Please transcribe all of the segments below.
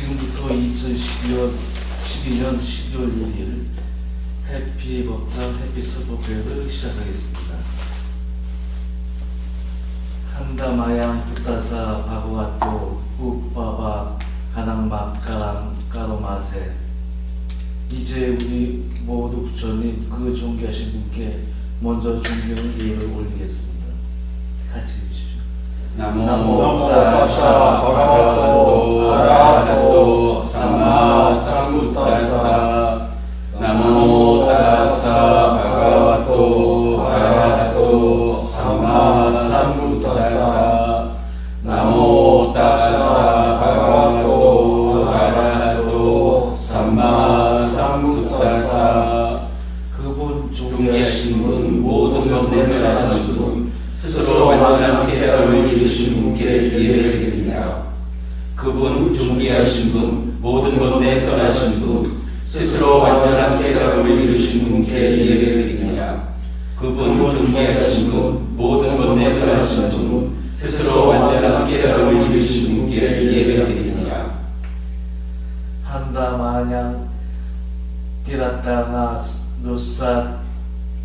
지금부터 2012년 12월 1일 해피 법당 해피 설법회를 시작하겠습니다. 한다마양 부타사 바고와토 꾹바바 가낭마카랑 까로마세. 이제 우리 모두 부처님 그 존귀하신 분께 먼저 존경 예를 올리겠습니다. 같이 해주십시오. 나모 타사 바가와토 아라하토 삼마 삼부타사. 나모 타사 바가와토 아라하토 삼마 삼부타사. 나모 타사 바가와토 아라하토 삼마 삼부타사. 그분 존귀하신 분, 모든 법례를 하신 분, 스스로 완전한 깨달음을 이루신 분께 예배를 드립니다. 그분 존귀하신 분, 모든 법례에 떠나신 분, 스스로 완전한 깨달음을 이루신 분께 예배를 드립니다. 그분 존귀하신 분, 모든 법례에 떠나신 분, 스스로 완전한 깨달음을 이루신 분께 예배를 드립니다. 한다마냥 디라타나 누사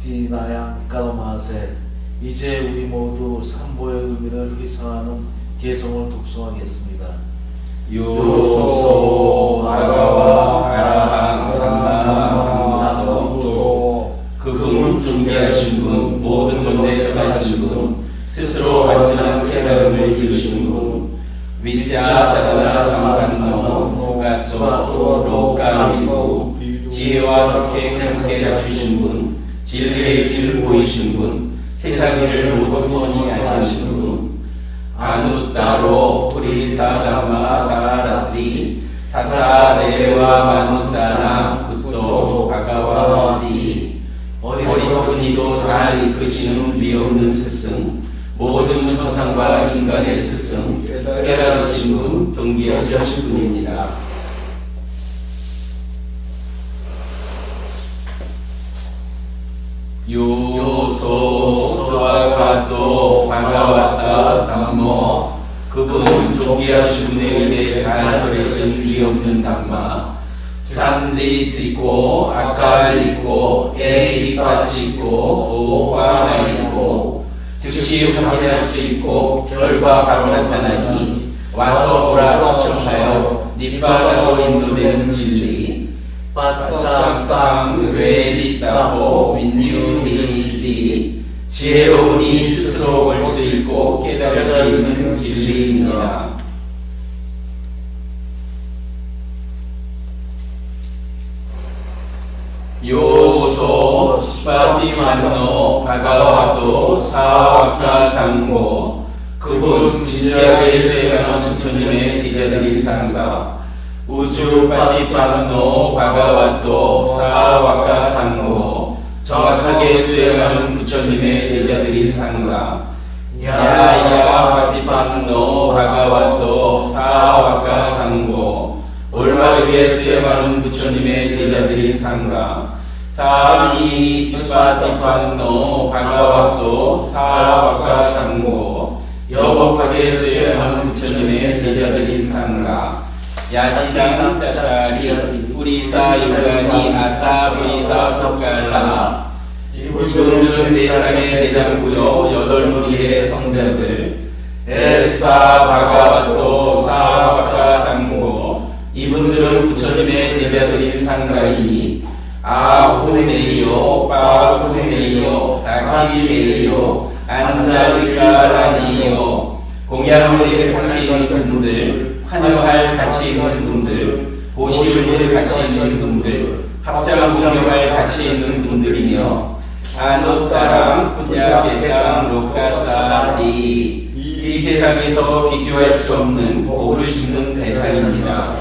디나양 까로마세. 이제 우리 모두 삼보의 의미를 회상하는 개성을 독송하겠습니다. 요소 바가와 아라항 삼마 삼부토. 그분 존귀하신 분, 모든 법례에 떠나신 분, 스스로 완전한 깨달음을 이루신 분. 위자 자다나 삼반노 소가토 로까미고. 지혜와 덕에 함께 갖추신 분, 진리의 길 보이신 분, 세상 일을 모두 뻔히 아시는 분. 아누따로 프리사담마 사라띠 사사레와 마누사나 굿도 바가와디. 어리석은이도 잘 이끄시는 미없는 스승, 모든 천상과 인간의 스승, 깨달으신 분, 존귀하신 분입니다. 요소 스와가토 바가와타 담모. 그분 존귀하신 분에 의해 잘 설해진 위없는 담마. 산디티고 아칼리고 에히파시고 오바나이고. 즉시 확인할 수 있고 결과 바로 나타나니 와서 보라 청청하여 니빠자로 인도되는 진리. 빠짱땅 외리따보 민유히띠. 지혜로우니 스스로 볼 수 있고 깨달을 수 있는 진리입니다. 요소 스파티만노 바가와토 사와카 상고. 그분 진지하게 수행하는 부처님의 제자들인 상가. 우주 파티판노 바가와토 사와카 상고. 정확하게 수행하는 부처님의 제자들이 상가. 야야 파티판노 바가와토 사와카 상고. 올바르게 수행하는 부처님의 제자들이 상가. 사미 지파티판노 바가와토 사와카 상고. 여법하게 수행하는 부처님의 제자들이 상가. 야디당 짜짜리 우리사 요가니 아따 우리사 석갈라. 이분들은 대상의 대장부여 여덟 무리의 성자들. 에사 바가와토 사와카 상고. 이분들은 부처님의 제자들인 상가이니 아후네이요 빠후네이요 다키네이요 안자리까라니요. 공양을 일 가치 있는 분들, 환영할 가치 있는 분들, 보시는 일 가치 있는 분들, 합장 공경할 가치 있는 분들이며 아노따랑 분야게땅 로카사디. 이 세상에서 비교할 수 없는 복을 심는 대상입니다.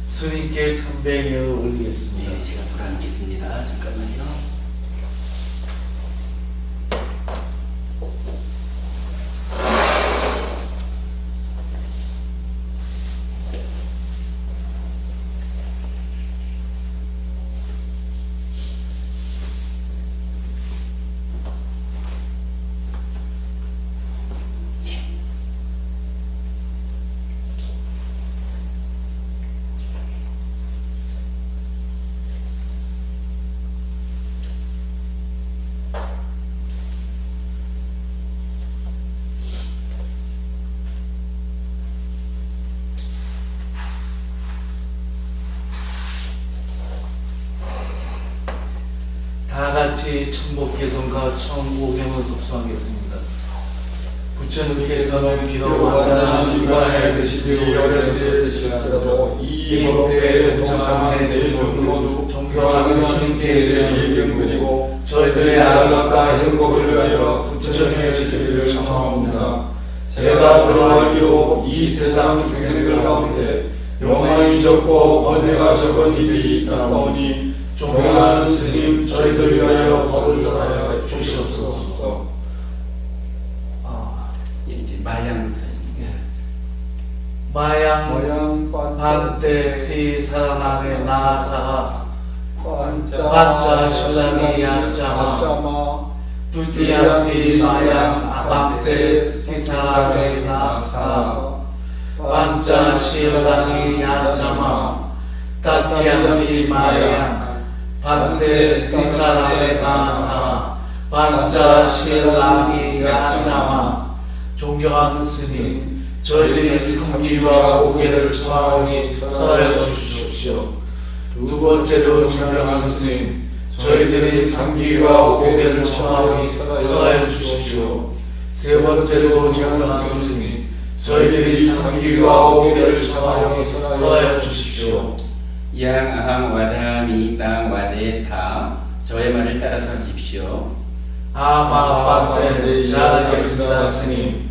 스님께 300여 올리겠습니다. 네, 제가 돌아앉겠습니다. 잠깐만요. 같이 천복 개성과 청오경을 독송하겠습니다. 부처님께서는 비록 완전한 인간의 드시기 어렵게 쓰시더라도 이 법회에 동참한 제일들 모두 존경하는 스님께 대해 예병드리고 저희들의 안락과 행복을 위하여 부처님의 지지를 청하옵니다. 제가 들어알기로 이 세상 중생들 가운데 영광이 적고 번뇌가 적은 이들이 있사오니 존경하는 스님 저희들 위하여 법을 사하여 주시옵소서. 이제 마양부터입니다. 마양 반대 사랑의 나사하 반자 신랑이 야자마 둘띠한테 마양 반대 사랑의 나사하 반자 신랑이 야자마 따띠한테 마양 반대 사랑의 나사하 반자 신랑이 야자마 존경하는 스님, 저희들이 성기와 오계를 청하오니 서하여 주시옵시오. 두 번째로 존경하는 스님, 저희들이 성기와 오계를 청하오니 서하여 주십시오. 세 번째로 존경하는 스님, 저희들이 성기와 오계를 청하오니 서하여 주십시오. 양 아항 와다미 땅 와데타 저의 말을 따라서 하십시오. 아마 반대 잘하겠습니다 스님.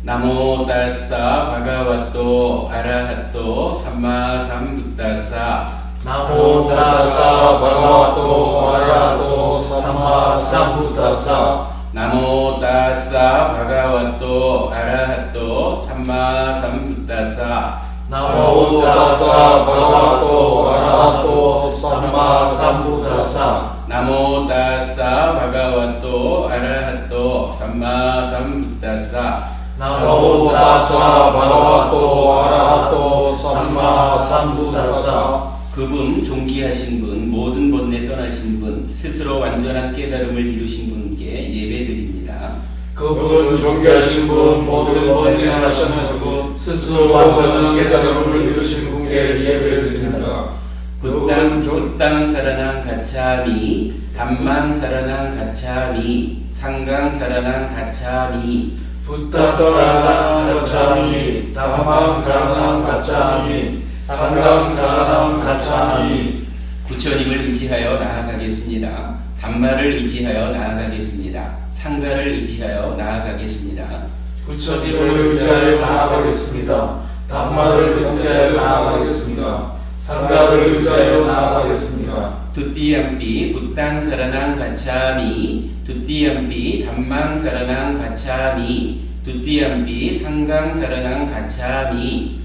나모 다사 바가와토 아라하토 삼마 삼부다사 나모 다사 바가와토 아라하토 삼마 삼부다사 나모 다사 바가와토 아라하토 삼마 삼부다사 나모 다사 바가와토 아라하토 삼마 삼부다사 나모 다사 바가와토 아라하토 삼마 삼부다사 나모 다사 바가와토 아라하토 삼마 삼부다사. 그분 존귀하신 분 모든 번뇌 떠나신 분 스스로 완전한 깨달음을 이루신 분께 예배드립니다. 그분 존귀하신 분 모든 번뇌 하시는 분 스스로 완전한 깨달음을 이루신 분께 예배드립니다. 굿당 사라낭 가차미 담망 사라낭 가차미 상강 사라낭 가차미 부탁사랑 가차미 담망사랑 가차미 상강사랑 가차미. 부처님을 의지하여 나아가겠습니다. 담마를 의지하여 나아가겠습니다. 상가를 의지하여 나아가겠습니다. 부처님을 의지하여 나아가겠습니다. 담마를 의지하여 나아가겠습니다. 상가를 의지하여 나아가겠습니다. 두띠암비 굿당 사라낭 가차미 두띠암비 담망 사라낭 가차미 두띠암비 상강 사라낭 가차미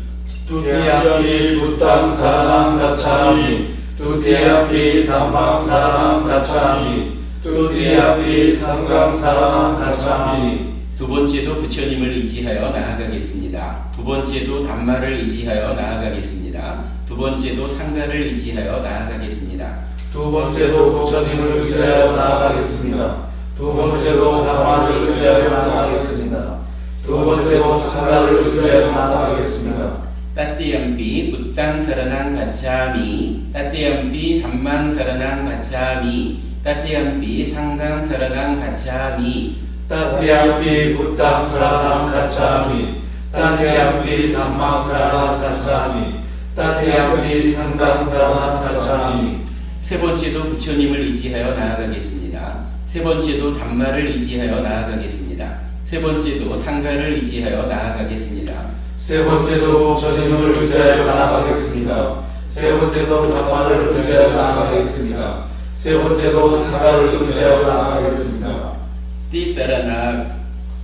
두띠암비 부땅사랑 가차미 두띠암비 담망사랑 가차미 두띠암비 상강사랑 가차미. 두 번째도 부처님을 의지하여 나아가겠습니다. 두 번째도 담마를 의지하여 나아가겠습니다. 두 번째도 상가를 의지하여 나아가겠습니다. 두 번째도 부처님을 의지하여 나아가겠습니다. 두 번째도 담마를 의지하여 나아가겠습니다. 두 번째도 상가를 의지하여 나아가겠습니다. 따띠암비 부땅 사라낭 가차미 따띠암비 담망 사라낭 가차미 따띠암비 상강 사라낭 가차미 따띠암비 부땅사랑 가차미 따띠암비 담망사랑 가차미 따띠암비 상강사랑 가차미. 세 번째도 부처님을 의지하여 나아가겠습니다. 세 번째도 담마를 의지하여 나아가겠습니다. 세 번째도 상가를 의지하여 나아가겠습니다. 세 번째도 부처님을 의지하여 나아가겠습니다. 세 번째도 담마를 의지하여 나아가겠습니다. 세 번째도 상가를 의지하여 나아가겠습니다. 띠사라나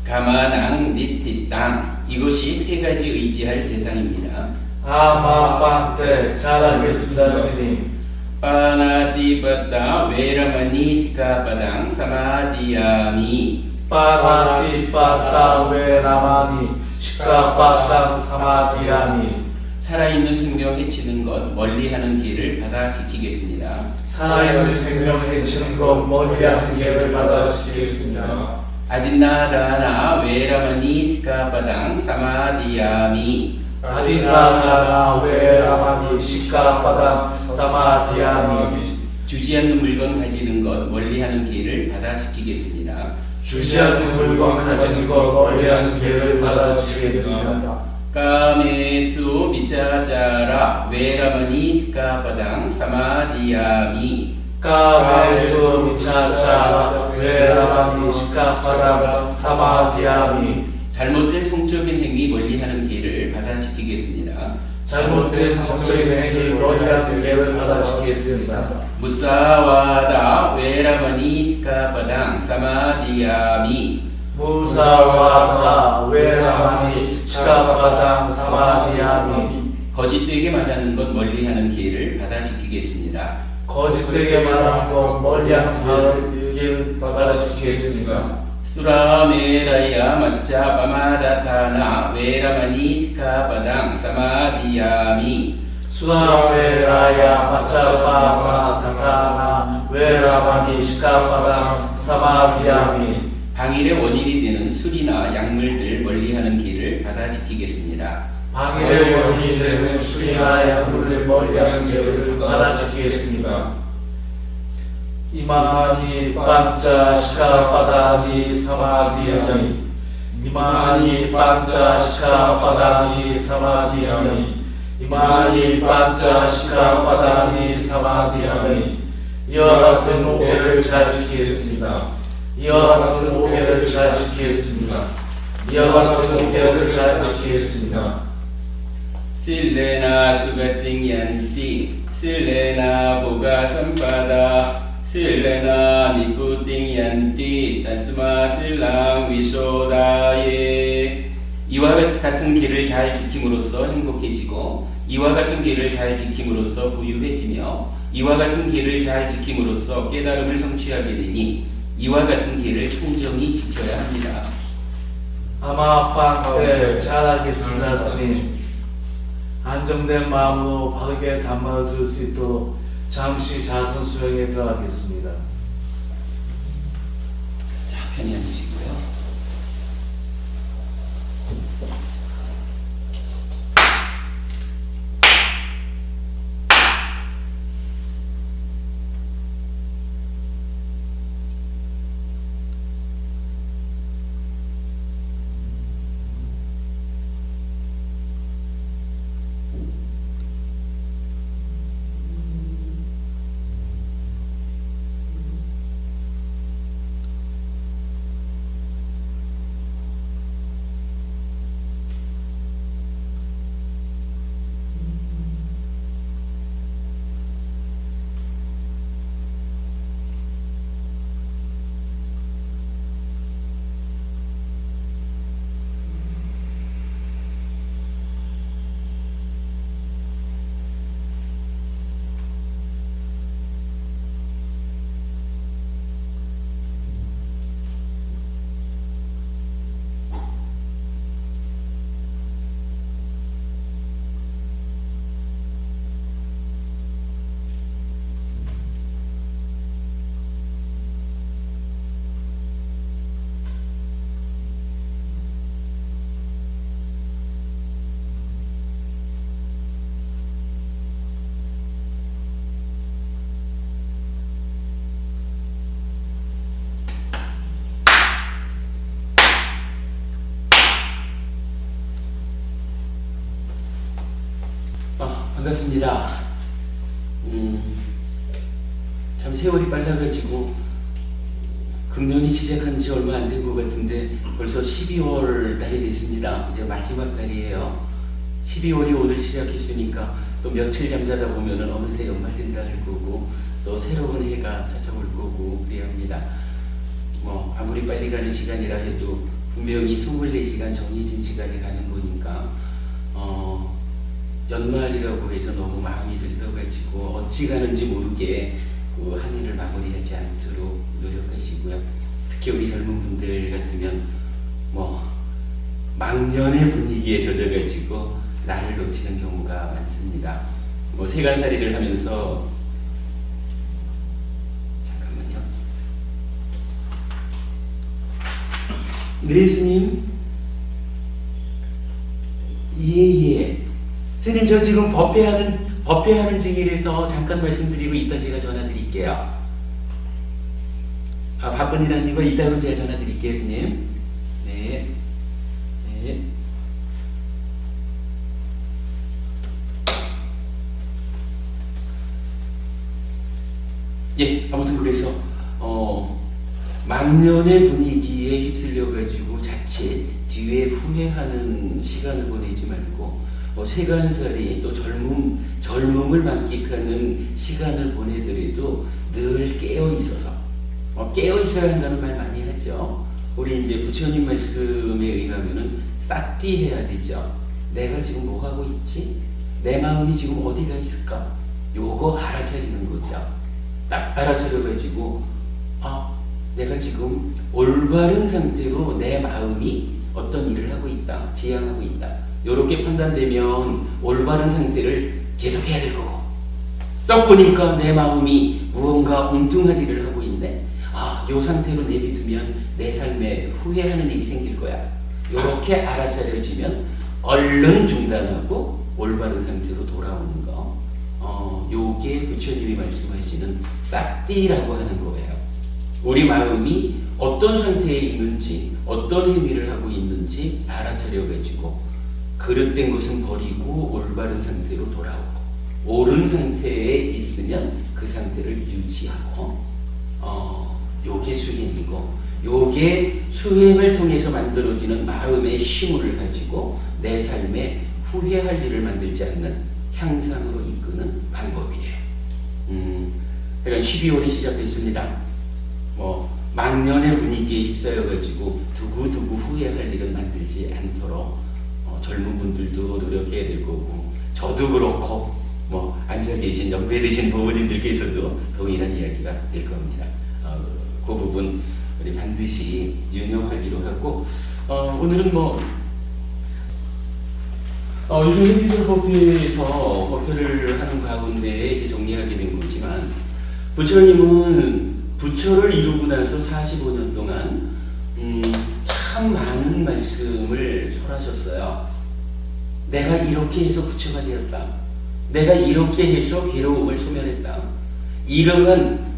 가마낭 니티 땅 이것이 세 가지 의지할 대상입니다. 아마반테 잘하겠습니다 스님. 파나티바다 웨라마니 시카바당 사마디야미 파나티바다 웨라마니 시카바당 사마디야미. 살아있는 생명 해치는 것 멀리하는 길을 받아 지키겠습니다. 살아있는 생명 해치는 것 멀리하는 길을 받아 지키겠습니다. 아딘나다나 웨라마니 시카바당 사마디야미 아딘나다나 웨라마니 시카바당 사마디야미. 주지 않는 물건 가지지 가지는 것 멀리하는 길을 받아 지키겠습니다. 주지 않는 물건 가지는 것 멀리하는 길을 받아 지키겠습니다. 까메수 미짜짜라 웨라마니 스카바당 사마디야미 까메수 미차차 웨라마니 시카파라 사마디아미. 잘못된 성적인 행위 멀리하는 길을 받아 지키겠습니다. 잘못된 성적인 행위를 멀리하는 길을 받아 지키겠습니다. 무사와다 웨라마니 스카바당 사마디야미 무사와가 웨라마니 시카파당 사마디아미. 거짓되게 말하는 것 멀리하는 길을 받아 지키겠습니다. 거짓되게 말하는 것 멀리하는 길을 받아 지키겠습니다. 수라메라야 마짜 바마다타나 웨라마니 스카바당 사마디야미 수라메라야 마차바마 타타나 웨라마니 시카파당 사마디아미. 방일의 원인이 되는 술이나 약물들 멀리하는 길을 받아 지키겠습니다. 방일의 원인이 되는 술이나 약물을 멀리하는 길을 받아 지키겠습니다. 이마니 반짜 시카파다니 사마디아미. 이마니 반짜 시카파다니 사마디아미. 이마니 반짜 시카파다니 사마디아미. 이와 같은 오해를 잘 지키겠습니다. 이와 같은 오해를 잘 지키겠습니다. 이와 같은 오해를 잘 지키겠습니다. 실레나 수가띵얀띠 실레나 보가 삼바다 실레나 니쿠띵얀띠 따스마 실랑 위소다예. 이와 같은 길을 잘 지킴으로써 행복해지고 이와 같은 길을 잘 지킴으로써 부유해지며 이와 같은 길을 잘 지킴으로써 깨달음을 성취하게 되니 이와 같은 길을 청정히 지켜야 합니다. 아마 때 잘하겠습니다, 스님. 안정된 마음으로 바르게 담아줄 수 있도록 잠시 자선 수행에 들어가겠습니다. 자, 편히 앉으시고요. 반갑습니다. 참 세월이 빨라가지고 금년이 시작한 지 얼마 안 된 것 같은데 벌써 12월 달이 됐습니다. 이제 마지막 달이에요. 12월이 오늘 시작했으니까 또 며칠 잠자다 보면은 어느새 연말 된다 할 거고 또 새로운 해가 찾아올 거고 그래야 합니다. 뭐 아무리 빨리 가는 시간이라 해도 분명히 24시간 정해진 시간이 가는 거니까 연말이라고 해서 너무 마음이 들떠가지고 어찌 가는지 모르게 그 한 해를 마무리하지 않도록 노력하시고요. 특히 우리 젊은 분들 같으면 뭐 망년의 분위기에 젖어가지고 나를 놓치는 경우가 많습니다. 뭐 세간살이를 하면서 잠깐만요. 네 스님. 예. 스님 저 지금 법회하는 중이라서 잠깐 말씀드리고 이따 제가 전화 드릴게요. 바쁜 일 아니고 이따가 제가 전화 드릴게요, 스님. 네. 네. 예, 아무튼 그래서 만년의 분위기에 휩쓸려 가지고 자칫 뒤에 후회하는 시간을 보내지 말고 세간살이 또 젊음을 만끽하는 시간을 보내더라도 늘 깨어 있어서 깨어 있어야 한다는 말 많이 하죠. 우리 이제 부처님 말씀에 의하면은 싹띠해야 되죠. 내가 지금 뭐 하고 있지? 내 마음이 지금 어디가 있을까? 요거 알아차리는 거죠. 딱 알아차려가지고 내가 지금 올바른 상태로 내 마음이 어떤 일을 하고 있다, 지향하고 있다. 요렇게 판단되면 올바른 상태를 계속해야 될 거고, 딱 보니까 내 마음이 무언가 엉뚱한 일을 하고 있네. 요 상태로 내비두면 내 삶에 후회하는 일이 생길 거야. 요렇게 알아차려지면 얼른 중단하고 올바른 상태로 돌아오는 거. 요게 부처님이 말씀하시는 싹띠라고 하는 거예요. 우리 마음이 어떤 상태에 있는지, 어떤 행위를 하고 있는지 알아차려가지고 그릇된 것은 버리고 올바른 상태로 돌아오고, 옳은 상태에 있으면 그 상태를 유지하고, 요게 수행이고, 요게 수행을 통해서 만들어지는 마음의 힘을 가지고 내 삶에 후회할 일을 만들지 않는 향상으로 이끄는 방법이에요. 그러니까 12월이 시작됐습니다. 망년의 분위기에 휩싸여가지고 두고두고 후회할 일을 만들지 않도록 젊은 분들도 노력해야 될 거고, 저도 그렇고 앉아 계신 연배 드신 부모님들께서도 동일한 이야기가 될 겁니다. 그 부분 우리 반드시 유념하기로 하고, 오늘은 요즘 해비전 법회에서 법회를 하는 가운데 이제 정리하게 된 거지만, 부처님은 부처를 이루고 나서 45년 동안 참 많은 말씀을 설하셨어요. 내가 이렇게 해서 부처가 되었다. 내가 이렇게 해서 괴로움을 소멸했다. 이러한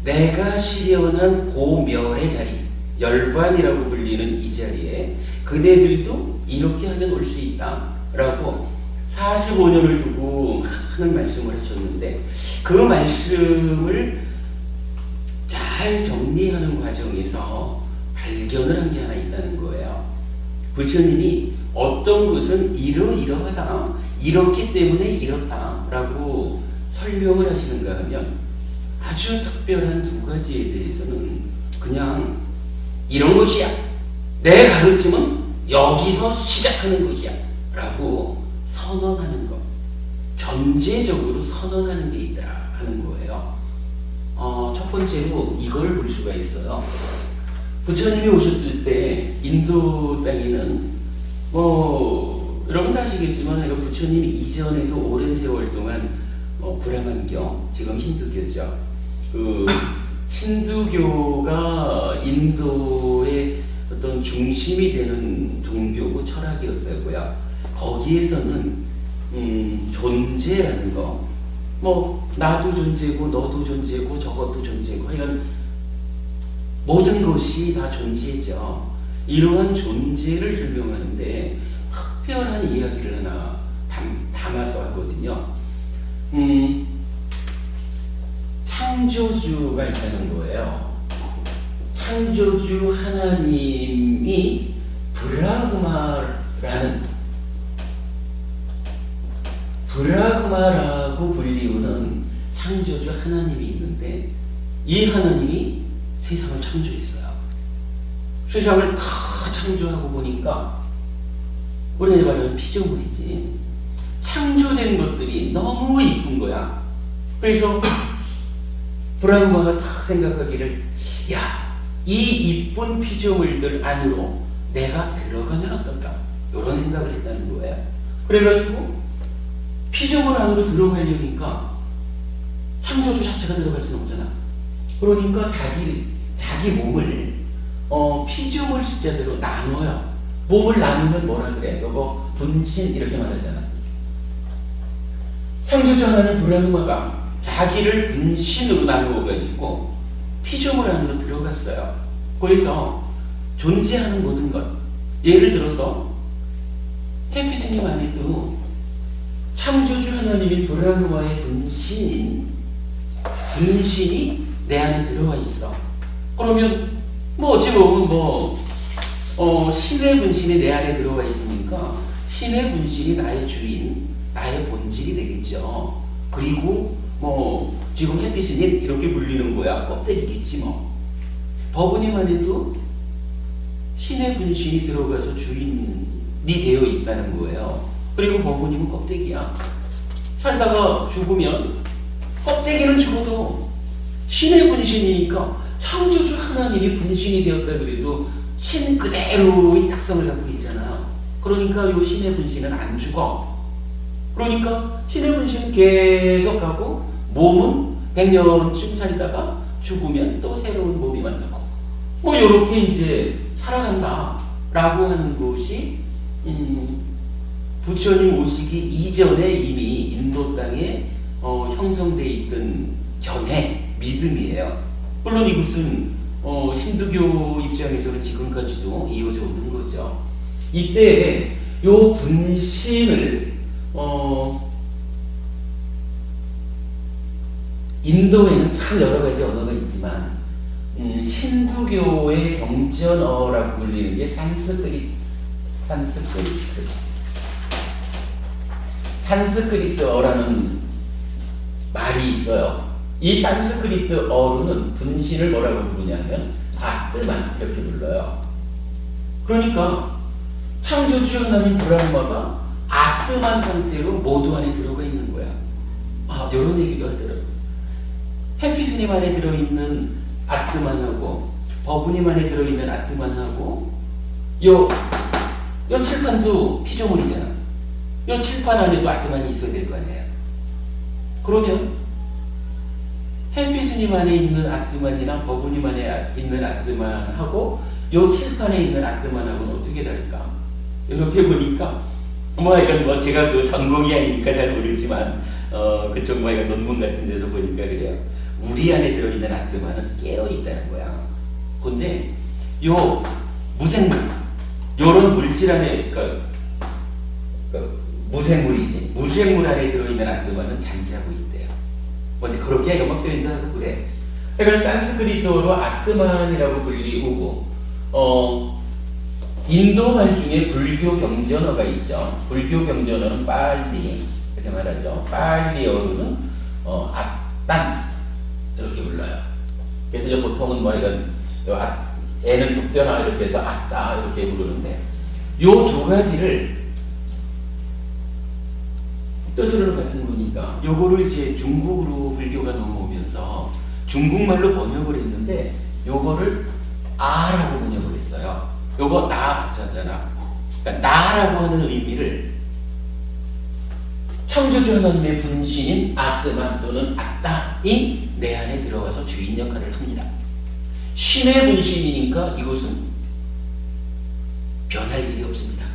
내가 실현한 고멸의 자리, 열반이라고 불리는 이 자리에 그대들도 이렇게 하면 올 수 있다 라고 45년을 두고 많은 말씀을 하셨는데, 그 말씀을 잘 정리하는 과정에서 발견을 한 게 하나 있다는 거예요. 부처님이 어떤 것은 이러이러하다, 이렇기 때문에 이렇다 라고 설명을 하시는가 하면 아주 특별한 두 가지에 대해서는 그냥 이런 것이야, 내 가르침은 여기서 시작하는 것이야 라고 선언하는 것, 전제적으로 선언하는 게 있다 하는 거예요. 첫 번째로 이걸 볼 수가 있어요. 부처님이 오셨을 때 인도 땅에는 여러분 다 아시겠지만 부처님이 이전에도 오랜 세월 동안 브라만교, 지금 힌두교죠. 그 힌두교가 인도의 어떤 중심이 되는 종교고 철학이었다고요. 거기에서는 존재라는 거, 나도 존재고 너도 존재고 저것도 존재고 하여간 모든 것이 다 존재죠. 이러한 존재를 설명하는데 특별한 이야기를 하나 담아서 하거든요. 창조주가 있다는 거예요. 창조주 하나님이 브라흐마라고 불리우는 창조주 하나님이 있는데, 이 하나님이 세상을 창조했어요. 세상을 다 창조하고 보니까 우리가 말하는 피조물이지, 창조된 것들이 너무 이쁜 거야. 그래서 브라흐마가 딱 생각하기를, 이 이쁜 피조물들 안으로 내가 들어가면 어떨까? 이런 생각을 했다는 거예요. 그래가지고 피조물 안으로 들어가려니까 창조주 자체가 들어갈 수는 없잖아. 그러니까 자기 몸을 피조물 숫자대로 나눠요. 몸을 나누면 뭐라 그래? 이거 분신 이렇게 말하잖아. 창조주 하나는 브라흐마가 자기를 분신으로 나누어가지고 피조물 안으로 들어갔어요. 그래서 존재하는 모든 것, 예를 들어서 해피스님 안에도 창조주 하나님인 브라흐마의 분신이 내 안에 들어와 있어. 그러면 뭐 어찌 보면 신의 분신이 내 안에 들어와 있으니까 신의 분신이 나의 주인, 나의 본질이 되겠죠. 그리고 지금 해피스님 이렇게 불리는 거야 껍데기겠지 뭐. 버브님 안에도 신의 분신이 들어가서 주인이 되어 있다는 거예요. 그리고 버브님은 껍데기야. 살다가 죽으면 껍데기는 죽어도 신의 분신이니까 창조주 하나님이 분신이 되었다 그래도 신 그대로의 특성을 갖고 있잖아요. 그러니까 이 신의 분신은 안 죽어. 그러니까 신의 분신은 계속 가고 몸은 100년쯤 살다가 죽으면 또 새로운 몸이 만나고 이렇게 이제 살아간다라고 하는 것이 부처님 오시기 이전에 이미 인도 땅에 형성되어 있던 견해, 믿음이에요. 물론 이것은 힌두교 입장에서는 지금까지도 이어져 오는 거죠. 이때 요 분신을 인도에는 참 여러 가지 언어가 있지만 힌두교의 경전어라고 불리는 게 산스크리트어라는 말이 있어요. 이 산스크리트어로는 분신을 뭐라고 부르냐면 아뜨만 이렇게 불러요. 그러니까 창조주 하나님 브라흐마가 아뜨만 상태로 모두 안에 들어가 있는 거야. 이런 얘기도 하더라고요. 해피스님 안에 들어있는 아뜨만하고 버브님 안에 들어있는 아뜨만하고 요 칠판도 피조물이잖아. 요 칠판 안에도 아뜨만이 있어야 될 거 아니에요. 그러면 해피스님 안에 있는 아뜨만이랑 버브님 안에 있는 아뜨만하고 요 칠판에 있는 아뜨만하고는 어떻게 다를까? 이렇게 보니까 이건 제가 그 전공이 아니니까 잘 모르지만 그쪽 이건 논문 같은 데서 보니까 그래요. 우리 안에 들어있는 아뜨만은 깨어있다는 거야. 근데 요 무생물, 요런 물질 안에 무생물이지. 무생물 안에 들어있는 아뜨만은 잠자고 있대요. 먼저 그렇게 이것만 표현하고 그래. 그러니까 산스크리트어로 아뜨만이라고 불리우고 인도 말 중에 불교 경전어가 있죠. 불교 경전어는 빨리 이렇게 말하죠. 빨리어로는 아딴 이렇게 불러요. 그래서 보통은 애는 격변화 이렇게 해서 아따 이렇게 부르는데 요 두 가지를 뜻으로 같은 거니까 요거를 이제 중국으로 불교가 넘어오면서 중국말로 번역을 했는데 요거를 아라고 번역을 했어요. 요거 나 맞잖아. 그러니까 나라고 하는 의미를 창조주 하나님의 분신인 아뜨만 또는 아따이 내 안에 들어가서 주인 역할을 합니다. 신의 분신이니까 이것은 변할 일이 없습니다.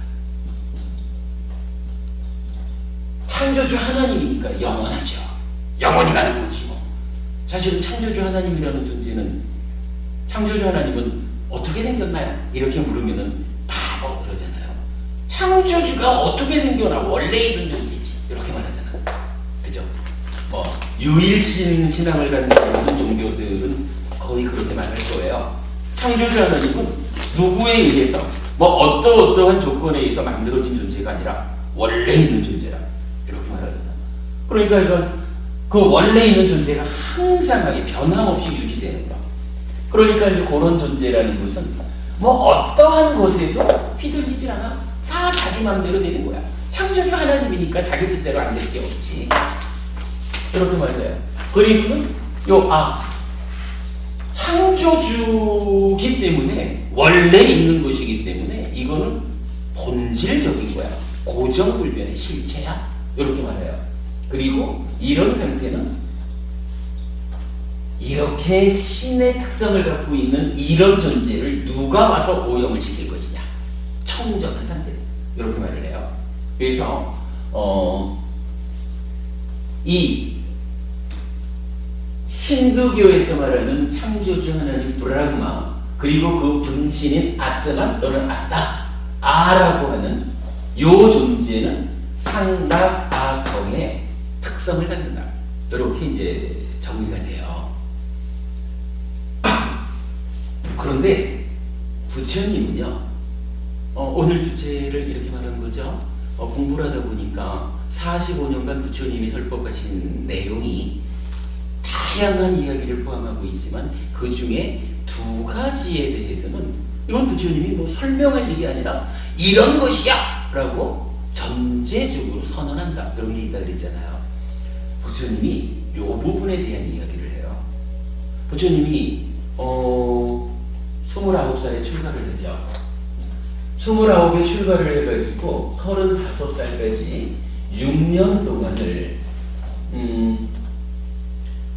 창조주 하나님이니까 영원하죠. 영원히 가는 거지 뭐. 사실은 창조주 하나님이라는 존재는 창조주 하나님은 어떻게 생겼나요? 이렇게 물으면은 바보 그러잖아요. 창조주가 어떻게 생겨나? 원래 있는 존재지. 이렇게 말하잖아. 그죠? 유일신 신앙을 가진 모든 종교들은 거의 그렇게 말할 거예요. 창조주 하나님은 누구에 의해서 어떠한 조건에 의해서 만들어진 존재가 아니라 원래 있는 존재라. 이렇게 말하잖아. 그러니까 이건 그 원래 있는 존재가 항상 변함없이 유지되는 거. 그러니까 이제 그런 존재라는 것은 어떠한 것에도 휘둘리지 않아. 다 자기 마음대로 되는 거야. 창조주 하나님이니까 자기 뜻대로 안 될 게 없지. 이렇게 말해요. 그리고는 창조주기 때문에 원래 있는 것이기 때문에 이거는 본질적인 거야. 고정불변의 실체야. 이렇게 말해요. 그리고 이런 상태는 이렇게 신의 특성을 갖고 있는 이런 존재를 누가 와서 오염을 시킬 것이냐. 청정한 상태. 이렇게 말을 해요. 그래서 이 힌두교에서 말하는 창조주 하나님 브라흐마, 그리고 그 분신인 아트만 또는 아라고 하는 요 존재는 상락아정의 특성을 갖는다. 이렇게 이제 정의가 돼요. 그런데 부처님은요, 오늘 주제를 이렇게 말하는 거죠. 공부를 하다 보니까 45년간 부처님이 설법하신 내용이 다양한 이야기를 포함하고 있지만 그 중에 두 가지에 대해서는 이건 부처님이 뭐 설명할 일이 아니라 이런 것이야! 라고 전제적으로 선언한다. 그런 게 있다 그랬잖아요. 부처님이 이 부분에 대한 이야기를 해요. 부처님이 29살에 출가를 하죠. 29에 출가를 해가지고 35살까지 6년 동안을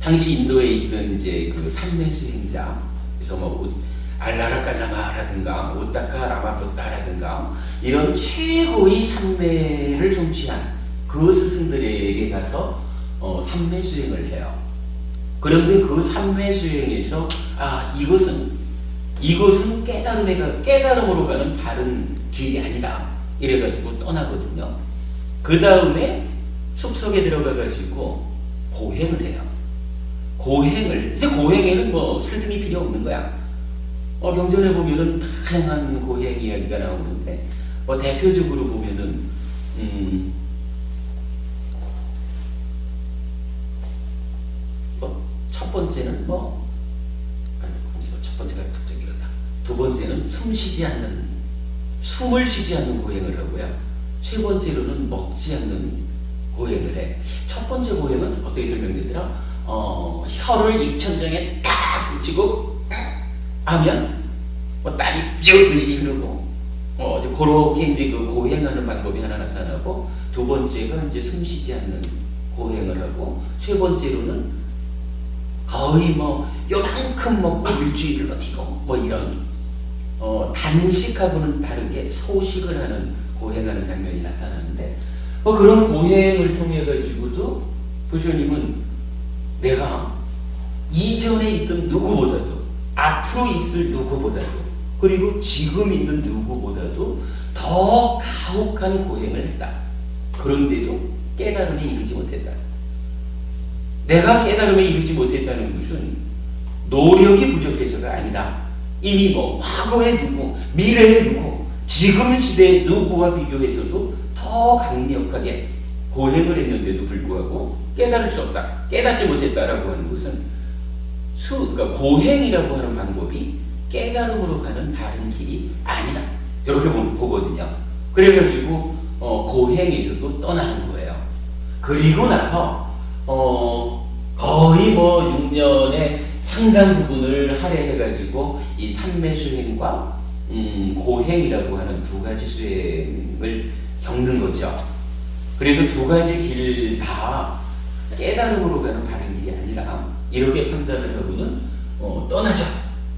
당시 인도에 있던 이제 그 삼매 수행자, 그래서 뭐 알라라깔라마라든가 우타카 라마부타라든가 이런 최고의 삼매를 성취한 그 스승들에게 가서 삼매 수행을 해요. 그런데 그 삼매 수행에서 이것은 깨달음으로 가는 바른 길이 아니다. 이래가지고 떠나거든요. 그 다음에 숲속에 들어가가지고 고행을 해요. 이제 고행에는 뭐 스승이 필요 없는 거야. 경전에 보면은 다양한 고행 이야기가 나오는데, 대표적으로 보면은, 첫 번째는 첫 번째가 갑자기 이렇다. 두 번째는 숨을 쉬지 않는 고행을 하고요. 세 번째로는 먹지 않는 고행을 해. 첫 번째 고행은 어떻게 설명되더라? 혀를 입천장에 딱 붙이고 하면 땀이 삐어듯이 흐르고 그렇게 이제 그 고행하는 방법이 하나 나타나고, 두 번째가 이제 숨 쉬지 않는 고행을 하고, 세 번째로는 거의 요만큼 먹고 일주일을 버티고 이런 단식하고는 다르게 소식을 하는 고행하는 장면이 나타나는데, 그런 고행을 통해 가지고도 부처님은 내가 이전에 있던 누구보다도, 앞으로 있을 누구보다도, 그리고 지금 있는 누구보다도 더 가혹한 고행을 했다. 그런데도 깨달음에 이르지 못했다. 내가 깨달음에 이르지 못했다는 것은 노력이 부족해서가 아니다. 이미 과거의 누구, 미래의 누구, 지금 시대의 누구와 비교해서도 더 강력하게 고행을 했는데도 불구하고 깨달을 수 없다. 깨닫지 못했다라고 하는 것은 그러니까 고행이라고 하는 방법이 깨달음으로 가는 다른 길이 아니다. 이렇게 보거든요. 그래가지고 고행에서도 떠나는 거예요. 그리고 나서 거의 6년의 상당 부분을 할애해가지고 이 삼매 수행과 고행이라고 하는 두 가지 수행을 겪는 거죠. 그래서 두 가지 길 다 깨달음으로 가는 바른 길이 아니다. 이렇게 판단을 하고는 떠나자.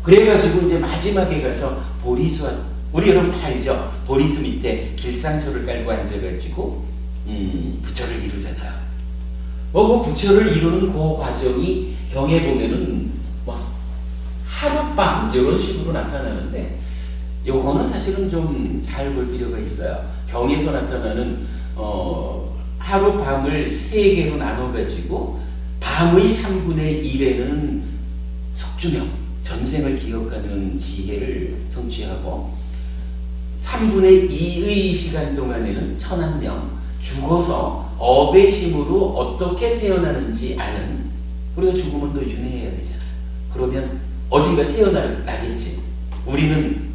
그래가지고 이제 마지막에 가서 보리수, 우리 여러분 다 알죠? 보리수 밑에 길상초를 깔고 앉아가지고 부처를 이루잖아요. 그 부처를 이루는 그 과정이 경에 보면은 하룻밤 이런 식으로 나타나는데, 요거는 사실은 좀 잘 볼 필요가 있어요. 경에서 나타나는 하룻밤을 세 개로 나눠가지고 밤의 3분의 1에는 숙주명, 전생을 기억하는 지혜를 성취하고, 3분의 2의 시간 동안에는 천한명, 죽어서 업의 힘으로 어떻게 태어나는지 아는, 우리가 죽으면 또 윤회해야 되잖아요. 그러면 어딘가 태어나겠지. 우리는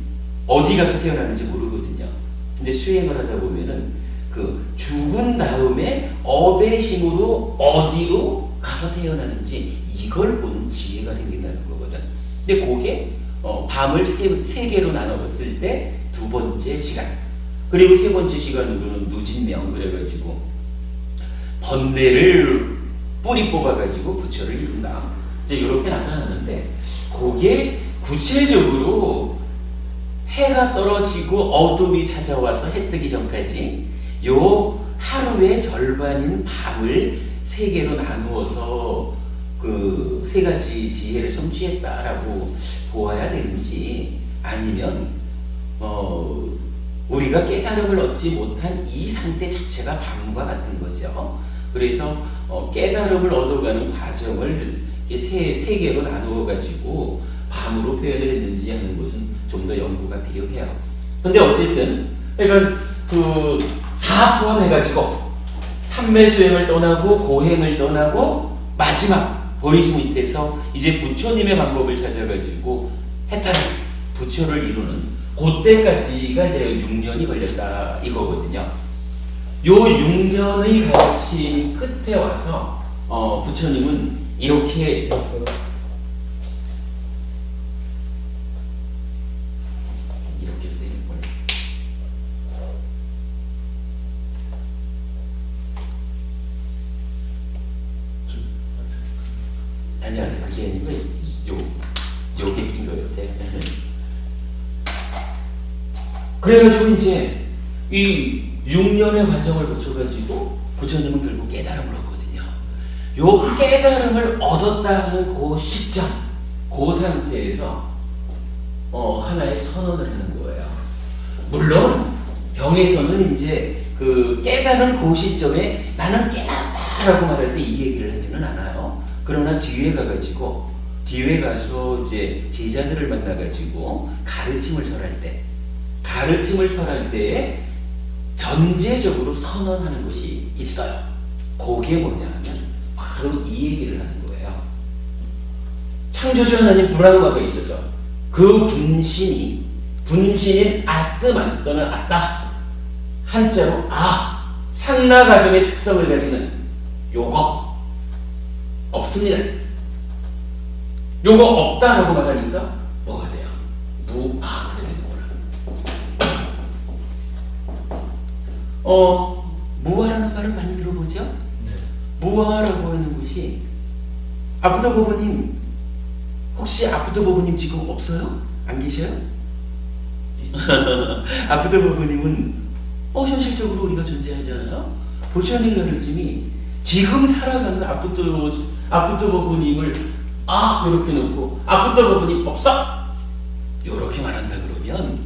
어디 가서 태어나는지 모르거든요. 근데 수행을 하다 보면은 그 죽은 다음에 업의 힘으로 어디로 가서 태어나는지 이걸 보는 지혜가 생긴다는 거거든. 근데 그게 밤을 세 개로 나눠봤을 때 두 번째 시간, 그리고 세 번째 시간으로는 누진명, 그래가지고 번뇌를 뿌리 뽑아가지고 부처를 이룬다. 이제 이렇게 나타나는데, 그게 구체적으로 해가 떨어지고 어둠이 찾아와서 해 뜨기 전까지 요 하루의 절반인 밤을 세 개로 나누어서 그 세 가지 지혜를 성취했다라고 보아야 되는지, 아니면 우리가 깨달음을 얻지 못한 이 상태 자체가 밤과 같은 거죠. 그래서 깨달음을 얻어가는 과정을 세 개로 나누어 가지고 밤으로 표현을 했는지 하는 것은 좀 더 연구가 필요해요. 근데 어쨌든 그러니까 다 포함해가지고 삼매 수행을 떠나고 고행을 떠나고 마지막 보리수 밑에서 이제 부처님의 방법을 찾아가지고 해탈한 부처를 이루는 그때까지가 이제 6년이 걸렸다 이거거든요. 요 6년의 가르침 끝에 와서 부처님은 이렇게 해서 되는 거예요. 아니 그게 아니고 요게 낀 거예요. 그래가지고 이제 이 6년의 과정을 거쳐가지고 부처님은 결국 깨달음을 얻거든요. 요 깨달음을 얻었다 하는 그 시점, 그 상태에서 하나의 선언을 하는 거예요. 물론 경에서는 이제 그 깨달은 그 시점에 나는 깨달았다라고 말할 때 이 얘기를 하지는 않아요. 그러나 뒤에 가서 이제 제자들을 만나가지고 가르침을 설할 때에 전제적으로 선언하는 것이 있어요. 그게 뭐냐 하면 바로 이 얘기를 하는 거예요. 창조주 하나님 브라흐마가 있어서 그 분신인 아뜨만 또는 아따, 한자로 상라가정의 특성을 가지는 요거 없습니다. 요거 없다라고 말하니까 뭐가 돼요? 무아가 되는 거라. 무아라는 말을 많이 들어보죠? 네. 무아라고 하는 것이 아부도 부부님, 혹시 아부도 부부님 지금 없어요? 안 계셔요? 아부도 부부님은 현실적으로 우리가 존재하잖아요. 부처님 가르침이 지금 살아가는 아부도 부부님을 이렇게 놓고 아부도 부부님 없어! 이렇게 말한다 그러면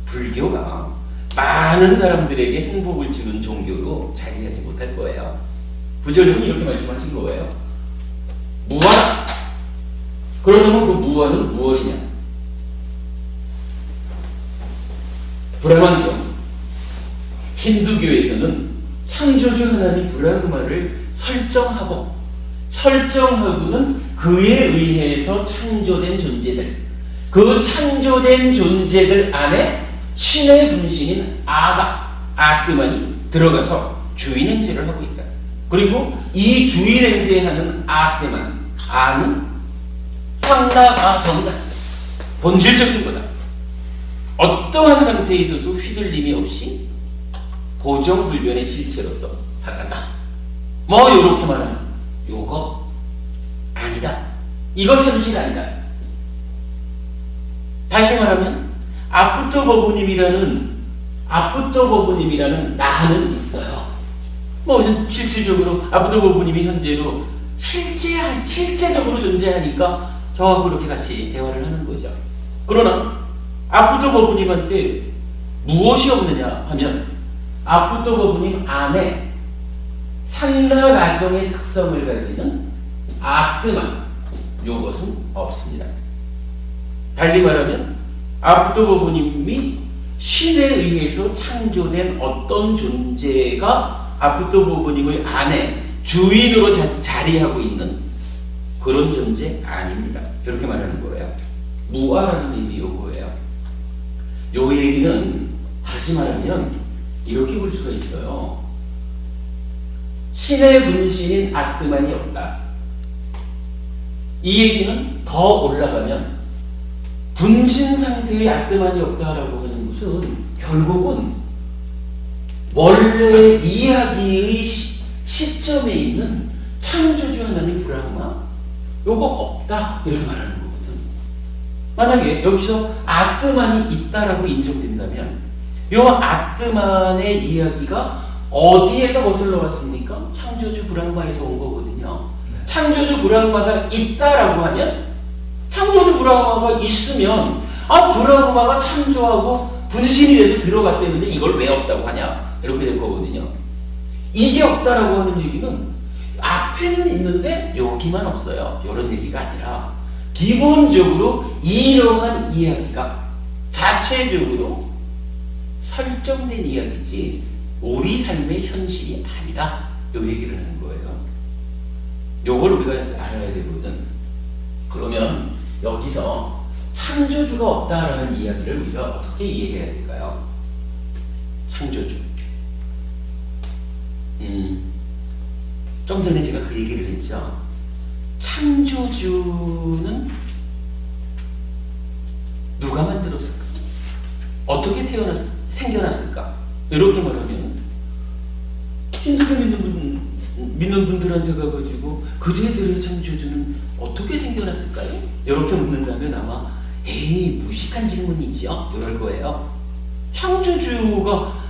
불교가 많은 사람들에게 행복을 주는 종교로 자리하지 못할 거예요. 부처님은 이렇게 말씀하신 거예요. 무아. 그러면 그 무아는 무엇이냐? 브라만교, 힌두교에서는 창조주 하나님 브라흐마를 설정하고는 그에 의해서 창조된 존재들, 그 창조된 존재들 안에 신의 분신인 아트만이 들어가서 주인 행세를 하고 있다. 그리고 이 주인 행세하는 아는 정이다. 본질적인 거다. 어떠한 상태에서도 휘둘림이 없이 고정불변의 실체로서 살아간다. 이렇게 말하면 요거 아니다. 이거 현실 아니다. 다시 말하면 아부도 버부님이라는 나는 있어요. 실질적으로 아부도 버부님이 현재로 실제적으로 존재하니까 저하고 그렇게 같이 대화를 하는 거죠. 그러나 아부도 버부님한테 무엇이 없느냐 하면 아부도 버부님 안에 상라가정의 특성을 가지는 아뜨만, 요것은 없습니다. 달리 말하면 아부도 버부님이 신에 의해서 창조된 어떤 존재가 아부도 버부님의 안에 주인으로 자리하고 있는 그런 존재 아닙니다. 이렇게 말하는 거예요. 무아라는 의미 요거예요. 요 얘기는 다시 말하면 이렇게 볼 수가 있어요. 신의 분신인 아뜨만이 없다. 이 얘기는 더 올라가면 분신 상태의 아뜨만이 없다라고 하는 것은 결국은 원래 이야기의 시점에 있는 창조주 하나님 브라흐마 요거 없다 이렇게 말하는 거거든. 만약에 여기서 아뜨만이 있다라고 인정된다면 요 아뜨만의 이야기가 어디에서 거슬러 왔습니까? 창조주 브라흐마에서 온 거거든요. 창조주 브라흐마가 있다라고 하면, 창조주 브라흐마가 있으면 브라흐마가 창조하고 분신이 돼서 들어갔다는데 이걸 왜 없다고 하냐? 이렇게 될 거거든요. 이게 없다라고 하는 얘기는 앞에는 있는데 여기만 없어요. 이런 얘기가 아니라 기본적으로 이러한 이야기가 자체적으로 설정된 이야기지 우리 삶의 현실이 아니다. 이 얘기를 하는 거예요. 요걸 우리가 알아야 되거든. 그러면 여기서 창조주가 없다라는 이야기를 우리가 어떻게 이해해야 될까요? 창조주. 좀 전에 제가 그 얘기를 했죠. 창조주는 누가 만들었을까? 어떻게 생겨났을까? 이렇게 말하면 힌두교 믿는 분들한테 가가지고 그대들의 창조주는 어떻게 생겨났을까요? 이렇게 묻는다면 아마 에이 무식한 질문이지요? 이럴 거예요. 창조주가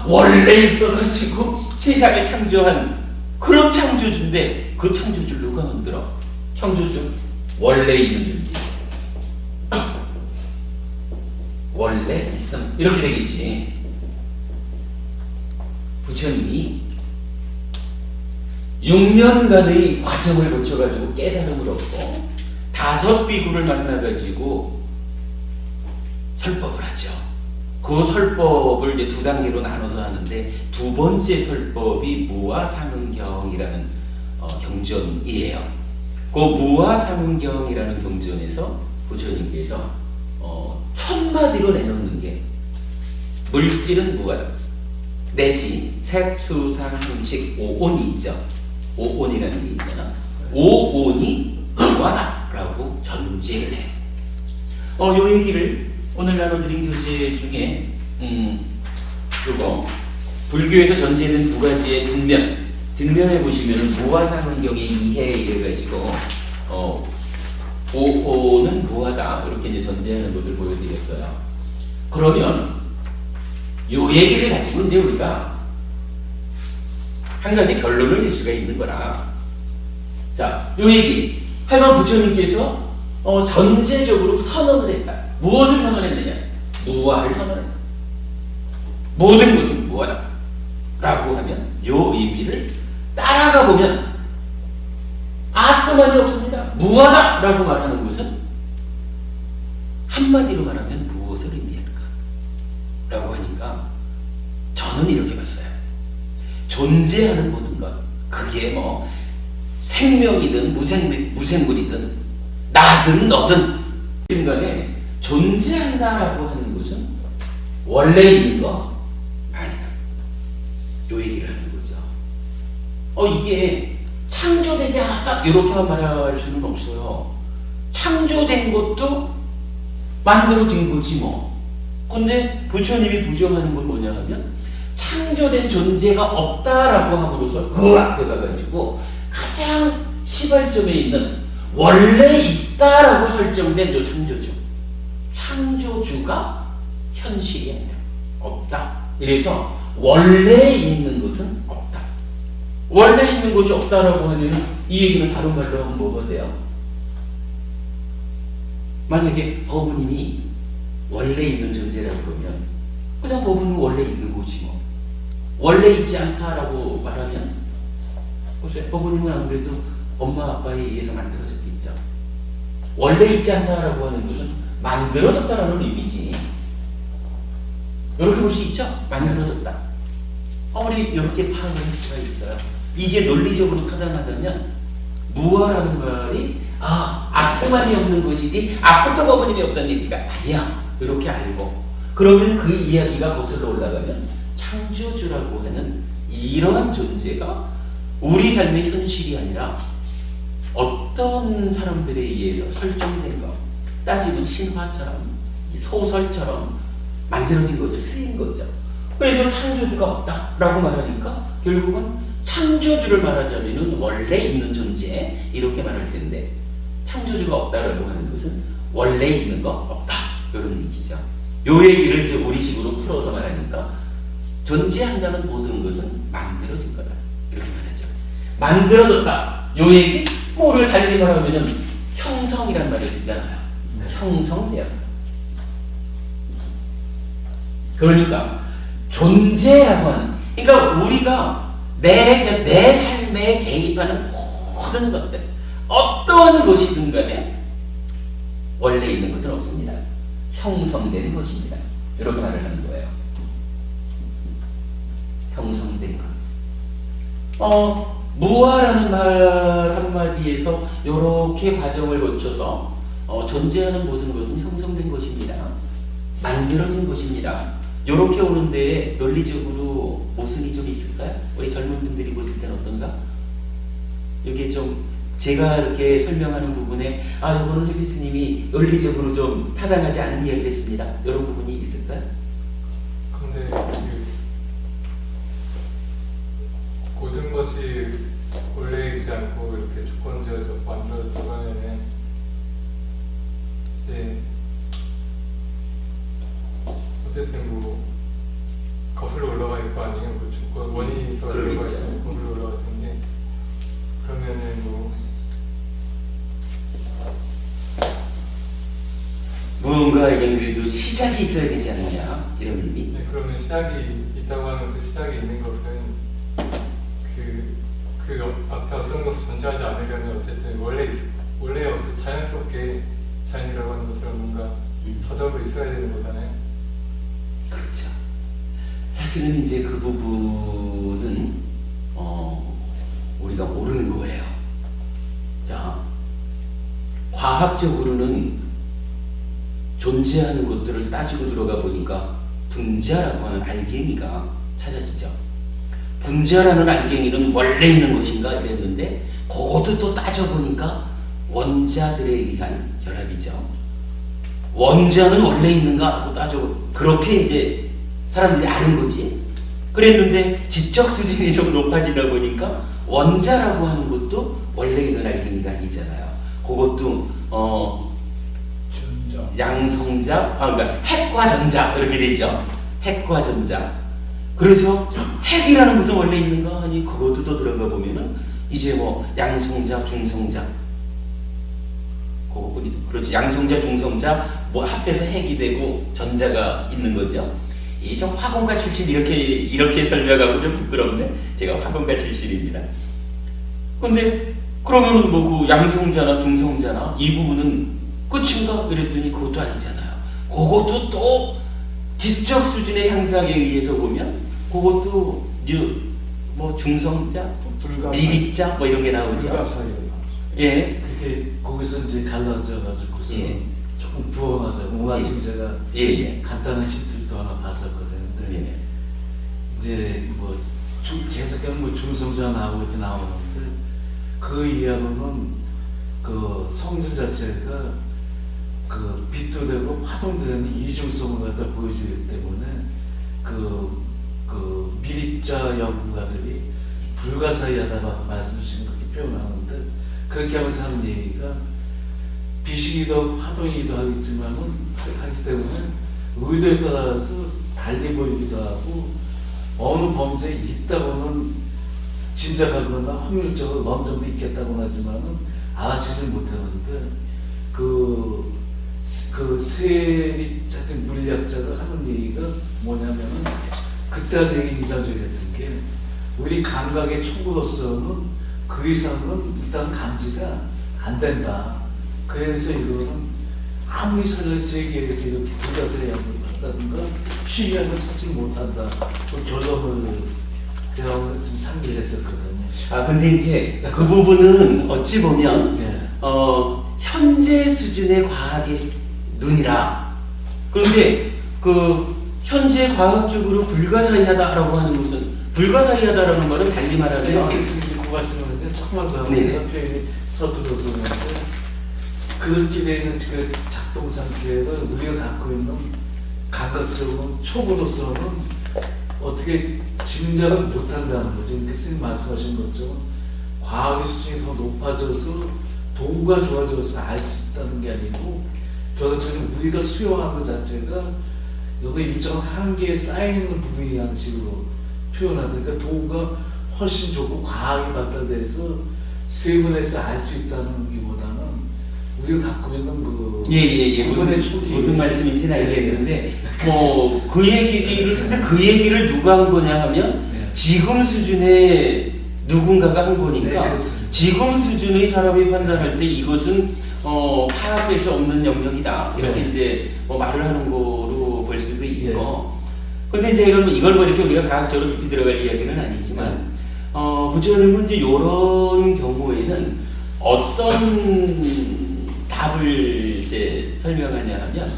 원래 있어가지고 세상을 창조한 그런 창조주인데 그 창조주를 누가 만들어? 창조주 원래 있는 존재. 원래 있음 이렇게 되겠지. 부처님이 6년간의 과정을 거쳐가지고 깨달음을 얻고 5 비구를 만나가지고 설법을 하죠. 그 설법을 이제 2단계로 나눠서 하는데 두 번째 설법이 무아삼은경이라는 경전이에요. 그 무아삼은경이라는 경전에서 부처님께서 1000마디로 내놓는 게 물질은 무아다. 내지 색수상흠식 오온이 있죠. 오온이라는 게 있잖아. 오온이 무아다라고 전제를 해. 요 얘기를 오늘 나눠드린 교재 중에 요거 불교에서 전제된 2가지의 뒷면에 보시면은 무아삼은경의 이해 이래가지고 오온은 무아다 이렇게 이제 전제하는 것을 보여드렸어요. 그러면 요 얘기를 가지고 이제 우리가 한 가지 결론을 낼 수가 있는 거라. 자, 요 얘기 하여간 부처님께서 전제적으로 선언을 했다. 무엇을 선언했느냐? 무아를 선언했다. 모든 것은 무아다 라고 하면 요 의미를 따라가 보면 아트만이 없습니다. 무아다 라고 말하는 것은 한마디로 말하면 무엇을 의미할까? 라고 하니까 저는 이렇게 봤어요. 존재하는 모든 것, 그게 뭐 생명이든 무생물이든 나든 너든 인간에 존재한다라고 하는 것은 원래 있는 거 아니다. 요 얘기를 하는 거죠. 이게 창조되지 않았다 이렇게만 말할 수는 없어요. 창조된 것도 만들어진 거지 뭐. 근데 부처님이 부정하는 건 뭐냐 하면 창조된 존재가 없다라고 함으로써 그 앞에 가가지고 가장 시발점에 있는 원래 있다라고 설정된 요 창조주. 창조주가 현실이 아니라 없다. 이래서 원래 있는 것은 없다. 원래 있는 것이 없다라고 하면 이 얘기는 다른 말로 하면 뭐가 돼요? 만약에 법부님이 원래 있는 존재라고 그러면 그냥 법부는 원래 있는 거지 뭐. 원래 있지 않다라고 말하면 보세요. 법부님은 아무래도 엄마 아빠에 의해서 만들어졌겠죠. 원래 있지 않다라고 하는 것은 만들어졌다라는 의미지. 이렇게 볼 수 있죠? 만들어졌다. 우리 이렇게 파악을 할 수가 있어요. 이게 논리적으로 타당하다면 무아라는 말이 아트만이 없는 것이지 앞부터 법부님이 없다는 얘기가 아니야. 이렇게 알고 그러면 그 이야기가 거슬러 올라가면 창조주라고 하는 이러한 존재가 우리 삶의 현실이 아니라 어떤 사람들에 의해서 설정된 것, 따지면 신화처럼 소설처럼 만들어진 거죠. 쓰인 거죠. 그래서 창조주가 없다라고 말하니까 결국은 창조주를 말하자면 원래 있는 존재 이렇게 말할 텐데 창조주가 없다라고 하는 것은 원래 있는 거 없다 이런 얘기죠. 요 얘기를 이제 우리식으로 풀어서 말하니까 존재한다는 모든 것은 만들어진 거다 이렇게 말하죠. 만들어졌다. 요 얘기 뭐를 달리 말하면은 형성이란 말을 쓰잖아요. 네. 형성돼요. 그러니까 존재라고 하는, 그러니까 우리가 내 삶에 개입하는 모든 것들, 어떠한 것이든 간에 원래 있는 것은 없습니다. 형성되는 것입니다. 이렇게 말을 하는 거예요. 형성된 것. 무아라는 말 한마디에서 이렇게 과정을 거쳐서 존재하는 모든 것은 형성된 것입니다. 만들어진 것입니다. 이렇게 오는데 논리적으로 모순이 좀 있을까요? 우리 젊은 분들이 보실 때는 어떤가? 여기에 좀 제가 이렇게 설명하는 부분에 이거는 해비 스님이 논리적으로 좀 타당하지 않은 이야기를 했습니다. 이런 부분이 있을까요? 근데 모든 것이 원래이지 않고 이렇게 조건지어서 만들어졌다고 하면은 이제 어쨌든 뭐 거슬러 올라가 있고 아니면 그 조건 원인이 있어 올라가 있고 거슬러 올라갈 텐데, 그러면은 뭐 무언가에겐 그래도 시작이 있어야 되지 않느냐 이런 의미. 네, 그러면 시작이 있다고 하면 그 시작이 있는 것은 그 앞에 어떤 것을 존재하지 않으려면 어쨌든 원래 어쨌든 자연스럽게 자연이라고 하는 것은 뭔가 저절로 있어야 되는 거잖아요. 그렇죠. 사실은 이제 그 부분은 우리가 모르는 거예요. 자, 과학적으로는 존재하는 것들을 따지고 들어가 보니까 분자라고 하는 알갱이가 찾아지죠. 분자라는 알갱이는 원래 있는 것인가 이랬는데, 그것도 또 따져보니까 원자들에 의한 결합이죠. 원자는 원래 있는가 하고 그렇게 이제 사람들이 아는 거지. 그랬는데 지적 수준이 좀 높아지다 보니까 원자라고 하는 것도 원래 있는 알갱이가 아니잖아요. 그것도 양성자, 그러니까 핵과 전자 이렇게 되죠. 핵과 전자. 그래서 핵이라는 것은 원래 있는가 하니 그것도 또 들어가 보면은 이제 뭐 양성자, 중성자, 그거뿐이죠. 그렇죠. 양성자, 중성자 뭐 합해서 핵이 되고 전자가 있는 거죠. 이 좀 화공과 출신 이렇게 설명하고 좀 부끄럽네. 제가 화공과 출신입니다. 근데 그러면 뭐 그 양성자나 중성자나 이 부분은 끝인가? 그랬더니 그것도 아니잖아요. 그것도 또 지적 수준의 향상에 의해서 보면 그것도 뭐 중성자, 미립자 뭐 이런 게 나오죠. 예. 그게 거기서 이제 갈라져가지고서 조금 부어나서 오늘 지금 제가 간단한 힌트도 하나 봤었거든요. 근데 이제 뭐 계속하면 뭐 중성자 나오고 이렇게 나오는데 그 이하로는 그 성질 자체가 그 빛도 되고 화동도 되는 이중성을 갖다 보여주기 때문에 그 미립자 연구가들이 불가사의하다고 말씀하신 그렇게 표현하는데, 그렇게 하면서 하는 얘기가 비식이도 화동이기도 하겠지만은 하기 때문에 의도에 따라서 달리 보이기도 하고 어느 범죄에 있다고는 짐작하거나 확률적으로 어느 정도 있겠다고는 하지만은 알아채지 못하는데 그 세립 하여튼 물리학자가 하는 얘기가 뭐냐면은 그때 되게 인상적이었던 게 우리 감각의 촉으로서는 그 이상은 일단 감지가 안 된다. 그래서 이거는 아무리 세계에서 이렇게 불가사의 양을 한다든가 시위하는 찾지 못한다. 그 결론을 제가 좀 상기를 했었거든요. 근데 이제 그 부분은 어찌 보면 현재 수준의 과학의 눈이라. 그런데 그 현재 과학적으로 불가사의하다라고 하는 것은, 불가사의하다라는 말은 달리 말하면 이렇게 쓰는지 말씀하는데 조금만 더 하면 제가 표현이 서툴러서 그런데 그렇게 되는 그 작동 상태를 우리가 갖고 있는 감각적으로 촉으로서는 어떻게 짐작은 못한다는 거죠. 그러니까 스님 말씀하신 것처럼 과학의 수준이 더 높아져서 도구가 좋아져서 알 수 있다는 게 아니고 결국적으로 우리가 수용하는 것 자체가 여기 일정한 한계에 쌓여있는 부분이라는 식으로 표현하니까 도구가 훨씬 좋고 과학이 발달돼서 세분해서 알 수 있다는 기보다는 우리가 갖고 있는 그 예. 구분의 초기. 무슨 말씀인지는 알겠는데, 그 얘기를, 근데 그 얘기를 누가 한 거냐 하면, 네. 지금 수준의 누군가가 한 거니까, 네, 그렇습니다. 지금 수준의 사람이 판단할 때 이것은, 파악될 수 없는 영역이다. 이렇게 네. 이제 말을 하는 거로 볼 수도 있고. 근데 이제 이걸 뭐 이렇게 우리가 과학적으로 깊이 들어갈 이야기는 아니지만, 부처님은 이제 이런 경우에는 어떤 답을 이제 설명하냐 하면,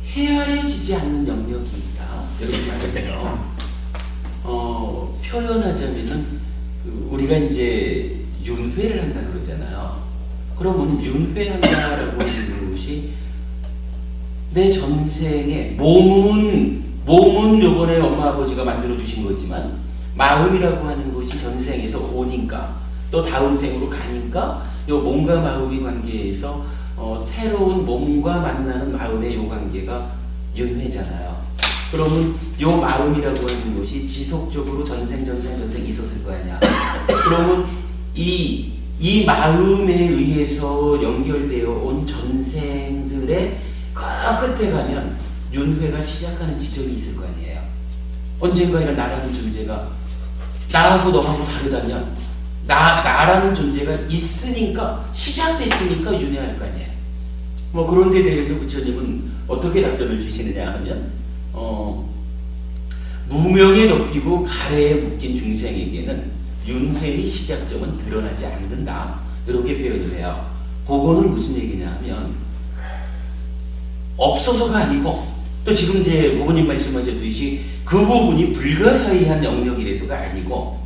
헤아려지지 않는 영역이 있다. 이렇게 말해요. 표현하자면은, 우리가 이제 윤회를 한다 그러잖아요. 그러면 윤회한다라고 하는 것이 내 전생에 몸은 요번에 엄마 아버지가 만들어 주신 거지만 마음이라고 하는 것이 전생에서 오니까 또 다음 생으로 가니까 요 몸과 마음의 관계에서 새로운 몸과 만나는 마음의 요 관계가 윤회잖아요. 그러면 요 마음이라고 하는 것이 지속적으로 전생 있었을 거 아니야. 그러면 이 마음에 의해서 연결되어 온 전생들의 끝에 가면 윤회가 시작하는 지점이 있을 거 아니에요. 언젠가 이런 나라는 존재가 나하고 너하고 다르다면 나라는 존재가 있으니까 시작됐으니까 윤회할 거 아니에요. 뭐 그런 데 대해서 부처님은 어떻게 답변을 주시느냐 하면 무명에 덮이고 가래에 묶인 중생에게는 윤회의 시작점은 드러나지 않는다. 이렇게 표현을 해요. 그거는 무슨 얘기냐 하면 없어서가 아니고 또 지금 이제 부모님 말씀하셨듯이 그 부분이 불가사의한 영역이라서가 아니고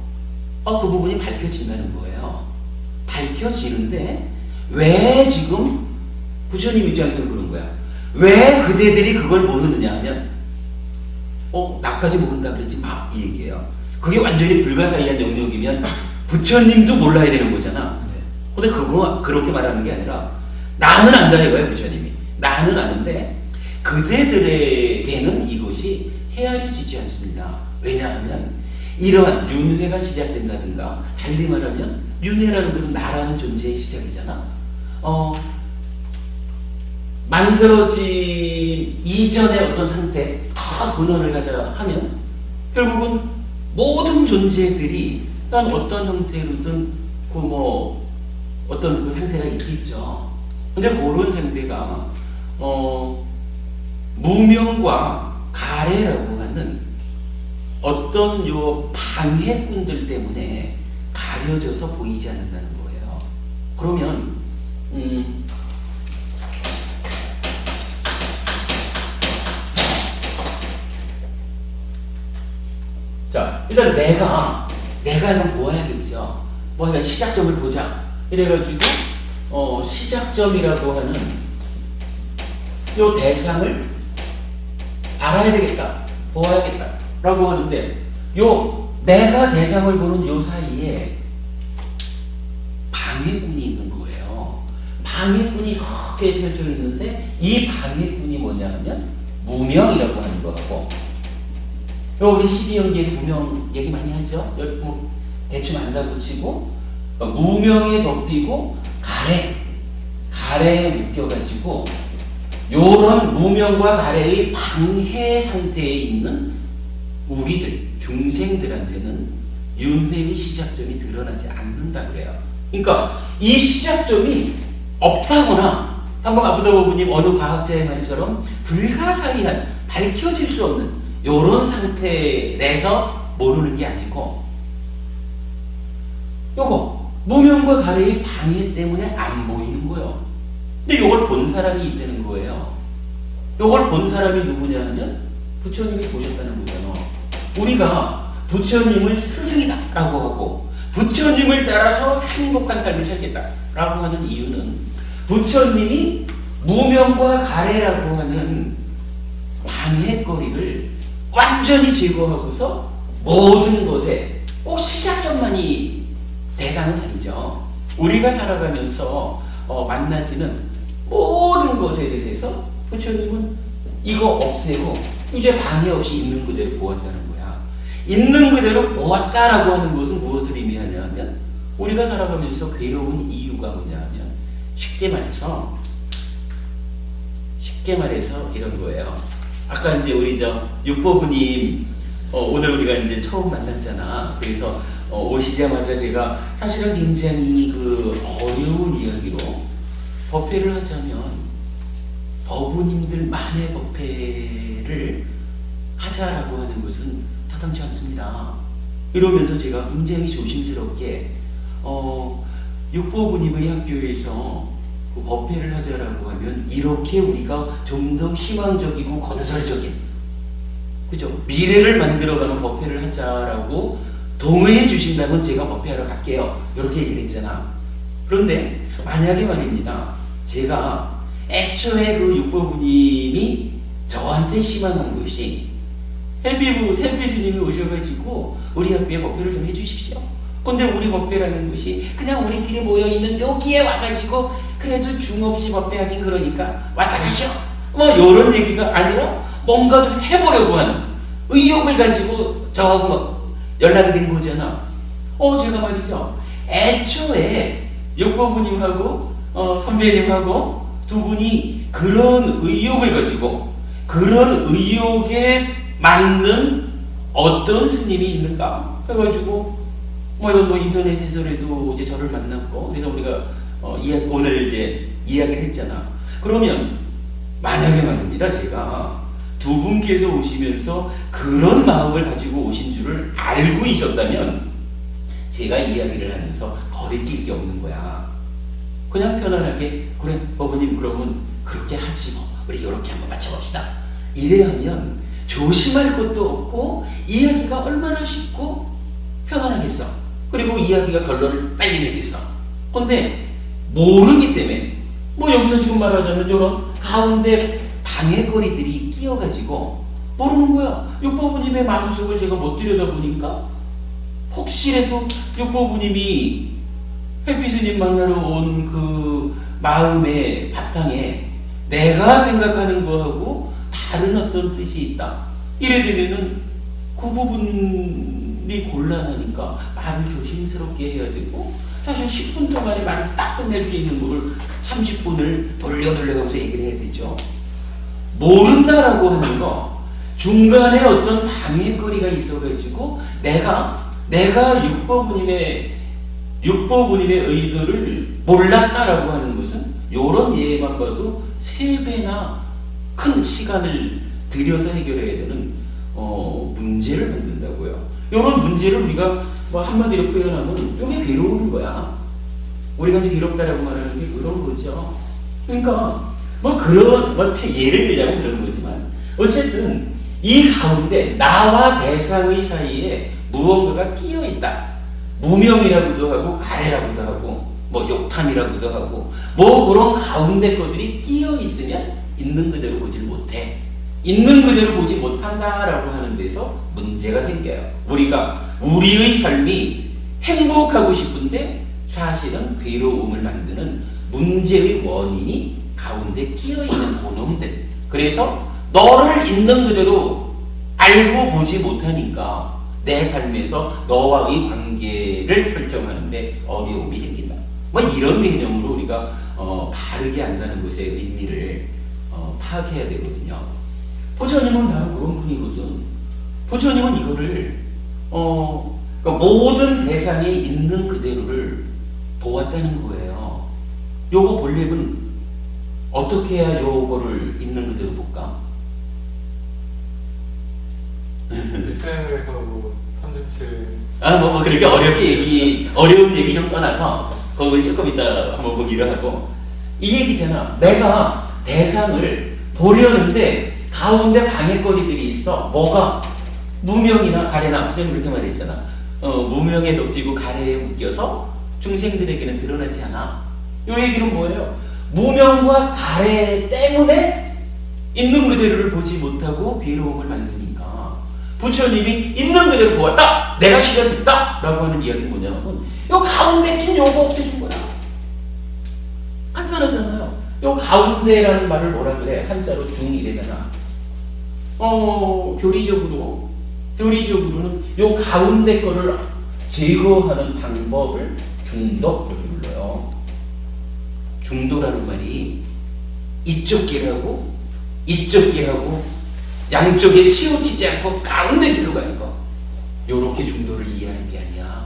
그 부분이 밝혀진다는 거예요. 밝혀지는데 왜 지금 부처님 입장에서는 그런 거야. 왜 그대들이 그걸 모르느냐 하면 나까지 모른다 그러지 마 이 얘기예요. 그게 완전히 불가사의한 영역이면 부처님도 몰라야 되는 거잖아. 근데 그거 그렇게 말하는 게 아니라 나는 안다 이거예요. 부처님이 나는 아는데 그대들에게는 이것이 헤아려지지 않습니다. 왜냐하면 이러한 윤회가 시작된다든가 달리 말하면 윤회라는 것은 나라는 존재의 시작이잖아. 만들어진 이전의 어떤 상태 다 근원을 가자 하면 결국은 모든 존재들이 어떤 형태로든 어떤 그 상태가 있겠죠. 근데 그런 상태가 무명과 가래라고 하는 어떤 요 방해꾼들 때문에 가려져서 보이지 않는다는 거예요. 그러면 자, 일단 내가 한번 보아야겠죠. 뭐 시작점을 보자. 이래가지고 시작점이라고 하는 요 대상을 알아야 되겠다, 보아야겠다 라고 하는데 요 내가 대상을 보는 요 사이에 방해꾼이 있는 거예요. 방해꾼이 크게 펼쳐 있는데 이 방해꾼이 뭐냐 하면 무명이라고 하는 거하고 우리 12연기에서 무명 얘기 많이 하죠. 뭐 대충 안다고 치고 무명에 덮이고 가래에 묶여가지고 요런 무명과 가래의 방해 상태에 있는 우리들 중생들한테는 윤회의 시작점이 드러나지 않는다 그래요. 그러니까 이 시작점이 없다거나 방금 아부다 부부님 어느 과학자의 말처럼 불가사의한 밝혀질 수 없는 요런 상태에서 모르는 게 아니고 요거 무명과 가래의 방해 때문에 안 보이는 거예요. 근데 요걸 본 사람이 있다는 거예요. 요걸 본 사람이 누구냐 하면 부처님이 보셨다는 거잖아. 우리가 부처님을 스승이다 라고 하고 부처님을 따라서 행복한 삶을 살겠다 라고 하는 이유는 부처님이 무명과 가래라고 하는 방해거리를 완전히 제거하고서 모든 것에 꼭 시작점만이 대상은 아니죠. 우리가 살아가면서 만나지는 모든 것에 대해서 부처님은 이거 없애고 이제 방해 없이 있는 그대로 보았다는 거야. 있는 그대로 보았다라고 하는 것은 무엇을 의미하냐 하면 우리가 살아가면서 괴로운 이유가 뭐냐 하면 쉽게 말해서 이런 거예요. 아까 이제 우리 육보부님 오늘 우리가 이제 처음 만났잖아. 그래서 오시자마자 제가 사실은 굉장히 어려운 이야기로 법회를 하자면 법우님들만의 법회를 하자라고 하는 것은 타당치 않습니다. 이러면서 제가 굉장히 조심스럽게 육보부님의 학교에서 그 법회를 하자라고 하면 이렇게 우리가 좀 더 희망적이고 건설적인 그죠? 미래를 만들어가는 법회를 하자라고 동의해 주신다면 제가 법회하러 갈게요. 이렇게 얘기를 했잖아. 그런데 만약에 말입니다. 제가 애초에 그 육보부님이 저한테 희망한 것이 헬피 스님이 오셔가지고 우리 학교에 법회를 좀 해주십시오. 근데 우리 법회라는 것이 그냥 우리끼리 모여있는 여기에 와가지고 그래도 중없이 법회하긴 그러니까 왔다 가시오. 뭐 이런 얘기가 아니라 뭔가 좀 해보려고 하는 의욕을 가지고 저하고 막 연락이 된 거잖아. 제가 말이죠. 애초에 육보부님하고 선배님하고 두 분이 그런 의욕을 가지고 그런 의욕에 맞는 어떤 스님이 있는가 해가지고 이건 인터넷에서라도 이제 저를 만났고 그래서 우리가 오늘 이제 이야기를 했잖아. 그러면 만약에 말입니다. 제가 두 분께서 오시면서 그런 마음을 가지고 오신 줄을 알고 있었다면 제가 이야기를 하면서 거리낄 게 없는 거야. 그냥 편안하게 그래 어머님 그러면 그렇게 하지 뭐 우리 이렇게 한번 맞춰봅시다. 이래야 하면 조심할 것도 없고 이야기가 얼마나 쉽고 편안하겠어. 그리고 이야기가 결론을 빨리 내겠어. 근데 모르기 때문에 여기서 지금 말하자면 이런 가운데 방해거리들이 끼어가지고 모르는 거야. 육보부님의 마음속을 제가 못 들여다보니까 혹시라도 육보부님이 햇빛스님 만나러 온 그 마음의 바탕에 내가 생각하는 거하고 다른 어떤 뜻이 있다. 이래 되면은 그 부분이 곤란하니까 말을 조심스럽게 해야 되고 사실 10분 동안에 말을 딱 끝낼 수 있는 거를 30분을 돌려가면서 얘기를 해야 되죠. 모른다라고 하는 거 중간에 어떤 방해거리가 있어가지고 내가 육보부님의 의도를 몰랐다라고 하는 것은 이런 예만 봐도 3배나 큰 시간을 들여서 해결해야 되는 문제를 만든다고요. 이런 문제를 우리가 한마디로 표현하면 이게 괴로운 거야. 우리가 이제 괴롭다라고 말하는 게 그런 거죠. 그러니까 예를 들자면 그런 거지만 어쨌든 이 가운데 나와 대상의 사이에 무언가가 끼어 있다. 무명이라고도 하고 가래라고도 하고 욕탐이라고도 하고 그런 가운데 것들이 끼어 있으면 있는 그대로 보질 못해. 있는 그대로 보지 못한다라고 하는 데서 문제가 생겨요. 우리가 우리의 삶이 행복하고 싶은데 사실은 괴로움을 만드는 문제의 원인이 가운데 끼어있는 그놈들. 그래서 너를 있는 그대로 알고 보지 못하니까 내 삶에서 너와의 관계를 설정하는데 어려움이 생긴다. 이런 개념으로 우리가 바르게 안다는 것의 의미를 파악해야 되거든요. 부처님은 바로 그런 분이거든. 부처님은 이거를 그러니까 모든 대상에 있는 그대로를 보았다는 거예요. 요거 보려면 어떻게 해야 요거를 있는 그대로 볼까? 실생을 해서 편집체 그렇게 어려운 얘기 좀 떠나서 그걸 조금 이따 한번 보기로 하고 이 얘기잖아. 내가 대상을 보려는데 가운데 방해거리들이 있어. 뭐가? 무명이나 가래나 부처님 그렇게 말했잖아. 무명에 덮이고 가래에 묶여서 중생들에게는 드러나지 않아. 이 얘기는 뭐예요? 무명과 가래 때문에 있는 그대로를 보지 못하고 괴로움을 만드니까 부처님이 있는 그대로 보았다. 내가 실현했다. 라고 하는 이야기는 뭐냐면 요 가운데 낀 요거 없애준 거야. 간단하잖아요. 요 가운데라는 말을 뭐라 그래? 한자로 중이래잖아. 교리적으로 교리적으로는 요 가운데 거를 제거하는 방법을 중도 이렇게 불러요. 중도라는 말이 이쪽 길하고 이쪽 길하고 양쪽에 치우치지 않고 가운데 길로 가는 거. 요렇게 중도를 이해하는 게 아니야.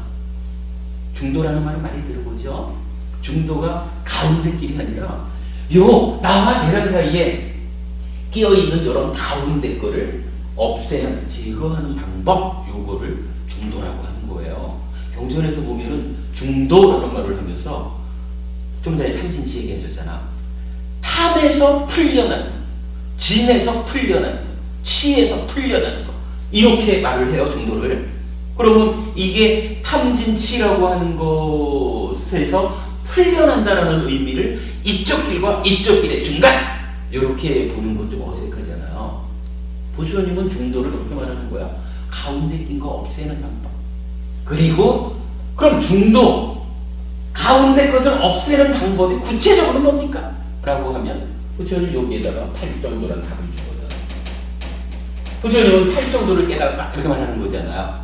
중도라는 말은 많이 들어보죠. 중도가 가운데 길이 아니라 요 나와 계란 사이에 끼어있는 요런 가운데 거를 없애는 제거하는 방법, 요거를 중도라고 하는 거예요. 경전에서 보면은 중도라는 말을 하면서 좀 전에 탐진치 얘기하셨잖아. 탐에서 풀려나는 거, 진에서 풀려나는 거, 치에서 풀려나는 거, 이렇게 말을 해요, 중도를. 그러면 이게 탐진치라고 하는 것에서 풀려난다라는 의미를 이쪽 길과 이쪽 길의 중간, 이렇게 보는 건 좀 어색하잖아요. 부처님은 중도를 그렇게 말하는 거야. 가운데 낀 거 없애는 방법. 그리고 그럼 중도, 가운데 것을 없애는 방법이 구체적으로 뭡니까? 라고 하면 부처님 여기에다가 8정도라는 답을 주거든. 부처님은 8정도를 깨달았다 이렇게 말하는 거잖아요.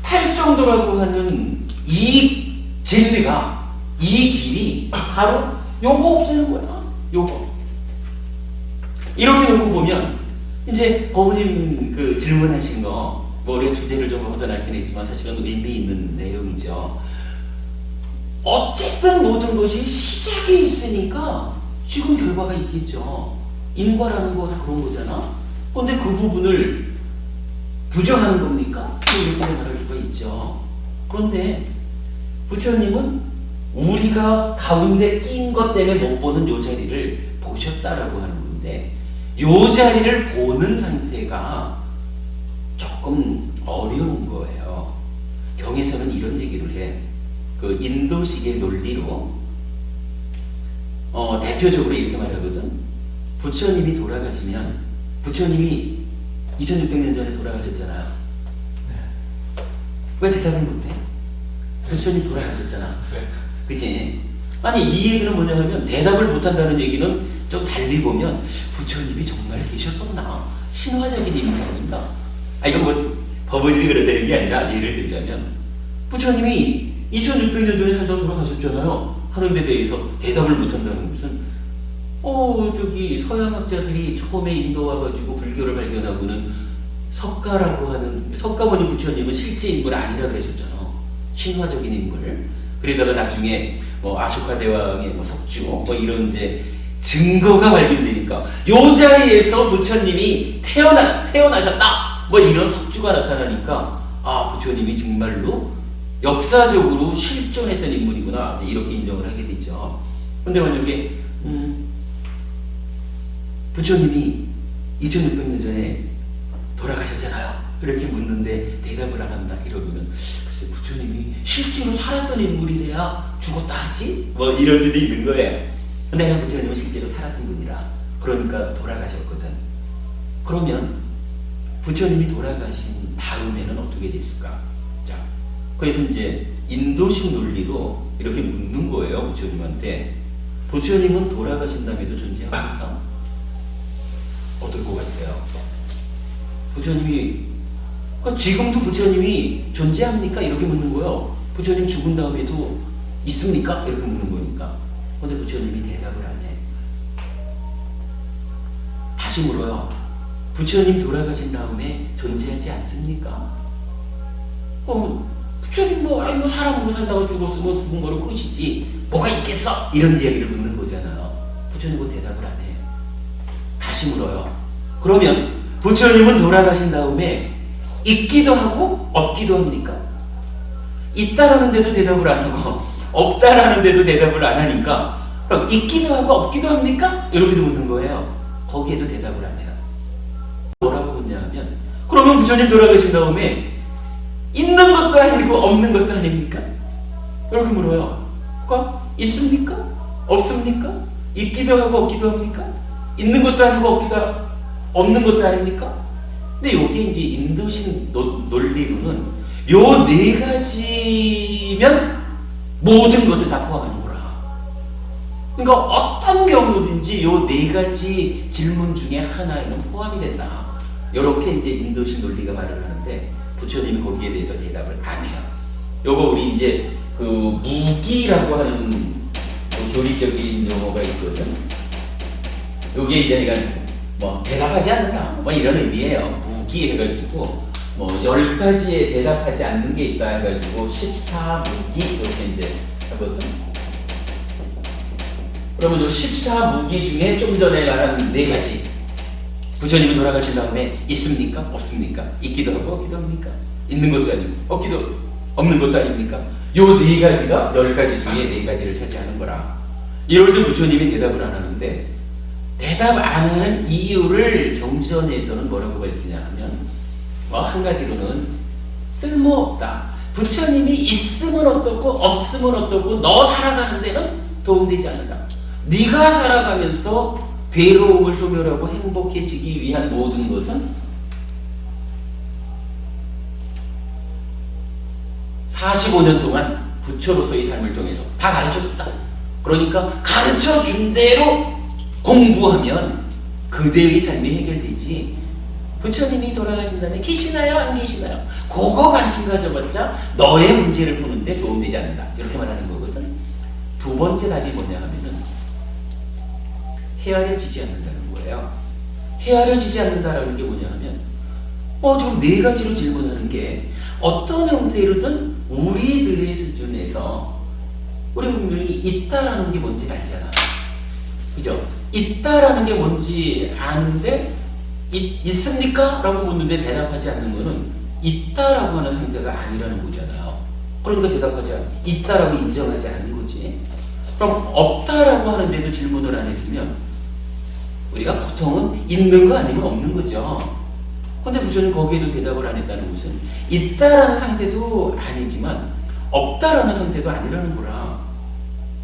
8정도라고 하는 이 진리가, 이 길이 바로 요거 없애는 거야. 요거. 이렇게 놓고 보면 이제 법원님 그 질문하신 거, 뭐 우리가 주제를 좀 벗어나긴 했지만 사실은 의미 있는 내용이죠. 어쨌든 모든 것이 시작이 있으니까 지금 결과가 있겠죠. 인과라는 거 다 그런 거잖아. 근데 그 부분을 부정하는 겁니까? 이렇게 말할 수가 있죠. 그런데 부처님은 우리가 가운데 낀 것 때문에 못 보는 요 자리를 보셨다라고 하는 건데, 요 자리를 보는 상태가 조금 어려운 거예요. 경에서는 이런 얘기를 해. 그 인도식의 논리로 대표적으로 이렇게 말하거든. 부처님이 돌아가시면, 부처님이 2600년 전에 돌아가셨잖아요. 왜 대답을 못해? 부처님 돌아가셨잖아. 네. 그치? 아니, 이 얘기는 뭐냐 하면, 대답을 못한다는 얘기는 좀 달리 보면 부처님이 정말 계셨었나? 신화적인 인물이 아닌가? 이건 뭐 법원이 그렇다는 게 아니라 예를 들자면, 부처님이 2600년 전에 살다 돌아가셨잖아요 하는 데 대해서 대답을 못한다는 것은 저기 서양학자들이 처음에 인도 와가지고 불교를 발견하고는 석가라고 하는, 석가모니 부처님은 실제 인물 아니라 그랬었잖아. 신화적인 인물. 그러다가 나중에 뭐 아쇼카 대왕의 뭐 석주 뭐 이런 이제 증거가 발견되니까 요 자리에서 부처님이 태어나셨다 뭐 이런 석주가 나타나니까, 아, 부처님이 정말로 역사적으로 실존했던 인물이구나 이렇게 인정을 하게 되죠. 근데 만약에 부처님이 2600년 전에 돌아가셨잖아요 이렇게 묻는데 대답을 안 한다 이러면, 글쎄 부처님이 실제로 살았던 인물이래야 죽었다 하지? 뭐 이럴 수도 있는 거예요. 근데 부처님은 실제로 살았던 분이라, 그러니까 돌아가셨거든. 그러면 부처님이 돌아가신 다음에는 어떻게 됐을까? 자, 그래서 이제 인도식 논리로 이렇게 묻는 거예요, 부처님한테. 부처님은 돌아가신 다음에도 존재합니까? 어떨 것 같아요? 부처님이, 지금도 부처님이 존재합니까? 이렇게 묻는 거예요. 부처님 죽은 다음에도 있습니까? 이렇게 묻는 거니까. 근데 부처님이 대답을 안 해. 다시 물어요. 부처님 돌아가신 다음에 존재하지 않습니까? 부처님 뭐 사람으로 살다가 죽었으면 죽은 거로 끝이지 뭐가 있겠어? 이런 이야기를 묻는 거잖아요. 부처님은 대답을 안 해요. 다시 물어요. 그러면 부처님은 돌아가신 다음에 있기도 하고 없기도 합니까? 있다라는 데도 대답을 안 하고 없다라는 데도 대답을 안 하니까, 그럼 있기도 하고 없기도 합니까? 이렇게도 묻는 거예요. 거기에도 대답을 안 해요. 뭐라고 묻냐면, 그러면 부처님 돌아가신 다음에 있는 것도 아니고 없는 것도 아닙니까? 이렇게 물어요. 그러니까 있습니까? 없습니까? 있기도 하고 없기도 합니까? 있는 것도 아니고 없는 것도 아닙니까? 근데 여기 이제 인도식 논리로는 요 네 가지면 모든 것을 다 포함하는 거라. 그러니까 어떤 경우든지 요 네 가지 질문 중에 하나에는 포함이 된다. 이렇게 이제 인도식 논리가 말을 하는데 부처님이 거기에 대해서 대답을 안 해요. 요거 우리 이제 그 무기라고 하는 그 교리적인 용어가 있거든. 요게 이제 그러니까 뭐 대답하지 않는다 뭐 이런 의미예요. 무기 해가지고 뭐 10가지에 대답하지 않는 게 있다 해가지고 14무기 이렇게 이제 하거든. 그러면 요 14무기 중에 좀 전에 말한 4가지 부처님이 돌아가신 다음에 있습니까? 없습니까? 있기도 하고 없기도 합니까? 있는 것도 아니고 없기도 없는 것도 아닙니까? 요 4가지가 10가지 중에 4가지를 차지하는 거라. 이럴 때 부처님이 대답을 안 하는데 대답 안 하는 이유를 경전에서는 뭐라고 밝히냐 하면 한 가지로는 쓸모없다. 부처님이 있으면 어떻고 없으면 어떻고 너 살아가는 데는 도움되지 않는다. 네가 살아가면서 괴로움을 소멸하고 행복해지기 위한 모든 것은 45년 동안 부처로서의 삶을 통해서 다 가르쳐줬다. 그러니까 가르쳐준 대로 공부하면 그대의 삶이 해결되지. 부처님이 돌아가신 다음에 계시나요? 안 계시나요? 그거 관심 가져봤자 너의 문제를 푸는데 도움되지 않는다. 이렇게 말하는 거거든. 두 번째 답이 뭐냐 하면은 헤아려지지 않는다는 거예요. 헤아려지지 않는다라는 게 뭐냐 하면 지금 4가지로 질문하는 게 어떤 형태로든 우리들의 수준에서 우리 분명히 있다라는 게 뭔지 알잖아. 그죠? 있다라는 게 뭔지 아는데 있습니까? 라고 묻는데 대답하지 않는 거는 있다라고 하는 상태가 아니라는 거잖아요. 그러니까 대답하지 않아. 있다라고 인정하지 않는 거지. 그럼 없다라고 하는데도 질문을 안 했으면 우리가 보통은 있는 거 아니면 없는 거죠. 근데 부처님 거기에도 대답을 안 했다는 것은 있다라는 상태도 아니지만 없다라는 상태도 아니라는 거라.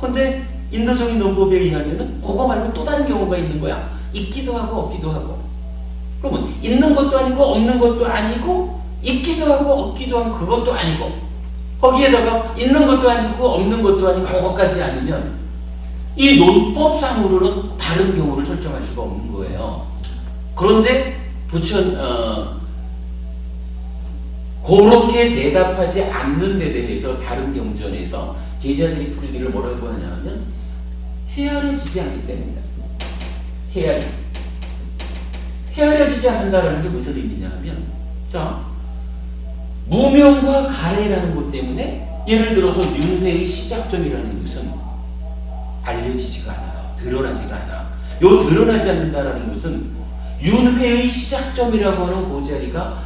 근데 인도적인 논법에 의하면은 그거 말고 또 다른 경우가 있는 거야. 있기도 하고 없기도 하고. 그러면 있는 것도 아니고 없는 것도 아니고 있기도 하고 없기도 하고 그것도 아니고 거기에다가 있는 것도 아니고 없는 것도 아니고 그것까지 아니면 이 논법상으로는 다른 경우를 설정할 수가 없는 거예요. 그런데 그렇게 대답하지 않는 데 대해서 다른 경전에서 제자들이 풀기를 뭐라고 하냐 하면 헤아려지지 않기 때문이다. 헤아려지지 않는다라는 게 무슨 의미냐 하면 자 무명과 가래라는 것 때문에 예를 들어서 윤회의 시작점이라는 것은 알려지지가 않아요. 드러나지가 않아. 요 드러나지 않는다라는 것은 윤회의 시작점이라고 하는 그 자리가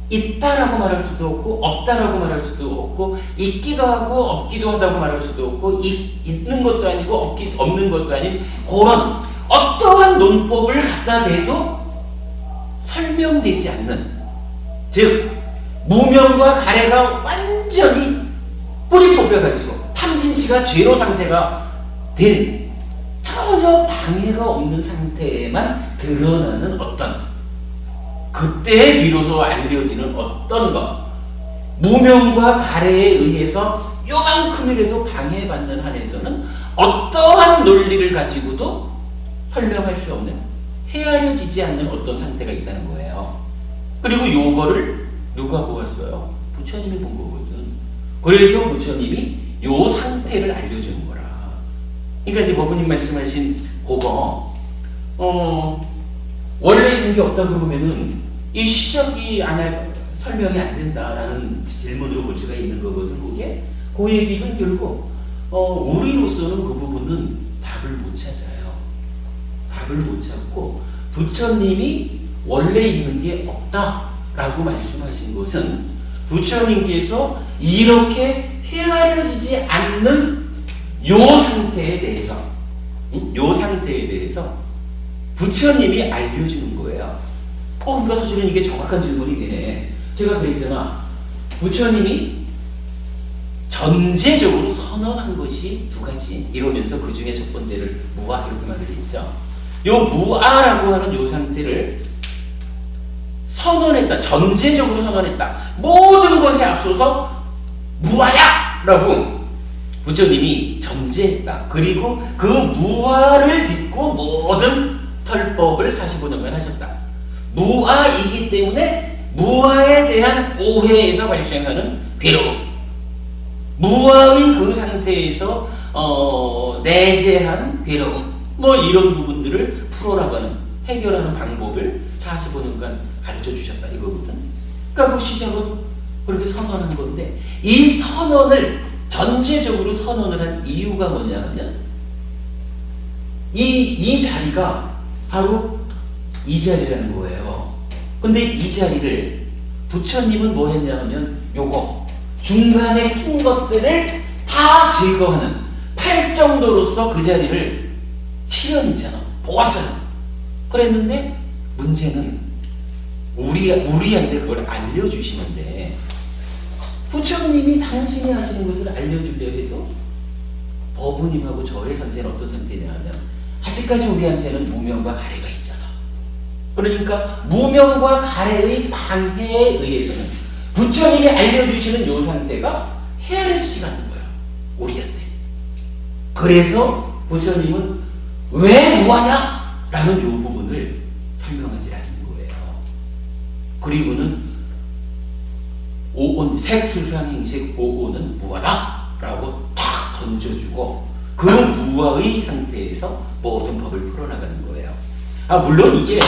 있다라고 말할 수도 없고 없다라고 말할 수도 없고 있기도 하고 없기도 하다고 말할 수도 없고 있는 것도 아니고 없는 것도 아닌 그런 어떠한 논법을 갖다 대도 설명되지 않는 즉 무명과 가래가 완전히 뿌리 뽑혀가지고 탐진치가 죄로 상태가 된 전혀 방해가 없는 상태에만 드러나는 어떤 그때에 비로소 알려지는 어떤 것 무명과 가래에 의해서 요만큼이라도 방해받는 한에서는 어떠한 논리를 가지고도 설명할 수 없는 헤아려지지 않는 어떤 상태가 있다는 거예요. 그리고 요거를 누가 보았어요? 부처님이 본 거거든. 그래서 부처님이 요 상태를 알려주는 거라. 그러니까 이제 법부님 말씀하신 그거 원래 있는 게 없다고 보면은 이 시작이 설명이 안 된다라는 질문으로 볼 수가 있는 거거든. 그게 그 얘기는 결국 우리로서는 그 부분은 답을 못 찾아요. 답을 못 찾고 부처님이 원래 있는 게 없다라고 말씀하신 것은 부처님께서 이렇게 헤아려지지 않는 요 상태에 대해서 부처님이 알려주는 거예요. 그러니까 사실은 이게 정확한 질문이 되네. 제가 그랬잖아. 부처님이 전제적으로 선언한 것이 2가지 이러면서 그 중에 첫 번째를 무아 이렇게 말을 했죠. 요 무아라고 하는 요 상태를 선언했다. 전제적으로 선언했다. 모든 것에 앞서서 무아야! 라고 부처님이 전제했다. 그리고 그 무아를 딛고 모든 설법을 45년간 하셨다. 무아이기 때문에 무아에 대한 오해에서 발생하는 괴로움, 무아의 그 상태에서 내재한 괴로움, 뭐 이런 부분들을 풀어나가는, 해결하는 방법을 45년간 가르쳐 주셨다 이거거든. 그러니까 그 시작은 그렇게 선언한 건데, 이 선언을 전체적으로 선언을 한 이유가 뭐냐 하면 이 자리가 바로 이 자리라는 거예요. 근데 이 자리를 부처님은 뭐 했냐 하면 요거 중간에 낀 것들을 다 제거하는 팔정도로서 그 자리를 실현했잖아. 보았잖아. 그랬는데 문제는 우리한테 그걸 알려주시는데, 부처님이 당신이 하시는 것을 알려주려 해도 법부님하고 저의 상태는 어떤 상태냐 하면 아직까지 우리한테는 무명과 가래가 있잖아. 그러니까 무명과 가래의 방해에 의해서는 부처님이 알려주시는 요 상태가 헤아릴 수가 있는 거야, 우리한테. 그래서 부처님은 왜 무하냐? 라는 요 부분을 설명하지 않는 거예요. 그리고는 오온, 색수상행식 오온은 무하다 라고 탁 던져주고 그 무아의 상태에서 모든 법을 풀어나가는 거예요. 물론 이게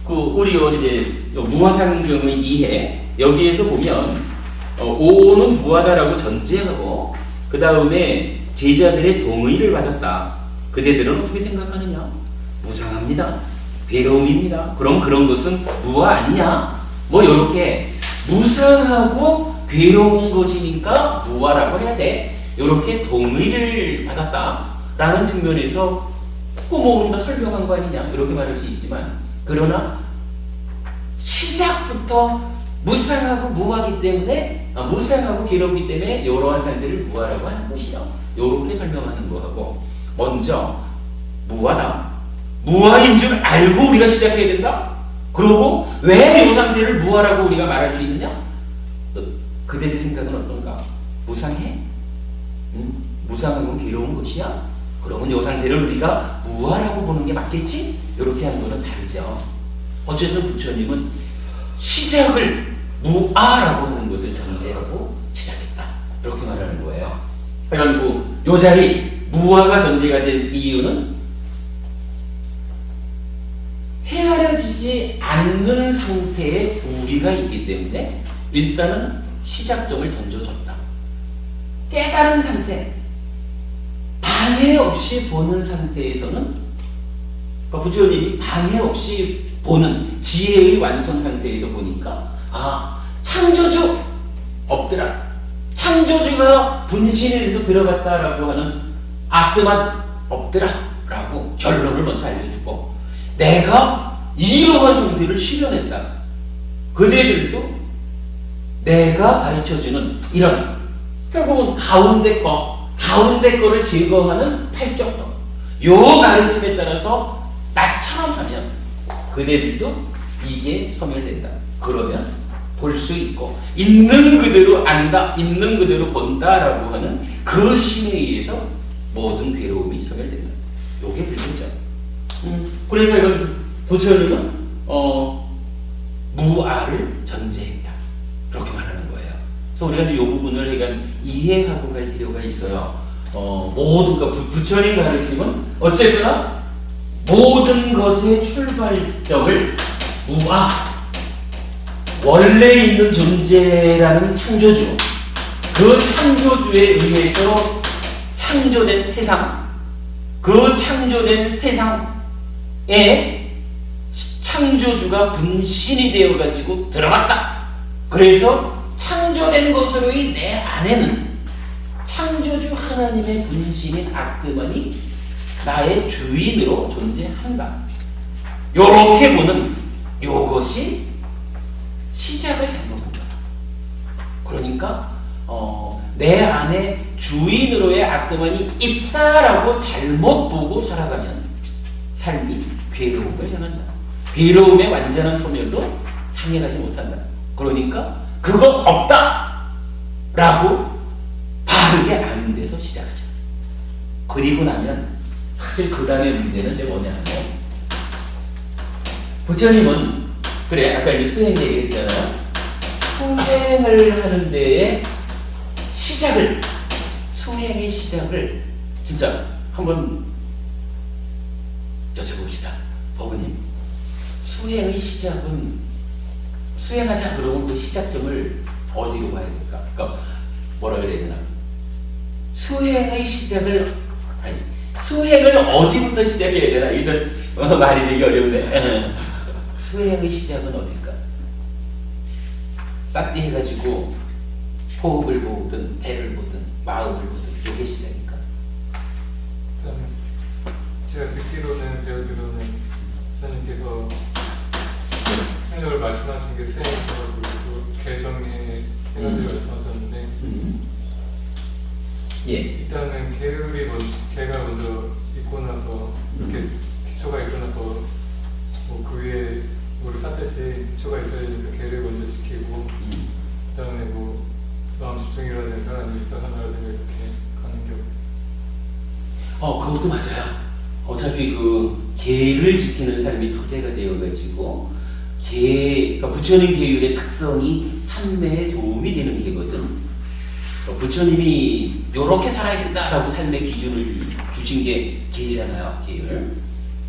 우리 이제 무아상경의 이해, 여기에서 보면 오온은 무하다라고 전제하고 그 다음에 제자들의 동의를 받았다. 그대들은 어떻게 생각하느냐? 무상합니다. 괴로움입니다. 그럼 그런 것은 무아 아니냐? 뭐 이렇게 무상하고 괴로운 것이니까 무아라고 해야 돼. 이렇게 동의를 받았다라는 측면에서 뭐 우리가 설명한 거 아니냐 이렇게 말할 수 있지만, 그러나 시작부터 무상하고 무아기 때문에 무상하고 괴롭기 때문에 이러한 상태를 무아라고 하는 것이요, 이렇게 설명하는 거하고, 먼저 무아다, 무아인 줄 알고 우리가 시작해야 된다. 그리고 왜 이 상태를 무아라고 우리가 말할 수 있느냐? 그대들 생각은 어떤가? 무상해? 무상하고 괴로운 것이야? 그러면 이 상태를 우리가 무아라고 보는 게 맞겠지? 이렇게 하는 거는 다르죠. 어쨌든 부처님은 시작을 무아라고 하는 것을 전제하고 시작했다, 이렇게 말하는 거예요. 그래서 이 자리 무아가 전제가 된 이유는 헤아려지지 않는 상태에 우리가 있기 때문에 일단은 시작점을 던져줬다. 깨달은 상태, 방해 없이 보는 상태에서는, 부처님이 방해 없이 보는 지혜의 완성 상태에서 보니까 창조주 없더라, 창조주가 분신에서 들어갔다라고 하는 악드만 없더라 라고 결론을 먼저 알려주고, 내가 이러한 상태를 실현했다. 그대들도 내가 가르쳐주는 이런, 결국은 가운데 거를 제거하는 팔정법, 요 가르침에 따라서 나처럼 하면 그대들도 이게 소멸된다. 그러면 볼 수 있고, 있는 그대로 안다, 있는 그대로 본다라고 하는 그 힘에 의해서 모든 괴로움이 소멸된다. 요게 불교죠. 그래서 이건 부처님은 무아를 전제했다, 그렇게 말하는 거예요. 그래서 우리가 이제 이 부분을 그러니까 이해하고 갈 필요가 있어요. 모든 것, 부처님 가르침은 어쨌거나 모든 것의 출발점을 무아, 원래 있는 존재라는 창조주, 그 창조주에 의해서 창조된 세상, 그 창조된 세상에 창조주가 분신이 되어가지고 들어갔다. 그래서 창조된 것으로의 내 안에는 창조주 하나님의 분신인 아트만이 나의 주인으로 존재한다. 요렇게 보는 요것이 시작을 잘못 본 거다. 그러니까 내 안에 주인으로의 아트만이 있다라고 잘못 보고 살아가면 삶이 괴로움을 향한다. 괴로움의 완전한 소멸도 향해 가지 못한다. 그러니까 그거 없다 라고 바르게 아는 데서 시작하자. 그리고 나면 사실 그 다음에 문제는 이제 뭐냐 하면, 부처님은 그래, 아까 이제 수행 얘기했잖아요. 수행을 하는 데에 수행의 시작을 진짜 한번 여쭤봅시다. 어머님, 수행의 시작은 수행하자 그러면 그 시작점을 어디로 봐야 될까? 그러니까 뭐라 그래야 되나? 수행의 시작을 수행을 어디부터 시작해야 되나? 이게 말이 되게 어렵네. 수행의 시작은 어딜까? 싹디 해가지고 호흡을 보든 배를 보든 마음을 보든 이게 시작일까? 제가 듣기로는 배우기로는 선생님께서 생각을 말씀하신 게 수행이라고 개정에 해가지고 말씀하셨는데 예. 일단은 개가 먼저 있고 나서 이렇게 기초가 있고 나서 뭐 그 위에 물을 쌓듯이 기초가 있어야 되니까 개를 먼저 지키고 그다음에 뭐 마음 집중이라든가 아니면 하나라든가 이렇게 가는 게 그것도 맞아요. 어차피 그 계를 지키는 삶이 토대가 되어가지고 그러니까 부처님 계율의 특성이 삼매에 도움이 되는 계거든. 부처님이 요렇게 살아야 된다라고 삶의 기준을 주신 게 계잖아요. 계율.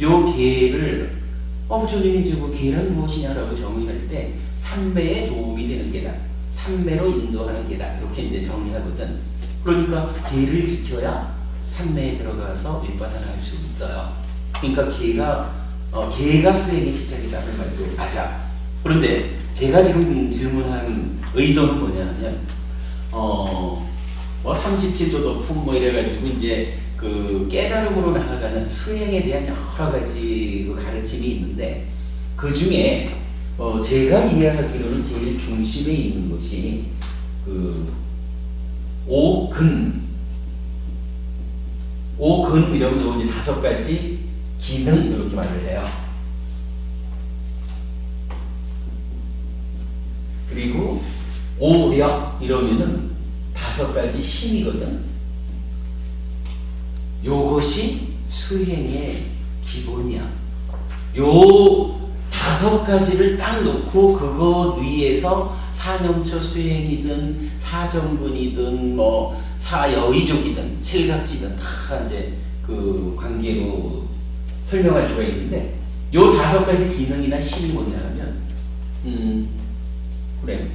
요 계를 부처님이 이제 뭐 계란 무엇이냐라고 정의할 때 삼매에 도움이 되는 계다. 삼매로 인도하는 계다. 이렇게 이제 정의하거든. 그러니까 계를 지켜야 삼매에 들어가서 윗바사나 할 수 있어요. 그러니까 계가 수행의 시작이라는 말도 맞아. 그런데 제가 지금 질문한 의도는 뭐냐면, 37도 높음 이래가지고 이제 그 깨달음으로 나아가는 수행에 대한 여러 가지 그 가르침이 있는데 그 중에 제가 이해하기로는 제일 중심에 있는 것이 그 오근이라고 이제 5가지 기능 이렇게 말을 해요. 그리고 오력 이러면은 5가지 힘이거든. 요것이 수행의 기본이야. 요 5가지를 딱 놓고 그것 위에서 사념처 수행이든 사정분이든 뭐 사여의족이든 칠각지든 다 이제 그 관계로 설명할 수가 있는데 요 5가지 기능이나 힘이 뭐냐 하면 그래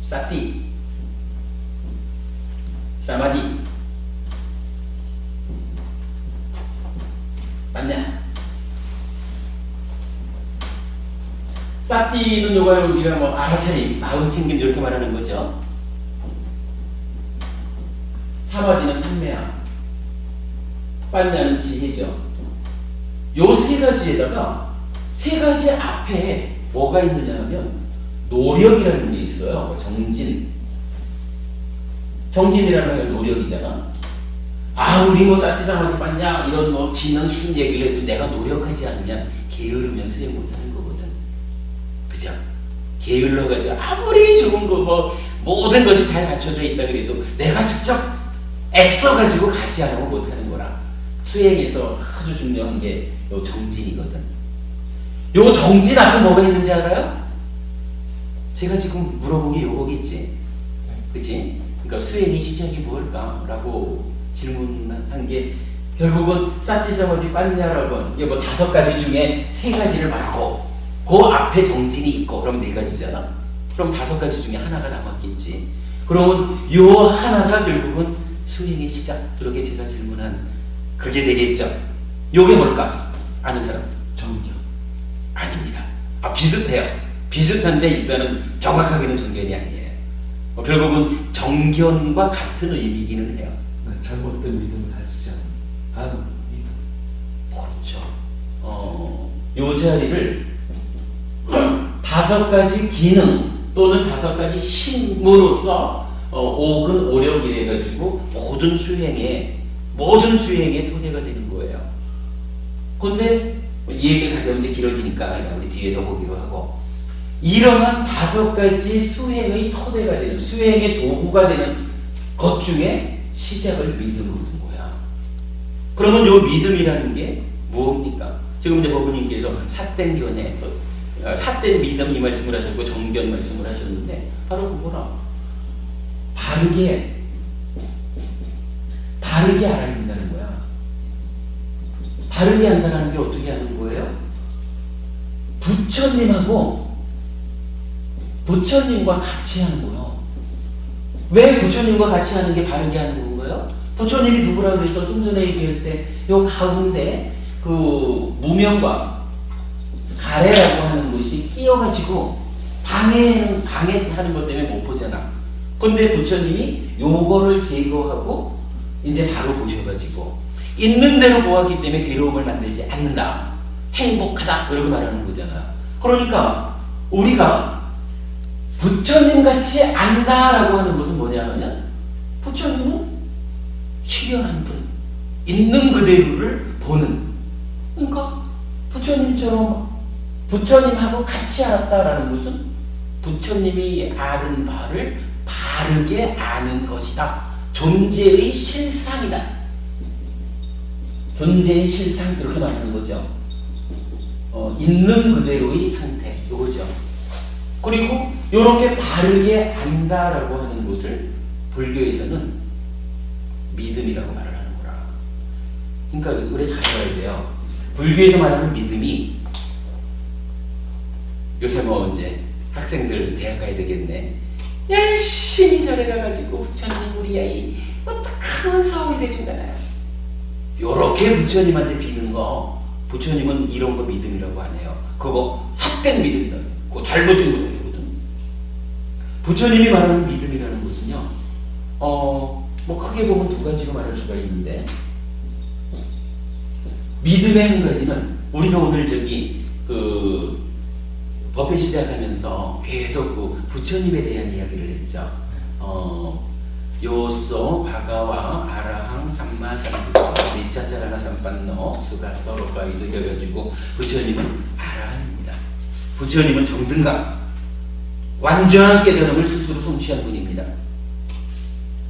사티 사마디 맞냐? 사티는 요가 우리가 뭐 알아차림, 마음 챙김 이렇게 말하는 거죠. 사마디는 삼매야. 빠냐는 지혜죠. 요 3가지에다가 3가지 앞에 뭐가 있느냐 하면 노력이라는 게 있어요. 정진이라는 게 노력이잖아. 우리 뭐 사치사마디 빠냐 이런 뭐 기능 힘 얘기를 해도 내가 노력하지 않으면 게으르면 수행 못하는 거거든. 그죠? 게을러가지고 아무리 좋은 거 뭐 모든 것이 잘 갖춰져 있다 그래도 내가 직접 애써가지고 가지 않으면 못하는 거라. 수행에서 아주 중요한 게 요 정진이거든. 요 정진 앞에 뭐가 있는지 알아요? 제가 지금 물어본 게 요거겠지. 그치? 그러니까 수행의 시작이 뭘까라고 질문한 게 결국은 사티사마디 빠냐라고 이게 뭐 5가지 중에 3가지를 말고 그 앞에 정진이 있고 그럼 4가지잖아. 그럼 5가지 중에 하나가 남았겠지. 그러면 요 하나가 결국은 수행의 시작. 그렇게 제가 질문한 그게 되겠죠. 요게 뭘까? 아는 사람? 정견. 아닙니다. 비슷해요. 비슷한데 일단은 정확하게는 정견이 아니에요. 결국은 정견과 같은 의미기는 해요. 잘못된 믿음을 가지지 않은 믿음. 그렇죠. 요 자리를 5가지 기능 또는 5가지 힘으로써 오근 오력이래가지고 모든 수행의 토대가 되는 거예요. 근데 이 얘기를 가져오는데 길어지니까 우리 뒤에도 보기로 하고 이러한 5가지 수행의 토대가 되는 수행의 도구가 되는 것 중에 시작을 믿음으로 둔 거야. 그러면 요 믿음이라는 게 뭡니까? 지금 이제 법부님께서 삿땡견에 삿된 믿음 이 말씀을 하셨고 정견 말씀을 하셨는데 바로 그거라. 바르게 알아야 된다는 거야. 바르게 한다는 게 어떻게 하는 거예요? 부처님과 같이 하는 거예요. 왜 부처님과 같이 하는 게 바르게 하는 건가요? 부처님이 누구라 그래서 좀 전에 얘기할 때 요 가운데 그 무명과 가래라고 하는 것이 끼어가지고 방해하는 것 때문에 못 보잖아. 근데 부처님이 요거를 제거하고 이제 바로 보셔가지고 있는 대로 보았기 때문에 괴로움을 만들지 않는다. 행복하다. 이렇게 말하는 거잖아. 그러니까 우리가 부처님 같이 안다라고 하는 것은 뭐냐 하면 부처님은 실현한 분, 있는 그대로를 보는. 그러니까 부처님하고 같이 알았다라는 것은 부처님이 아는 바를 바르게 아는 것이다. 존재의 실상이다. 존재의 실상 이렇게 말하는 거죠. 있는 그대로의 상태 이거죠. 그리고 이렇게 바르게 안다라고 하는 것을 불교에서는 믿음이라고 말을 하는 거라. 그러니까 우리 잘 알아야 돼요. 불교에서 말하는 믿음이 요새 뭐 이제 학생들 대학 가야 되겠네. 열심히 절에 가가지고 부처님 우리 아이 어떡하면 서울이 돼준다나요. 요렇게 부처님한테 비는 거 부처님은 이런 거 믿음이라고 하네요. 그거 삿된 믿음이다. 그거 잘못된 거다 이거거든. 부처님이 말하는 믿음이라는 것은요. 뭐 크게 보면 두 가지로 말할 수가 있는데 믿음의 한 가지는 우리가 오늘 저기 그 법회 시작하면서 계속 그 부처님에 대한 이야기를 했죠. 요소 바가와 아라항 삼마 삼부가 니짜짜라나 삼판노 수가 떠로가이도 이래가지고 부처님은 아라한입니다. 부처님은 정등감 완전한 깨달음을 스스로 성취한 분입니다.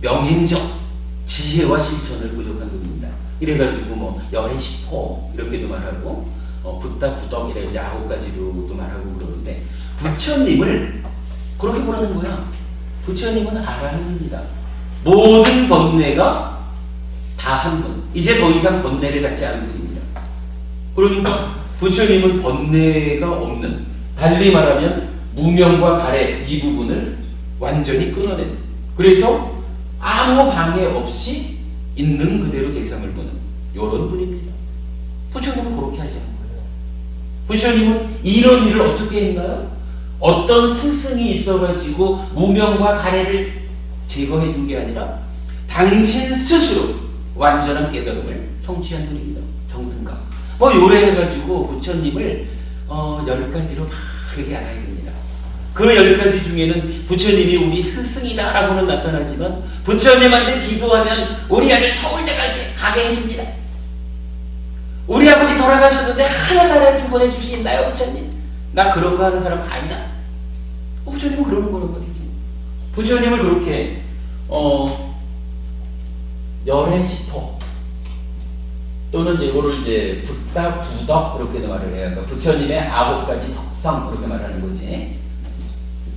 명행적 지혜와 실천을 부족한 분입니다. 이래가지고 뭐 열애식포 이렇게도 말하고 붓다 구덕 이래 아홉 가지로도 말하고 그러는데 부처님을 그렇게 보라는 거야. 부처님은 아라한입니다. 모든 번뇌가 다 한 분. 이제 더 이상 번뇌를 갖지 않은 분입니다. 그러니까 부처님은 번뇌가 없는, 달리 말하면 무명과 가래 이 부분을 완전히 끊어낸, 그래서 아무 방해 없이 있는 그대로 대상을 보는 이런 분입니다. 부처님은 그렇게 하지 않은 거예요. 부처님은 이런 일을 어떻게 했나요? 어떤 스승이 있어가지고 무명과 가래를 제거해 준 게 아니라 당신 스스로 완전한 깨달음을 성취한 분입니다. 정등감. 뭐 요래 해가지고 부처님을 10가지로 바르게 알아야 됩니다. 그 10가지 중에는 부처님이 우리 스승이다라고는 나타나지만 부처님한테 기도하면 우리 아들 서울대 가게 해줍니다. 우리 아버지 돌아가셨는데 하늘나라에 좀 보내줄 수 있나요 부처님? 나 그런 거 하는 사람 아니다. 부처님은 그러는 거란 말이지. 부처님을 그렇게 열애시포 또는 이제 이거를 이제 붓다 구덕 그렇게도 말을 해요. 그러니까 부처님의 9가지 덕성 그렇게 말하는 거지.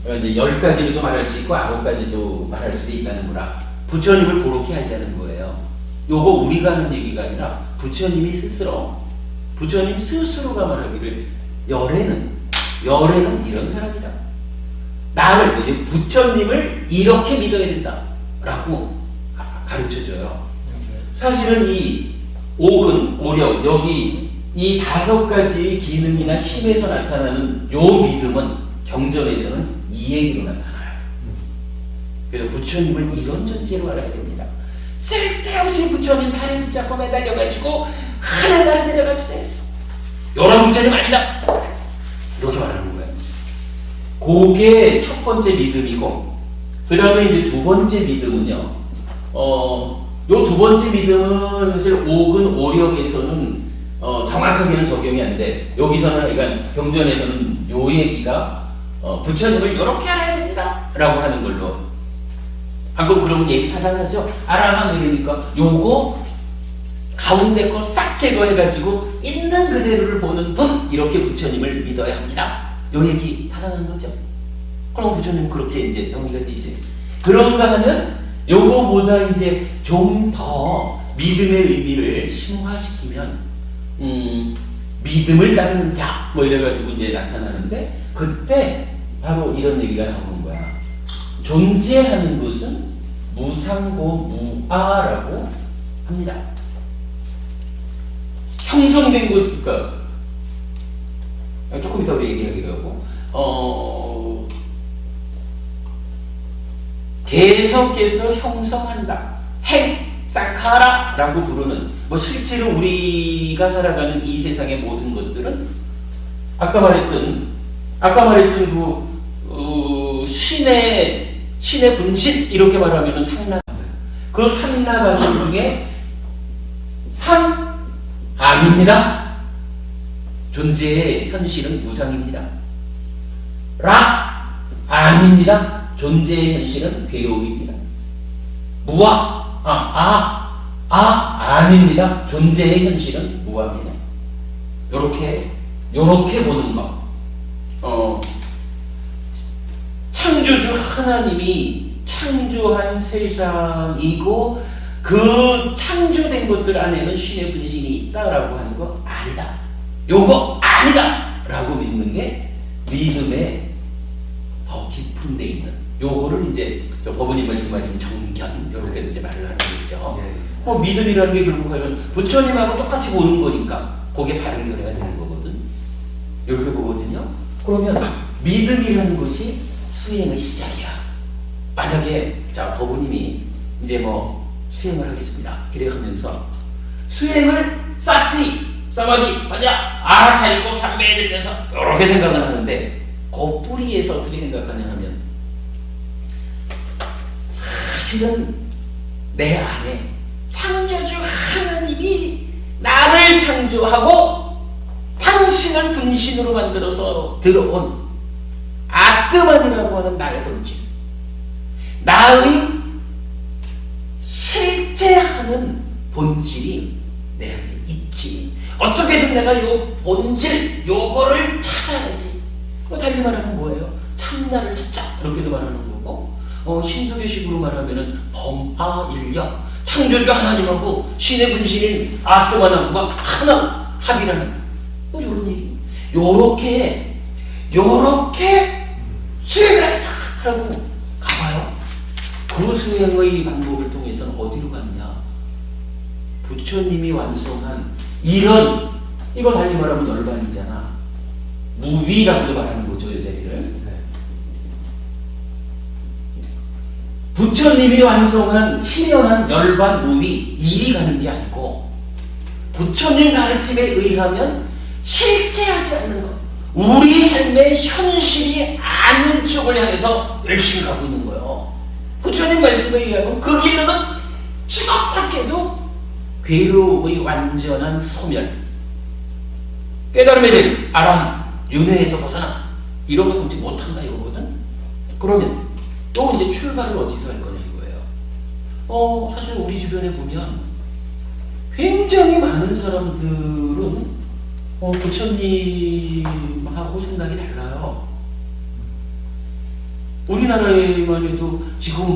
이제 10가지로도 말할 수 있고 9가지도 말할 수도 있다는 거라. 부처님을 그렇게 하자는 거예요. 요거 우리가 하는 얘기가 아니라 부처님 스스로가 말하기를 열애는 이런 사람이다. 나를 이제 부처님을 이렇게 믿어야 된다라고 가르쳐줘요. 사실은 이 옥은 오력 여기 이 5가지 기능이나 힘에서 나타나는 요 믿음은 경전에서는 이 얘기로 나타나요. 그래서 부처님을 이런 존재로 알아야 됩니다. 쓸데없이 부처님 다리 붙잡고 매달려가지고 하늘나라 데려가 주세요. 요런 부처님 아니다. 이렇게 말하는 거예요. 그게 첫 번째 믿음이고, 그 다음에 이제 두 번째 믿음은요. 요 두 번째 믿음은 사실 옥은 오력에서는 정확하게는 적용이 안 돼. 여기서는 그러니까 경전에서는 요 얘기가 부처님을 이렇게 알아야 됩니다 라고 하는 걸로. 방금 그러면 얘기 타당하죠? 아라한 이러니까 요거 가운데 거 싹 제거해가지고 있는 그대로를 보는 분, 이렇게 부처님을 믿어야 합니다 요 얘기 타당한 거죠. 그럼 부처님 그렇게 이제 정리가 되지. 그런가 하면 요거보다 이제 좀 더 믿음의 의미를 심화시키면 믿음을 따르는 자 뭐 이래가지고 이제 나타나는데 그때 바로 이런 얘기가 나오는 거야. 존재하는 것은 무상고 무아라고 합니다. 형성된 것일까? 조금 이따 우리 얘기하기로 하고 계속해서 형성한다. 싹하라라고 부르는 뭐 실제로 우리가 살아가는 이 세상의 모든 것들은 아까 말했던 그 신의 분신 이렇게 말하면은 상나 그 상나 과정 중에 아닙니다. 존재의 현실은 무상입니다. 아닙니다. 존재의 현실은 괴로움입니다. 아닙니다. 존재의 현실은 무아입니다. 요렇게 보는 거. 창조주 하나님이 창조한 세상이고 그 창조된 것들 안에는 신의 분신이 있다라고 하는 거 아니다. 요거 아니다! 라고 믿는 게 믿음의 더 깊은 데 있는 요거를 이제 법원이 말씀하신 정견 요렇게도 이제 말을 하는 거죠. 믿음이라는 게 결국 하면 부처님하고 똑같이 보는 거니까 그게 바른 견해가 되는 거거든. 이렇게 보거든요. 그러면 믿음이라는 것이 수행의 시작이야. 만약에 자 법원님이 이제 뭐 수행을 하겠습니다. 이래 하면서 수행을 사마디 차리고 삼매에 들면서 이렇게 생각을 하는데 그 뿌리에서 어떻게 생각하냐 하면 사실은 내 안에 창조주 하나님이 나를 창조하고 당신을 분신으로 만들어서 들어온 아트만이라고 하는 나의 본질, 나의 실제하는 본질이 내 안에 있지. 어떻게든 내가 요 본질, 요거를 찾아야지. 달리 말하면 뭐예요? 참나를 찾자. 이렇게도 말하는 거고, 신도교식으로 말하면은 범아일력, 창조주 하나님하고 신의 분신인 아트만하고가 하나 합이라는 뭐 이런 얘기. 요렇게 수행을 하겠다라고 가봐요. 그 수행의 방법을 통해서는 어디로 가느냐? 부처님이 완성한 이걸 달리 말하면 열반이잖아. 무위라고도 말하는 거죠, 이 자리를. 부처님이 완성한 실현한 열반 무위 일이 가는 게 아니고 부처님 가르침에 의하면 실제하지 않는 것, 우리 삶의 현실이 아닌 쪽을 향해서 열심히 가고 있는 거예요. 부처님 말씀에 의하면 그 길로는 지극하게도 괴로움의 완전한 소멸, 깨달음의 길, 아라한, 윤회에서 벗어나 이런 거 성취 못한다 이거거든. 그러면 또 이제 출발을 어디서 할 거냐 이거예요. 사실 우리 주변에 보면 굉장히 많은 사람들은 부처님하고 생각이 달라요. 우리나라에만 해도 지금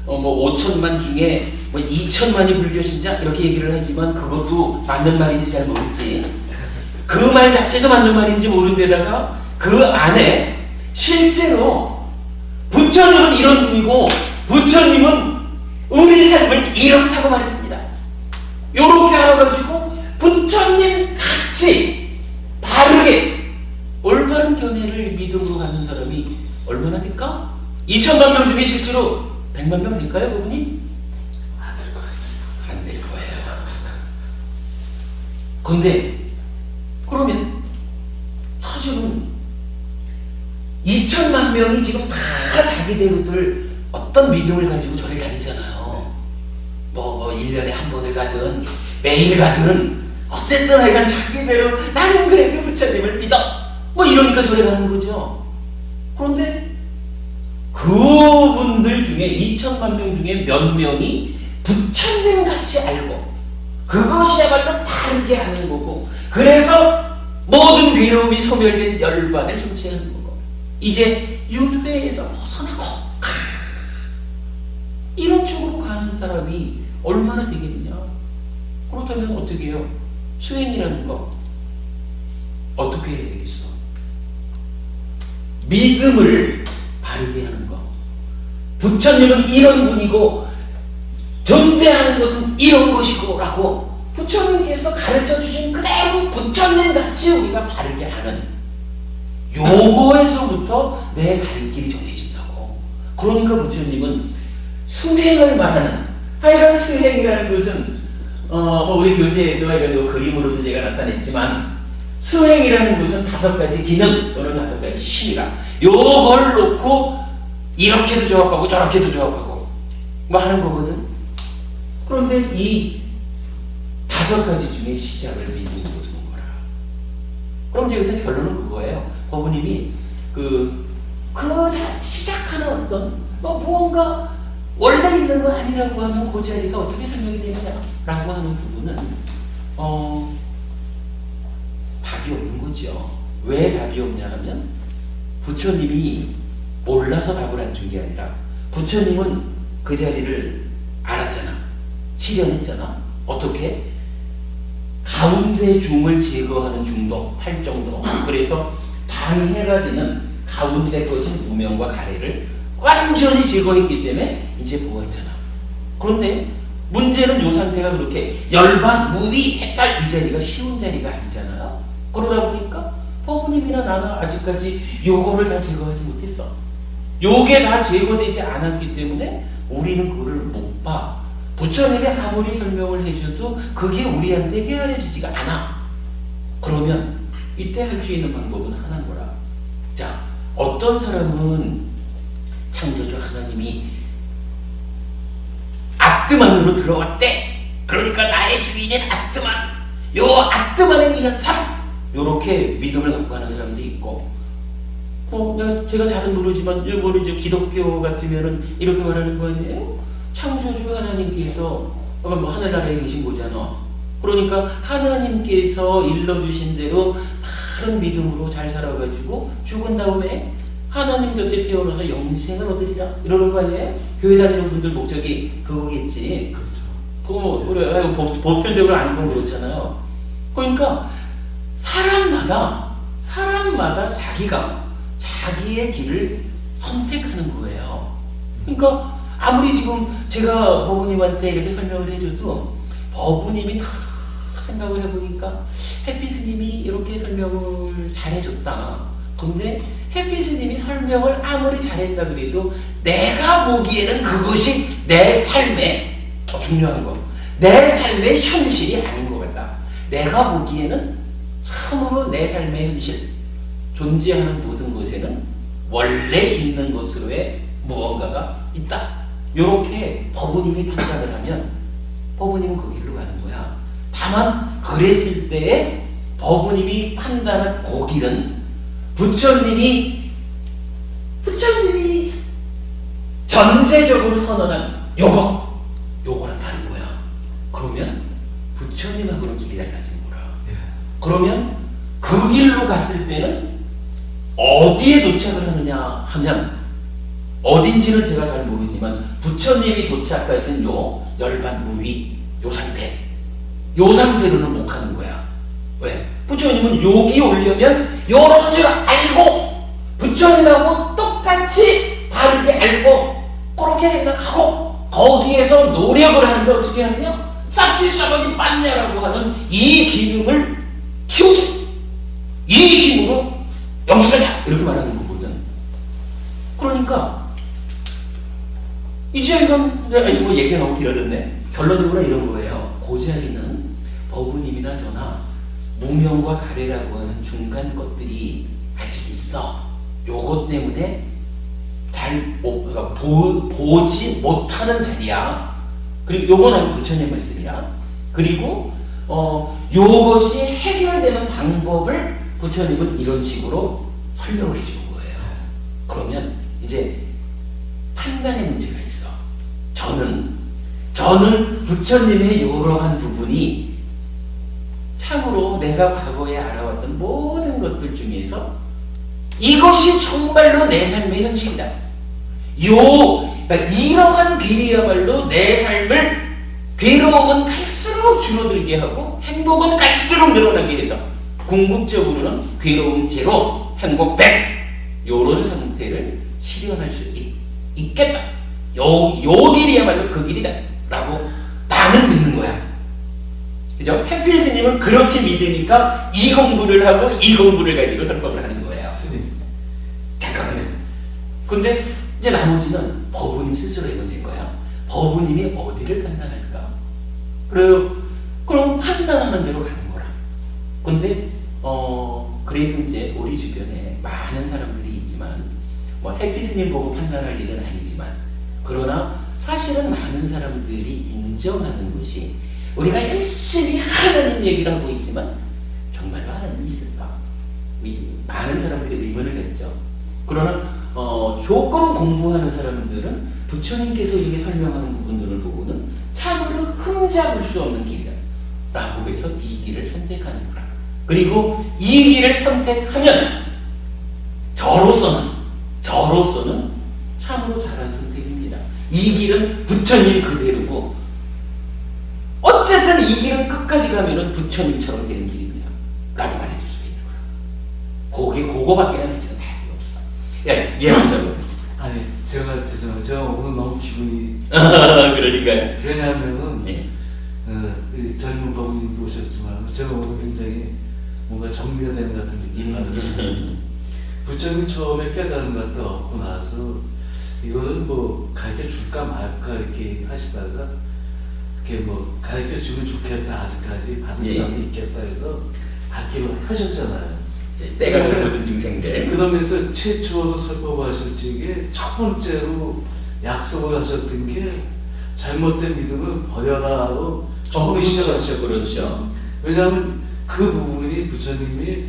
5천만 중에 2천만이 불교 신자 이렇게 얘기를 하지만 그것도 맞는 말인지 잘 모르지. 그 말 자체도 맞는 말인지 모르는 데다가 그 안에 실제로 부처님은 이런 분이고 부처님은 우리 삶을 이렇다고 말했습니다. 요렇게 알아가지고 부처님 같이 바르게 올바른 견해를 믿음으로 갖는 사람이 얼마나 될까? 2천만 명 중에 실제로 100만 명 될까요, 그분이? 안 될 것 같습니다. 안 될 거예요. 근데 그러면 사실은 2천만 명이 지금 다 자기대로들 어떤 믿음을 가지고 절에 다니잖아요. 1년에 한 번을 가든 매일 가든 어쨌든 하여간 자기대로 나는 그래도 부처님을 믿어 이러니까 절에 가는 거죠. 그런데 그분들 중에 2천만 명 중에 몇 명이 부처님 같이 알고 그것이야말로 다르게 하는 거고, 그래서 모든 괴로움이 소멸된 열반을 정체하는 거고, 이제 윤회에서 벗어나고 이런 쪽으로 가는 사람이 얼마나 되겠느냐. 그렇다면 어떻게 해요? 수행이라는 거 어떻게 해야 되겠어? 믿음을 바르게 하는 거. 부처님은 이런 분이고 존재하는 것은 이런 것이고 라고 부처님께서 가르쳐 주신 그대로 부처님 같이 우리가 바르게 하는 요거에서부터 내 갈 길이 정해진다고. 그러니까 부처님은 수행을 말하는, 하여간 수행이라는 것은 우리 교재에도 이런 그림으로도 제가 나타냈지만, 수행이라는 것은 5가지 기능 또는 5가지 심이라, 요걸 놓고 이렇게도 조합하고 저렇게도 조합하고 뭐 하는 거거든. 그런데 이 5가지 중에 시작을 믿음으로 두는 거라. 그럼 이제 여기서 결론은 그거예요. 법부님이 시작하는 어떤 무언가 원래 있는 거 아니라고 하면 그 자리가 어떻게 설명이 되느냐라고 하는 부분은 답이 없는 거죠. 왜 답이 없냐 하면 부처님이 몰라서 답을 안 준 게 아니라 부처님은 그 자리를 알았잖아. 실현했잖아. 어떻게? 가운데 중을 제거하는 중도, 팔정도. 그래서 방해가 되는 가운데 것인 무명과 가래를 완전히 제거했기 때문에 이제 보았잖아. 그런데 문제는 요 상태가 그렇게 열반, 무리, 해탈 이 자리가 쉬운 자리가 아니잖아요. 그러다 보니까 법부님이나 나는 아직까지 요거를 다 제거하지 못했어. 요게 다 제거되지 않았기 때문에 우리는 그거를 못 봐. 부처님이 아무리 설명을 해줘도 그게 우리한테 헤아려지지가 않아. 그러면 이때 할 수 있는 방법은 하나인 거라. 자, 어떤 사람은 창조주 하나님이 아뜨만으로 들어왔대. 그러니까 나의 주인은 아뜨만. 요 아뜨만에 의한 삶. 요렇게 믿음을 갖고 가는 사람도 있고, 제가 잘은 모르지만 이거는 이제 기독교 같으면은 이렇게 말하는 거 아니에요? 창조주 하나님께서 하늘나라에 계신 거잖아. 그러니까 하나님께서 일러주신 대로 바른 믿음으로 잘 살아가지고 죽은 다음에 하나님 곁에 태어나서 영생을 얻으리라 이러는 거 아니에요? 교회 다니는 분들 목적이 그거겠지. 그렇죠. 그래, 보편적으로 아는 건 그렇잖아요. 그러니까 사람마다 자기가 자기의 길을 선택하는 거예요. 그러니까 아무리 지금 제가 법부님한테 이렇게 설명을 해줘도 법부님이 다 생각을 해보니까 해피 스님이 이렇게 설명을 잘해줬다. 근데 해피 스님이 설명을 아무리 잘했다 그래도 내가 보기에는 그것이 내 삶의 중요한 거, 내 삶의 현실이 아닌 것 같다. 내가 보기에는 참으로 내 삶의 현실, 존재하는 모든 것에는 원래 있는 것으로의 무언가가 있다. 이렇게 법부님이 판단을 하면 법부님은 그 길로 가는 거야. 다만 그랬을 때에 법부님이 판단한 그 길은 부처님이 전제적으로 선언한 요거는 다른 거야. 그러면 부처님하고는 길이 달라진 거라. 그러면 그 길로 갔을 때는 어디에 도착을 하느냐 하면, 어딘지는 제가 잘 모르지만 부처님이 도착하신 요 열반 무위 요 상태로는 못 가는 거야. 왜? 부처님은 여기 오려면 요런 줄 알고 부처님하고 똑같이 바르게 알고 그렇게 생각하고 거기에서 노력을 하는데 어떻게 하느냐? 싹지 썩어진 빤냐라고 하는 이 기능을 키우자. 이 힘으로 영성하자 이렇게 말하는 거거든. 그러니까 이제 이건 뭐 얘기가 너무 길어졌네. 결론적으로 이런 거예요. 그 자리는 법부님이나 저나 무명과 가래라고 하는 중간 것들이 아직 있어. 요것 때문에 잘 보지 못하는 자리야. 그리고 요거는 부처님 말씀이야. 그리고 요것이 해결되는 방법을 부처님은 이런 식으로 설명을 해주는 거예요. 그러면 이제 판단의 문제가 있어. 저는 부처님의 이러한 부분이 참으로 내가 과거에 알아왔던 모든 것들 중에서 이것이 정말로 내 삶의 형식이다. 그러니까 이러한 길이야말로 내 삶을 괴로움은 갈수록 줄어들게 하고 행복은 갈수록 늘어나게 해서 궁극적으로는 괴로움 제로, 행복 100 요런 상태를 실현할 수 있겠다. 요 길이야말로 그 길이다 라고 나는 믿는 거야. 그죠? 해필 스님은 그렇게 믿으니까 이 공부를 하고 이 공부를 가지고 설법을 하는 거예요. 스님. 잠깐만요. 근데 이제 나머지는 법부님 스스로의 문제인 거야. 법부님이 어디를 판단할까? 그럼 판단하는 대로 가는 거라. 근데 그래도 이제 우리 주변에 많은 사람들이 있지만 뭐 해필 스님 보고 판단할 일은 아니지만 그러나 사실은 많은 사람들이 인정하는 것이 우리가 열심히 하나님 얘기를 하고 있지만 정말로 하나님이 있을까? 많은 사람들이 의문을 갖죠. 그러나 조금 공부하는 사람들은 부처님께서 이렇게 설명하는 부분들을 보고는 참으로 흠잡을 수 없는 길이다 라고 해서 이 길을 선택하는 거라. 그리고 이 길을 선택하면 저로서는 참으로 잘한 선택입니다. 이 길은 부처님 그대로고 어쨌든 이 길은 끝까지 가면은 부처님처럼 되는 길입니다 라고 말해줄 수 있는 거야. 그거밖에는 사실은 답이 없어. 예언자로. 아니 제가 죄송해요. 제가 오늘 너무 기분이 그러니까요. 왜냐하면은 네. 이 젊은 법인님도 오셨지만 제가 오늘 굉장히 뭔가 정리가 되는 것 같은 느낌이 받는데 부처님 처음에 깨달은 것 같다 얻고 나서 이거는 뭐 가르쳐 줄까 말까 이렇게 하시다가 이렇게 뭐 가르쳐 주면 좋겠다 아직까지 받을 사람이 있겠다 해서 받기로 하셨잖아요. 때가 된 모든 중생들. 그러면서 최초로 설법하실 적에 첫 번째로 약속을 하셨던 게 잘못된 믿음을 버려라로 처음 시작하셨죠. 그렇죠. 왜냐하면 그 부분이 부처님이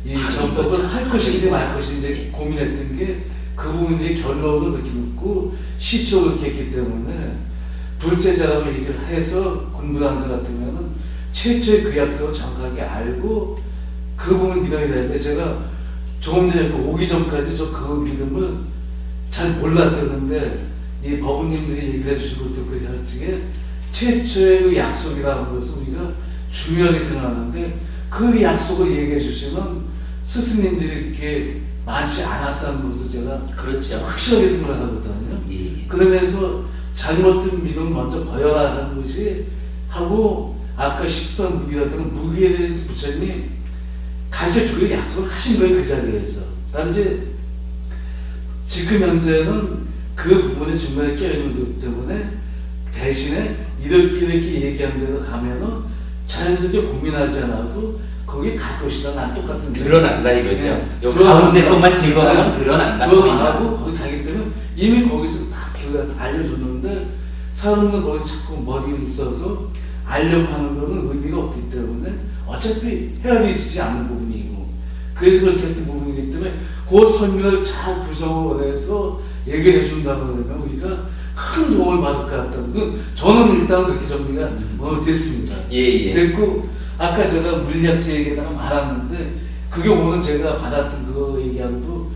이 전법을 할 것인지 말 것인지 고민했던 게 그 부분이 결론을 이렇게 묻고 시초를 이렇게 했기 때문에 불제자라고 얘기를 해서 공부단사 같으면은 최초의 그 약속을 정확하게 알고 그 부분을 믿어야 되는데 제가 조금 전에 오기 전까지 저 그 믿음을 잘 몰랐었는데 이 법부님들이 얘기를 해주시고 듣고 있었지게 최초의 그 약속이라는 것을 우리가 중요하게 생각하는데 그 약속을 얘기해 주시면 스승님들이 그렇게 많지 않았다는 것을 제가 그렇죠. 확실하게 생각하거든요. 예. 그러면서 잘못된 믿음을 먼저 버려라는 것이 하고 아까 십선 무기였던 무기에 대해서 부처님이 가르쳐주고 약속을 하신 거예요. 그 자리에서. 단지 지금 현재는 그 부분에 중간에 껴있는 것 때문에 대신에 이렇게 얘기한 대로 가면은 자연스럽게 고민하지 않아도 거기 갈 것이다. 난 똑같은 드러난다 이거죠. 네. 요 가운데 것만 제거하면 드러난다. 들어가고 거기 가기 때문에 이미 거기서 다 기회가 알려줬는데 사람은 거기서 자꾸 머리가 있어서 알려고 하는 거는 의미가 없기 때문에 어차피 헤아리지 않는 부분이고 그래서 그렇게 했던 부분이기 때문에 그 설명을 잘 구성을 해서 얘기를 해준다고 하면 우리가 큰 도움을 받을 것 같다는 건 저는 일단 그렇게 정리가 오늘 됐습니다. 예. 됐고 아까 제가 물리학자 얘기에다가 말았는데 그게 오늘 제가 받았던 그거 얘기하고도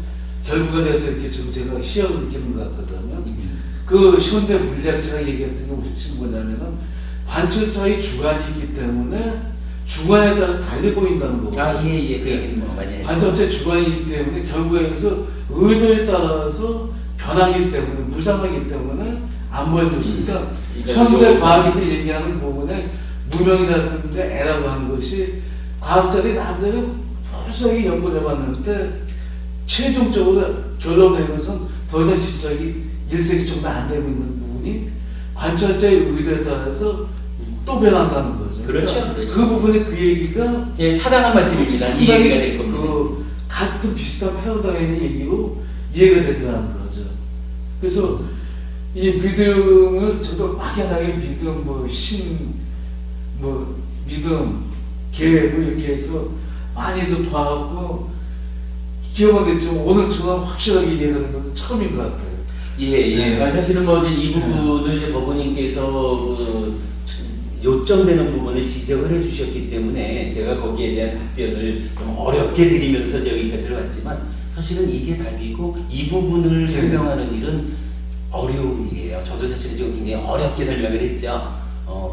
결부가 돼서 이렇게 좀 제가 희열을 느끼는 것 같거든요. 그 현대 물리학자가 얘기했던 게 무슨 뭐냐면은 관철자의 주관이 있기 때문에 주관에 따라 달리 보인다는 거고. 그 얘기는 뭐 맞아요. 관철자의 주관이 있기 때문에 결국에서 의도에 따라서 변하기 때문에 무상하기 때문에 안 보이는 것이니까 현대 과학에서 얘기하는 부분에 무명이라든지 애라고 하는 것이 과학자들이 나름대로 풀수하게 연구를 해봤는데 최종적으로 결론을 내면서 더 이상 진척이 1세기 정도 안 되고 있는 부분이 관찰자의 의도에 따라서 또 변한다는 거죠. 그렇죠. 그러니까 그렇죠. 그 부분에 그 얘기가 타당한 말씀입니다. 이 얘기가 될 겁니다. 그 같은 비슷한 패러다임의 얘기로 이해가 되더라는 거죠. 그래서 이 믿음을 저도 막연하게 믿음, 믿음, 계획 이렇게 해서 많이들 봐왔고 기억은 됐지만 오늘처럼 확실하게 이해가 된 것은 처음인 것 같아요. 사실은 뭐 이 부분을 이제 법원님께서 요점되는 부분을 지적을 해주셨기 때문에 제가 거기에 대한 답변을 좀 어렵게 드리면서 여기까지 들어왔지만 사실은 이게 답이고 이 부분을 설명하는 일은 어려운 일이에요. 저도 사실은 지금 굉장히 어렵게 설명을 했죠.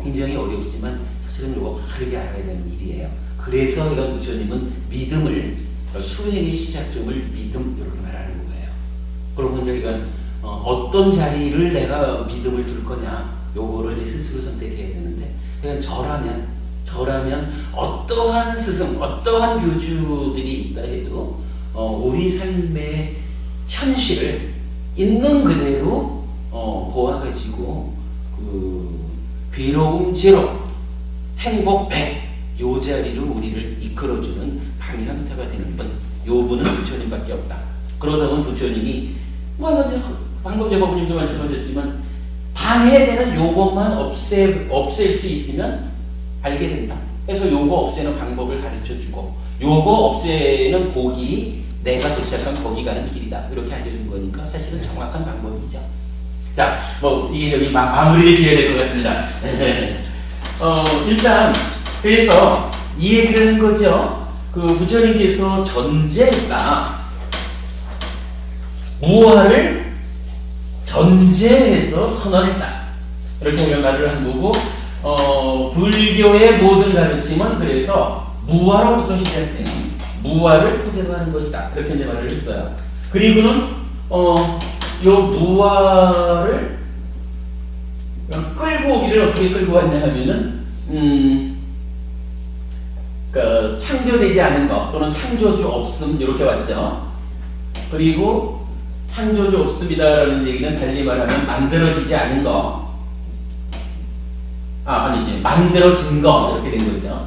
굉장히 어렵지만 사실은 이거 바르게 알아야 되는 일이에요. 그래서 이런 부처님은 믿음을 수행의 시작점을 믿음 이렇게 말하는 거예요. 그러면 이제 이건 어떤 자리를 내가 믿음을 둘 거냐 요거를 내 스스로 선택해야 되는데 그냥 저라면 어떠한 스승 어떠한 교주들이 있다 해도 우리 삶의 현실을 있는 그대로 보아가지고 괴로움 제로 행복 100 요 자리로 우리를 이끌어주는 방향타가 되는 분, 요 분은 부처님밖에 없다. 그러다 보면 부처님이 방금 제가 부님도 말씀하셨지만 방해되는 요것만 없앨 수 있으면 알게 된다. 그래서 요거 없애는 방법을 가르쳐주고 요거 없애는 고길이 내가 도착한 거기 가는 길이다. 이렇게 알려준 거니까 사실은 정확한 방법이죠. 자, 이게 여기 마무리를 지어야 될 것 같습니다. 일단 그래서 이 얘기를 한 거죠. 그 부처님께서 전제가 무아를 전제해서 선언했다. 이렇게 말을 한 거고, 불교의 모든 가르침은 그래서 무아로부터 시작되는 무아를 토대로 하는 것이다. 이렇게 이제 말을 했어요. 그리고는 요 무아를 끌고 오기를 어떻게 끌고 왔냐 하면은 그러니까 창조되지 않은 것 또는 창조주 없음 이렇게 왔죠. 그리고 창조주 없음이다라는 얘기는 달리 말하면 만들어지지 않은 거, 아니지 만들어진 거 이렇게 된 거죠.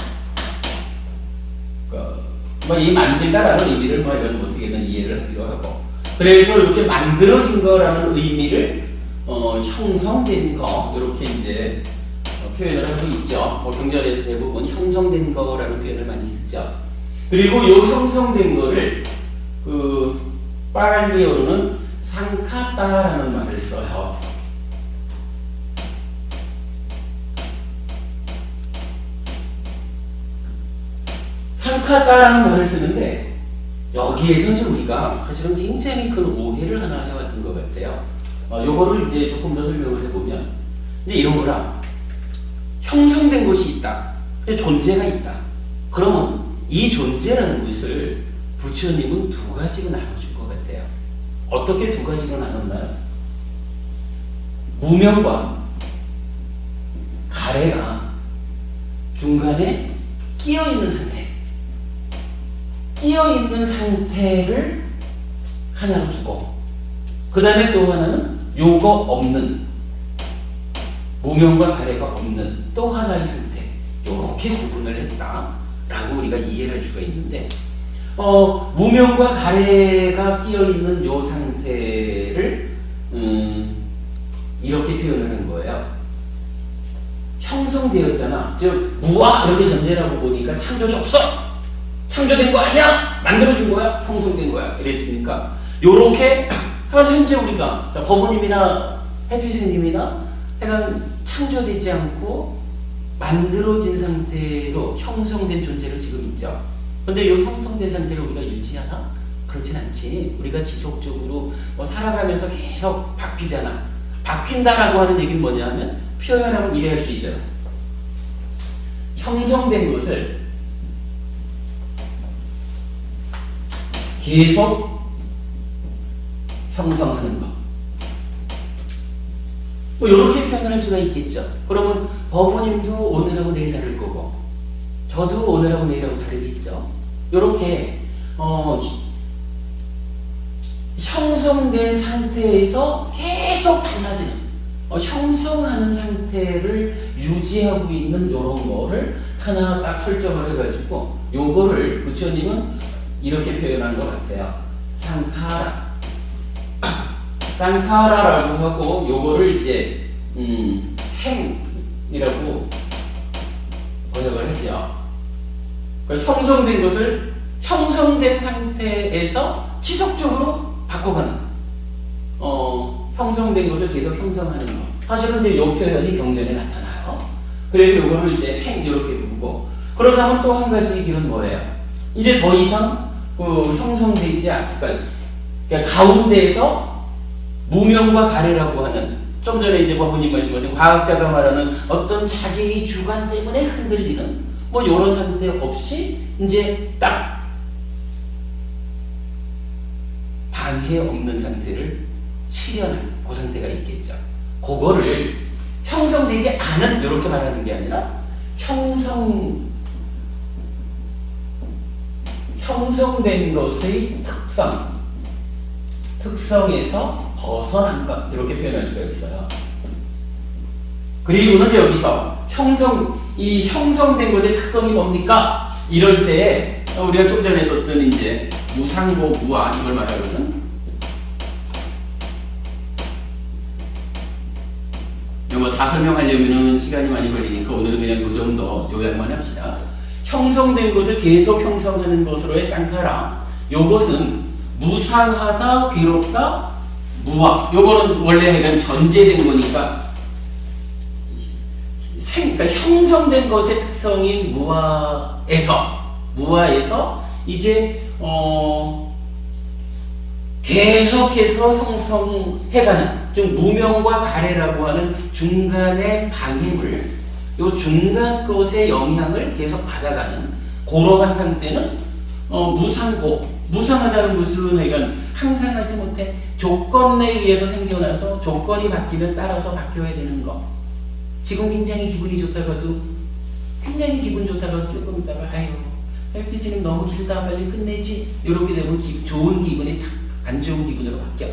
이 만들다라는 의미를 이런 어떻게든 이해를 하기로 하고, 그래서 이렇게 만들어진 거라는 의미를 형성된 거 이렇게 이제 표현을 하고 있죠. 경전에서 대부분 형성된 거라는 표현을 많이 쓰죠. 그리고 이 형성된 거를 빨리어로는 상카타라는 말을 써요. 상카타라는 말을 쓰는데 여기에서 이제 우리가 사실은 굉장히 큰 오해를 하나 해왔던 것 같아요. 요거를 이제 조금 더 설명을 해보면 이제 이런 거라. 형성된 것이 있다. 존재가 있다. 그러면 이 존재라는 것을 부처님은 두 가지로 나눠줄 것 같아요. 어떻게 두 가지로 나눴나요? 무명과 가래가 중간에 끼어있는 상태. 끼어있는 상태를 하나로 두고, 그 다음에 또 하나는 요거 없는, 무명과 가래가 없는 또 하나의 상태, 이렇게 구분을 했다라고 우리가 이해를 할 수가 있는데, 무명과 가래가 끼어있는 요 상태를 이렇게 표현을 한 거예요. 형성되었잖아. 즉 무아 이렇게 전제라고 보니까 창조주 없어. 창조된 거 아니야. 만들어준 거야. 형성된 거야. 이랬으니까 요렇게 현재 우리가 법부님이나 해피스님이나 약간 창조되지 않고 만들어진 상태로 형성된 존재를 지금 있죠. 근데 이 형성된 상태를 우리가 유지하나? 그렇진 않지. 우리가 지속적으로 살아가면서 계속 바뀌잖아. 바뀐다라고 하는 얘기는 뭐냐 하면 표현하면 이래 할 수 있잖아. 형성된 것을 계속 형성하는 것. 이렇게 표현을 할 수가 있겠죠. 그러면 법부님도 오늘하고 내일 다를 거고, 저도 오늘하고 내일하고 다르겠죠. 이렇게 형성된 상태에서 계속 달라지는, 형성하는 상태를 유지하고 있는 이런 거를 하나 딱 설정을 해가지고 요거를 부처님은 이렇게 표현한 것 같아요. 상카라. 상카라라고 하고 요거를 이제 행이라고 번역을 하죠. 그러니까 형성된 것을 형성된 상태에서 지속적으로 바꿔가는, 형성된 것을 계속 형성하는 것. 사실은 이제 요 표현이 경전에 나타나요. 그래서 이거를 이제 행 이렇게 부르고, 그러다면 또 한 가지 길은 뭐예요? 이제 더 이상 형성되지 그러니까 가운데에서 무명과 가래라고 하는, 좀 전에 이제 법부님 말씀하신 과학자가 말하는 어떤 자기의 주관 때문에 흔들리는 뭐 이런 상태 없이 이제 딱 방해 없는 상태를 실현한 그 상태가 있겠죠. 그거를 형성되지 않은 이렇게 말하는 게 아니라 형성된 것의 특성에서 벗어난 것 이렇게 표현할 수가 있어요. 그리고는 여기서 이 형성된 것의 특성이 뭡니까? 이럴 때 우리가 좀 전에 썼던 이제 무상고 무아 이걸 말하거든. 이거 다 설명하려면 시간이 많이 걸리니까 오늘은 그냥 이 정도 요약만 합시다. 형성된 것을 계속 형성하는 것으로의 쌍카라, 요것은 무상하다, 괴롭다, 무아. 요거는 원래 약간 전제된 거니까, 그러니까 형성된 것의 특성인 무아에서 이제 계속해서 형성해가는, 즉 무명과 가래라고 하는 중간의 방해물, 요 중간 것의 영향을 계속 받아가는 그러한 상태는 무상하다는 것은 그러니까 항상 하지 못해 조건에 의해서 생겨나서 조건이 바뀌면 따라서 바뀌어야 되는 거. 지금 굉장히 기분이 좋다가도 조금 있다가 아유 햇빛이 너무 길다 빨리 끝내지 이렇게 되면 좋은 기분이 싹 안 좋은 기분으로 바뀌어.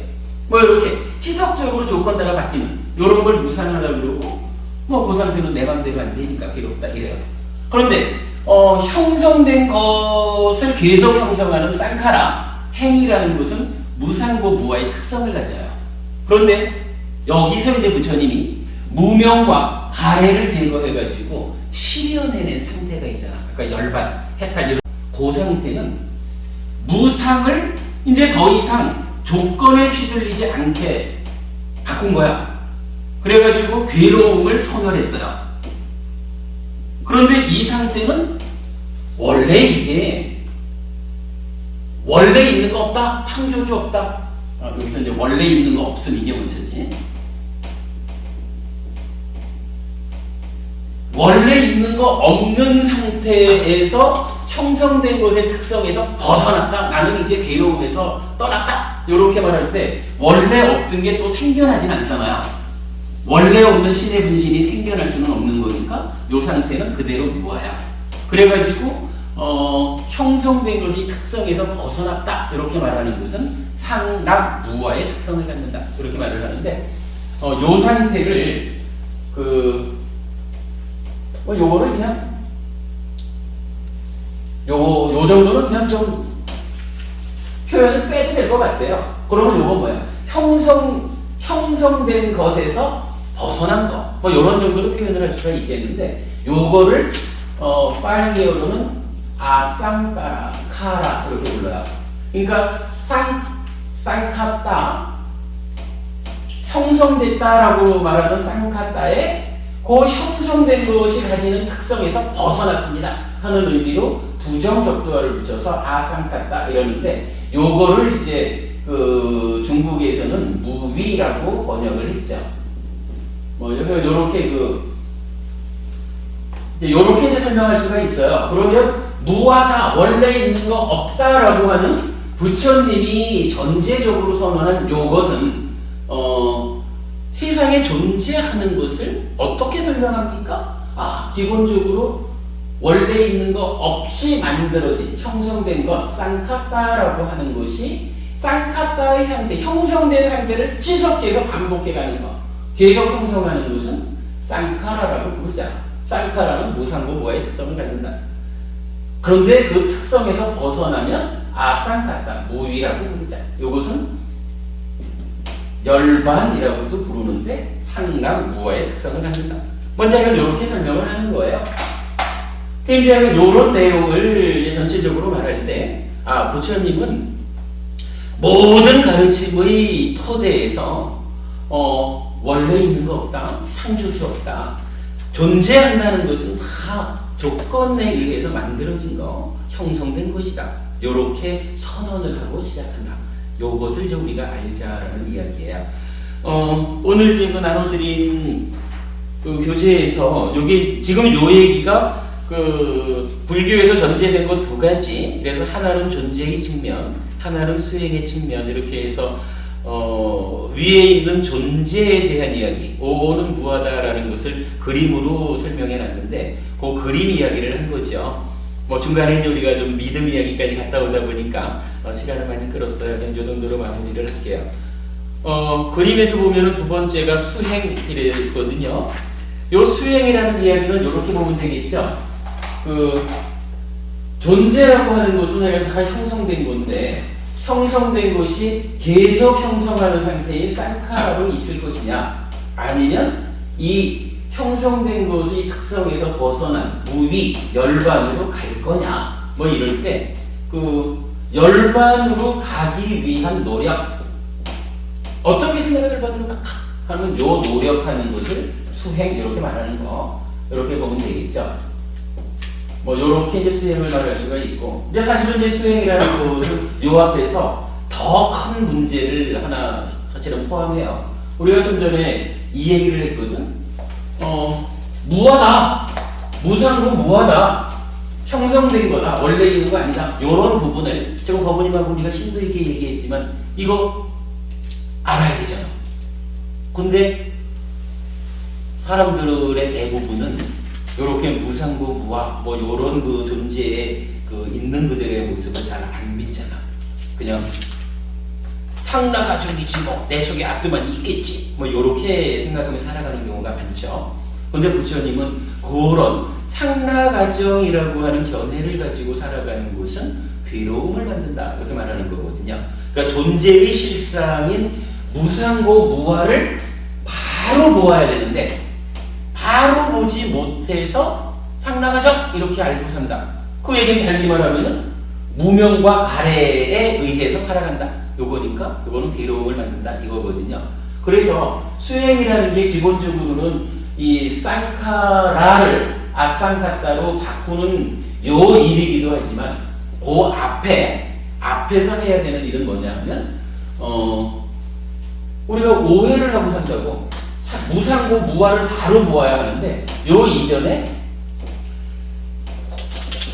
뭐 이렇게 지속적으로 조건 따라 바뀌는 이런 걸 무상하다고 그러고, 뭐 그 상태는 내 맘대로 안 되니까 괴롭다 이래요. 그런데 형성된 것을 계속 형성하는 쌍카라 행이라는 것은 무상고 무아의 특성을 가져요. 그런데 여기서 이제 부처님이 무명과 가래를 제거해가지고 실현해낸 상태가 있잖아. 그러니까 열반, 해탈 이런 그 상태는 무상을 이제 더 이상 조건에 휘둘리지 않게 바꾼 거야. 그래가지고 괴로움을 소멸했어요. 그런데 이 상태는 원래 있는 거 없다? 창조주 없다? 여기서 이제 원래 있는 거 없음 이게 문제지. 원래 있는 거 없는 상태에서 형성된 것의 특성에서 벗어났다. 나는 이제 괴로움에서 떠났다. 이렇게 말할 때 원래 없던 게 또 생겨나진 않잖아요. 원래 없는 신의 분신이 생겨날 수는 없는 거니까 이 상태는 그대로 무아야. 그래가지고 형성된 것이 특성에서 벗어났다. 이렇게 말하는 것은 상납 무아의 특성을 갖는다. 이렇게 말을 하는데 이 상태를 요거를 그냥 요 정도는 그냥 좀 표현을 빼도 될 것 같아요. 그러면 요거 뭐야? 형성된 것에서 벗어난 거. 뭐 요런 정도로 표현을 할 수가 있겠는데, 요거를 빨개어로는 아쌍까라 카라 이렇게 불러요. 그러니까 쌍카따, 형성됐다라고 말하는 쌍카따에 그 형성된 것이 가지는 특성에서 벗어났습니다 하는 의미로 부정적두어를 붙여서 아쌍카따 이러는데, 요거를 이제 중국에서는 무위라고 번역을 했죠. 뭐 요렇게 요렇게 이제 설명할 수가 있어요. 그러면 무하다, 원래 있는 거 없다라고 하는 부처님이 전제적으로 선언한 요것은 세상에 존재하는 것을 어떻게 설명합니까? 기본적으로 원래 있는 거 없이 만들어진 형성된 것 쌍카따라고 하는 것이 쌍카따의 상태, 형성된 상태를 지속해서 반복해가는 것, 계속 형성하는 것은 쌍카라라고 부르자. 쌍카라는 무상고 무아의 특성을 갖는다. 그런데 그 특성에서 벗어나면 아쌍카따, 무위라고 부르자. 이것은 열반이라고도 부르는데 상남 무아의 특성을 갖는다. 먼저 이렇게 설명을 하는 거예요. 이제 이런 내용을 전체적으로 말할 때, 부처님은 모든 가르침의 토대에서 원래 있는 거 없다, 창조주 없다, 존재한다는 것은 다 조건에 의해서 만들어진 거, 형성된 것이다. 요렇게 선언을 하고 시작한다. 요것을 이제 우리가 알자라는 이야기예요. 오늘 지금 나눠드린 그 교재에서 여기 지금 요 얘기가 그 불교에서 전제된 것 두 가지. 그래서 하나는 존재의 측면, 하나는 수행의 측면 이렇게 해서 위에 있는 존재에 대한 이야기, 오는 무하다라는 것을 그림으로 설명해 놨는데 그 그림 이야기를 한 거죠. 뭐 중간에 이제 우리가 좀 믿음 이야기까지 갔다 오다 보니까 시간을 많이 끌었어요. 그냥 이 정도로 마무리를 할게요. 그림에서 보면은 두 번째가 수행이거든요. 요 수행이라는 이야기는 이렇게 보면 되겠죠. 그 존재라고 하는 것은 다 형성된 건데 형성된 것이 계속 형성하는 상태인 쌍카로 있을 것이냐, 아니면 이 형성된 것의 특성에서 벗어난 무위, 열반으로 갈 거냐, 뭐 이럴 때 그 열반으로 가기 위한 노력, 어떻게 생각을 열반으로 하는 요 노력하는 것을 수행 이렇게 말하는 거, 이렇게 보면 되겠죠. 뭐 요렇게 이제 수행을 말할 수가 있고, 이제 사실은 이제 수행이라는 것은 요 앞에서 더 큰 문제를 하나 사실은 포함해요. 우리가 좀 전에 이 얘기를 했거든. 무하다, 무상고 무하다, 형성된 거다, 원래 있는 거 아니다. 요런 부분을 지금 법원님하고 우리가 심도 있게 얘기했지만 이거 알아야 되잖아. 근데 사람들의 대부분은 요렇게 무상고 무하 뭐 요런 그 존재의 그 있는 그대로의 모습을 잘 안 믿잖아. 그냥 상나가정이지 뭐 내 속에 아트만 있겠지 뭐 요렇게 생각하며 살아가는 경우가 많죠. 근데 부처님은 그런 상나가정이라고 하는 견해를 가지고 살아가는 것은 괴로움을 받는다 이렇게 말하는 거거든요. 그러니까 존재의 실상인 무상고 무하를 바로 보아야 되는데 바로 보지 못해서 상나가정 이렇게 알고 산다. 그 얘기는 달리 말하면은 무명과 가래에 의해서 살아간다. 요거니까 그거는 괴로움을 만든다 이거거든요. 그래서 수행이라는 게 기본적으로는 이 쌍카라를 아쌍카타로 바꾸는 요 일이기도 하지만 그 앞에서 해야 되는 일은 뭐냐 하면 우리가 오해를 하고 산다고 무상고 무하를 바로 보아야 하는데 요 이전에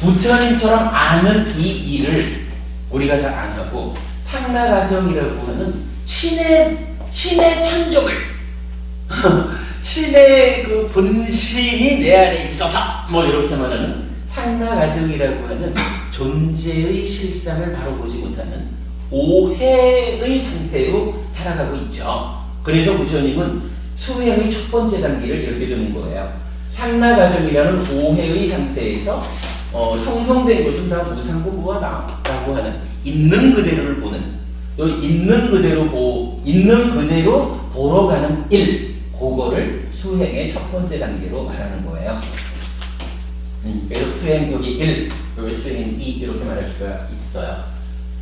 부처님처럼 아는 이 일을 우리가 잘 안 하고 상나가정이라고 하는 신의 천종을 신의 그 분신이 내 안에 있어서 뭐 이렇게 말하는 상나가정이라고 하는 존재의 실상을 바로 보지 못하는 오해의 상태로 살아가고 있죠. 그래서 부처님은 수행의 첫 번째 단계를 이렇게 두는 거예요. 상나가정이라는 오해의 상태에서 형성된 것은 다 무상고 무하다라고 하는 있는 그대로를 보는, 또 있는 그대로 보러 가는 일, 그거를 수행의 첫 번째 단계로 말하는 거예요. 그래서 수행 여기 1, 여기 수행 2 이렇게 말할 수가 있어요.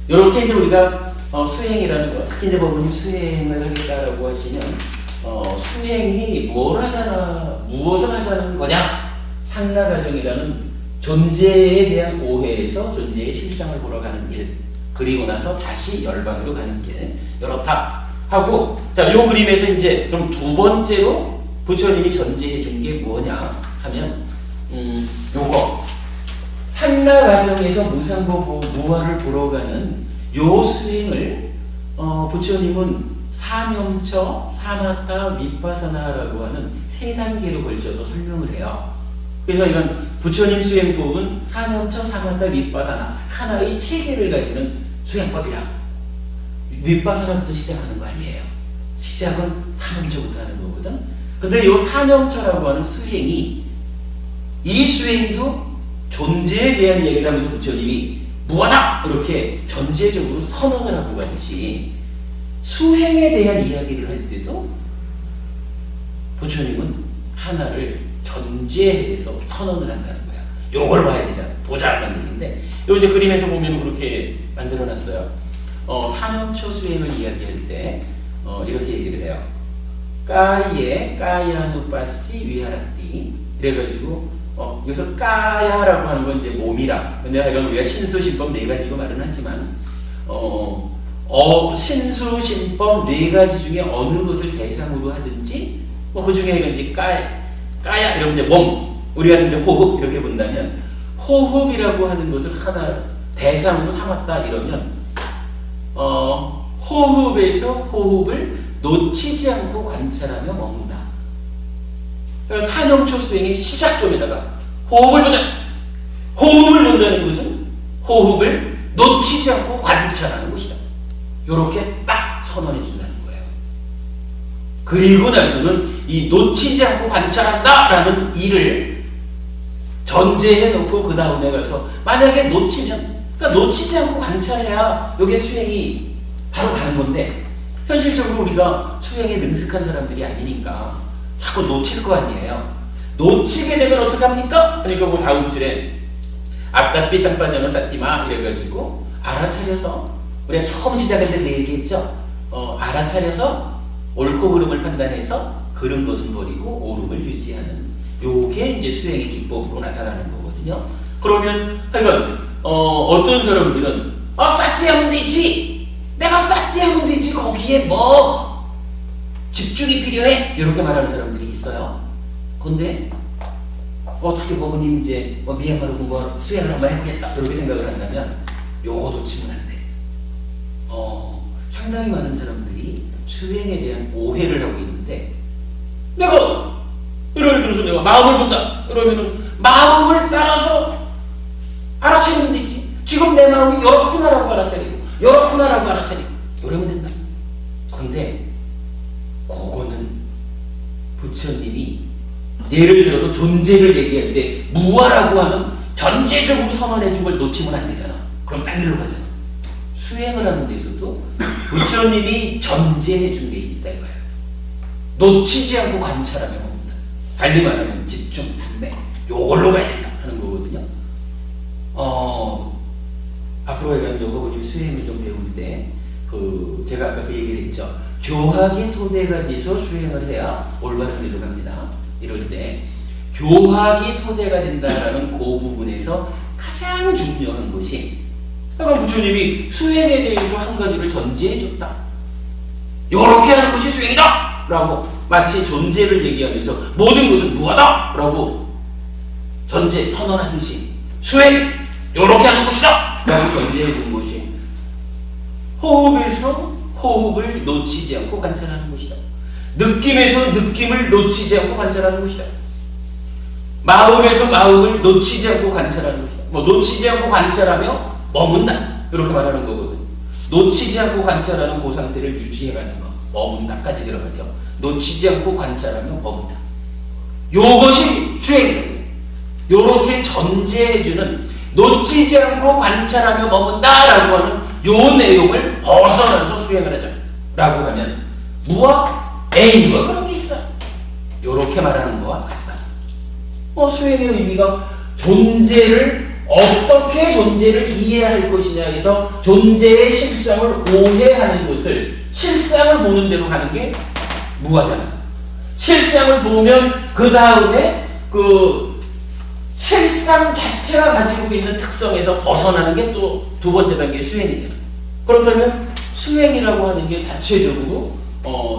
이렇게 이제 우리가 수행이라는 거, 특히 이제 법원님 수행을 하겠다라고 하시면 수행이 무엇을 하자는 거냐? 상나가정이라는 존재에 대한 오해에서 존재의 실상을 보러 가는 길, 그리고 나서 다시 열반으로 가는 길, 이렇다 하고, 자, 요 그림에서 이제 그럼 두 번째로 부처님이 전제해 준 게 뭐냐 하면 요거 상나가정에서 무상고 무하를 보러 가는 요 수행을 부처님은 사념처, 사마타, 위파사나라고 하는 세 단계로 걸쳐서 설명을 해요. 그래서 이건 부처님 수행법은 사념처, 사마타, 위파사나 하나의 체계를 가지는 수행법이다. 위파사나부터 시작하는 거 아니에요. 시작은 사념처부터 하는 거거든. 근데 이 사념처라고 하는 수행이, 이 수행도 존재에 대한 얘기를 하면서 부처님이 무하다! 이렇게 전제적으로 선언을 하고 가듯이 수행에 대한 이야기를 할 때도 부처님은 하나를 전제해서 선언을 한다는 거야. 요걸 봐야 되잖아. 보자라는 얘기인데, 요 이제 그림에서 보면 그렇게 만들어 놨어요. 사념처 수행을 이야기할 때, 이렇게 얘기를 해요. 까이에 까야누빠시 위하라띠. 이래가지고 여기서 까야라고 하는 건 이제 몸이라. 근데 하여간 우리가 신수신법 4가지고 말은 하지만 신수신법 4가지 중에 어느 것을 대상으로 하든지 그 중에 이제 까야 이러면 이제 몸, 우리가 이제 호흡 이렇게 본다면 호흡이라고 하는 것을 하나 대상으로 삼았다 이러면 호흡에서 호흡을 놓치지 않고 관찰하며 머문다. 그러니까 산영초 수행의 시작점에다가 호흡을 보자. 호흡을 본다는 것은 호흡을 놓치지 않고 관찰하는 것이다. 이렇게 딱 선언해 준다는 거예요. 그리고 나서는 이 놓치지 않고 관찰한다라는 일을 전제해 놓고 그 다음에 가서 만약에 놓치면, 그러니까 놓치지 않고 관찰해야 여기에 수행이 바로 가는 건데 현실적으로 우리가 수행에 능숙한 사람들이 아니니까 자꾸 놓칠 거 아니에요. 놓치게 되면 어떡합니까? 그러니까 그 다음 줄에 앞다삐 쌍빠져너 쌓지마 이래가지고 알아차려서 우리가 처음 시작할 때 그 얘기했죠. 알아차려서 옳고 그름을 판단해서 그른 것은 버리고 옳음을 유지하는 요게 이제 수행의 기법으로 나타나는 거거든요. 그러면 하여간 어떤 사람들은 싹디하면 되지, 내가 싹디하면 되지, 거기에 뭐 집중이 필요해 이렇게 말하는 사람들이 있어요. 근데 어떻게 보면 이제 미얀마로 공부하러 수행을 한번 해보겠다 그렇게 생각을 한다면 요거 놓치면 안 돼. 상당히 많은 사람들이 수행에 대한 오해를 하고 있는데, 내가 예를 들어서 내가 마음을 본다 그러면은 마음을 따라서 알아차리면 되지. 지금 내 마음이 이렇구나라고 알아차리고 이렇구나라고 알아차리고 이러면 된다. 근데 그거는 부처님이 예를 들어서 존재를 얘기할 때 무아라고 하는 전제적으로 선언해 준 걸 놓치면 안 되잖아. 그럼 딴 데로 가잖아. 수행을 하는 데서도 부처님이 전제해 준 게 있다 이거야. 놓치지 않고 관찰하며 먹는다. 달리 말하면 집중, 삼매 요걸로 가야 된다 하는 거거든요. 앞으로 해가지고 어머님 수행을 좀 배울 때 제가 아까 그 얘기를 했죠. 교학이 토대가 돼서 수행을 해야 올바른 길로 갑니다. 이럴 때 교학이 토대가 된다라는 그 부분에서 가장 중요한 것이, 아까 부처님이 수행에 대해서 한 가지를 전제해 줬다. 요렇게 하는 것이 수행이다! 라고 마치 존재를 얘기하면서 모든 것은 무하다! 라고 전제 선언하듯이 수행! 요렇게 하는 것이다! 라고 전제해 준 것이 호흡에서 호흡을 놓치지 않고 관찰하는 것이다. 느낌에서 느낌을 놓치지 않고 관찰하는 것이다. 마음에서 마음을 놓치지 않고 관찰하는 것이다. 놓치지 않고 관찰하며 머문다. 이렇게 말하는 거거든. 놓치지 않고 관찰하는 그 상태를 유지해가는 거. 머문다까지 들어가죠. 놓치지 않고 관찰하며 머문다. 요것이 수행이에요. 요렇게 전제해주는 놓치지 않고 관찰하며 머문다라고 하는 요 내용을 벗어나서 수행을 하자. 라고 하면 무와 A가 그런 게 있어. 요렇게 말하는 거와 같다. 수행의 의미가 존재를 어떻게 존재를 이해할 것이냐 해서 존재의 실상을 오해하는 것을 실상을 보는 대로 가는 게 무하잖아. 실상을 보면 그 다음에 그 실상 자체가 가지고 있는 특성에서 벗어나는 게 또 두 번째 단계 수행이잖아. 그렇다면 수행이라고 하는 게 자체적으로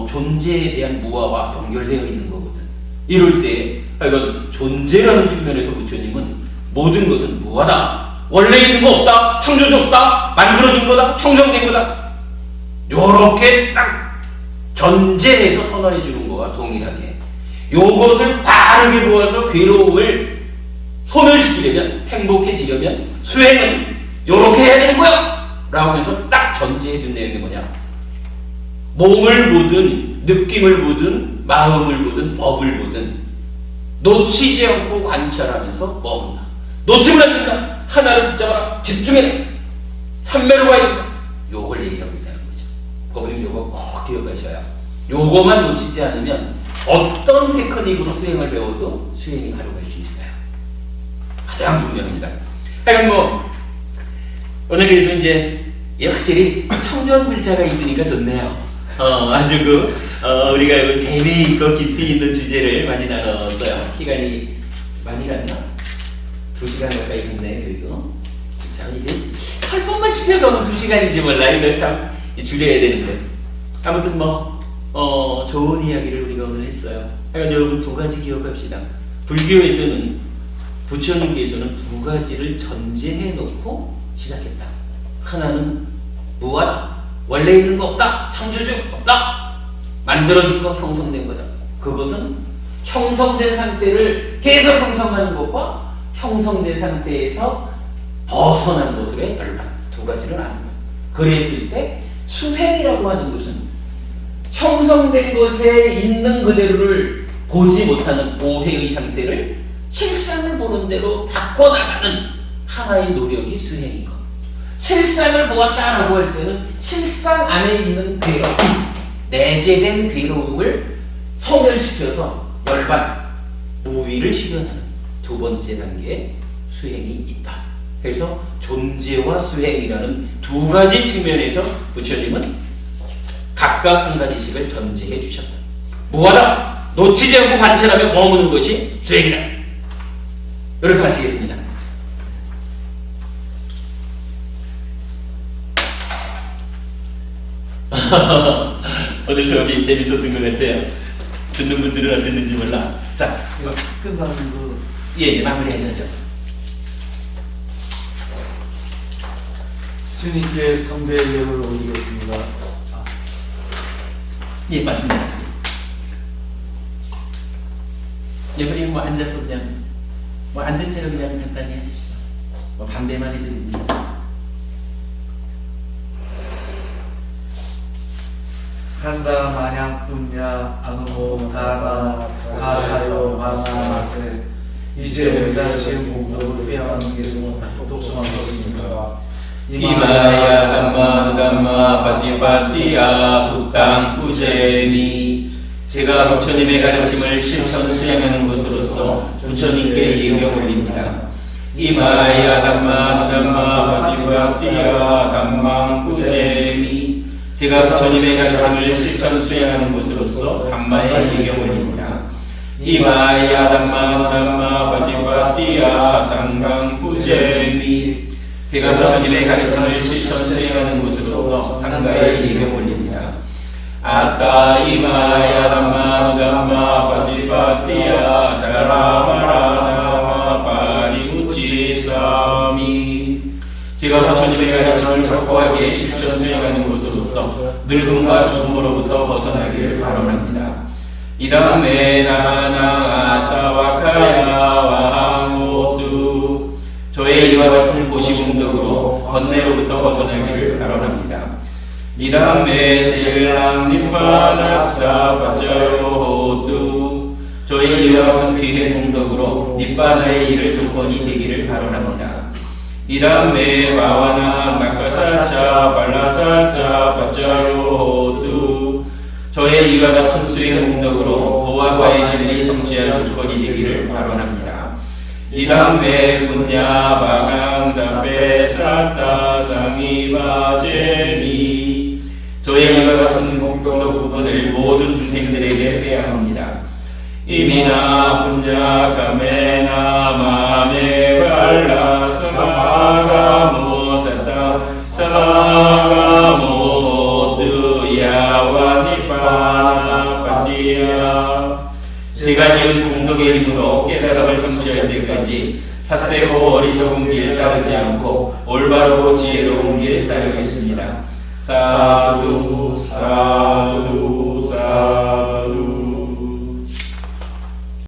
존재에 대한 무아와 연결되어 있는 거거든. 이럴 때 이건 존재라는 측면에서 부처님은 모든 것은 무하다. 원래 있는 거 없다. 창조주 없다. 만들어진 거다. 형성된 거다. 요렇게 딱 전제해서 선언해 주는 거와 동일하게 요것을 바르게 보아서 괴로움을 소멸시키려면, 행복해지려면 수행은 요렇게 해야 되는 거야! 라고 하면서 딱 전제해 준 내용이 뭐냐? 몸을 보든 느낌을 보든 마음을 보든 법을 보든 놓치지 않고 관찰하면서 머문다. 놓치면 안 된다. 하나를 붙잡아라. 집중해라. 삼매로 가야 된다. 요걸 얘기하고 있다는 거죠. 어머님 요거 꼭 기억하셔야. 요거만 놓치지 않으면 어떤 테크닉으로 수행을 배워도 수행이 바로 갈 수 있어요. 가장 중요합니다. 하여간 오늘 그래도 이제 확실히 청전불자가 있으니까 좋네요. 아주 우리가 재미있고 깊이 있는 주제를 많이 나눴어요. 시간이 많이 갔나? 2시간 가까이 갔네, 그래도. 참, 이제 8번만 지나가면 2시간인지 몰라. 이거 참 줄여야 되는데. 아무튼 좋은 이야기를 우리가 오늘 했어요. 하여간 여러분 2가지 기억합시다. 불교에서는, 부처님께서는 2가지를 전제해 놓고 시작했다. 하나는 무하다. 원래 있는 거 없다. 창조주 없다. 만들어진 거, 형성된 거다. 그것은 형성된 상태를 계속 형성하는 것과 형성된 상태에서 벗어난 것으로의 열반. 2가지를 아는 거예요. 그랬을 때 수행이라고 하는 것은 형성된 것에 있는 그대로를 보지 못하는 오해의 상태를 실상을 보는 대로 바꿔나가는 하나의 노력이 수행이고, 실상을 보았다라고 할 때는 실상 안에 있는 괴로움, 내재된 괴로움을 소멸시켜서 열반, 무위를 실현하는 2번째 단계의 수행이 있다. 그래서 존재와 수행이라는 2가지 측면에서 부처님은 각각 1가지씩을 전제해 주셨다. 무하다. 놓치지 않고 관찰하며 머무는 것이 수행이다. 이렇게 마치겠습니다. 오늘 수업이 재밌었던 것 같아요. 듣는 분들은 어땠는지 몰라. 자, 이거 끝나는 거. 예, 이제 마무리하시죠. 스님께 선배력을 올리겠습니다. 예, 맞습니다. 예, 그리고 앉아서 그냥 앉은 채로 그냥 간단히 하십시오. 반대만 해도 됩니다. 한다 마냥 분야 아누모다나 가타요 마나세 이제 우리가 지금 공덕을 회하는 것은 독수하겠습니다. 이마야 담마 파티파티야 부땅 부제미. 제가 부처님의 가르침을 실천 수행하는 것으로서 부처님께 예경 올립니다. 이마야 담마 파티파티야 담망 부제미. 제가 부처님의 가르침을 실천 수행하는 것으로서 담마에 예경 올립니다. 이마야 담마 파티파티야 상강 부제미. 제가 부처님의 가르침을 실천 수행하는 것으로서 상가에 예경 올립니다. 아따 이마야 담마 파티파티야 자라마라나마 파리우치사미. 제가 부처님의 가르침을 확고하게 실천 수행하는 것으로서 늙음과 죽음으로부터 벗어나기를 바랍니다. 이 다음에 나나 아사와카야 와항오두. 저의 이와 같은 고시공덕으로 번뇌로부터 벗어나기를 바랍니다. 이 다음에 신랑 니빠나사 바짜요호두. 저의 이와 같은 귀해 공덕으로 니빠나의 이를 조건이 되기를 바랍니다. 이 다음에 바와나 낙가사차 발라사차 바짜요호두. 저의 이와 같은 수행 공덕으로 도화과의 진리 성취할 조건이 되기를 바랍니다. 이 다음에 분야 바강사페 사타 상이바제미. 저의 이와 같은 공덕 부분을 모든 중생들에게 빼앗깁니다. 이미나 분야 가메나 마메 발라 사가모 사타 사가모 드야와 니빠나 파티야. 제가 지은 공덕의 힘으로 깨달음을 성취할 때까지 삿되고 어리석은 길 따르지 않고 올바르고 지혜로운 길 따르겠습니다. 사두 사두.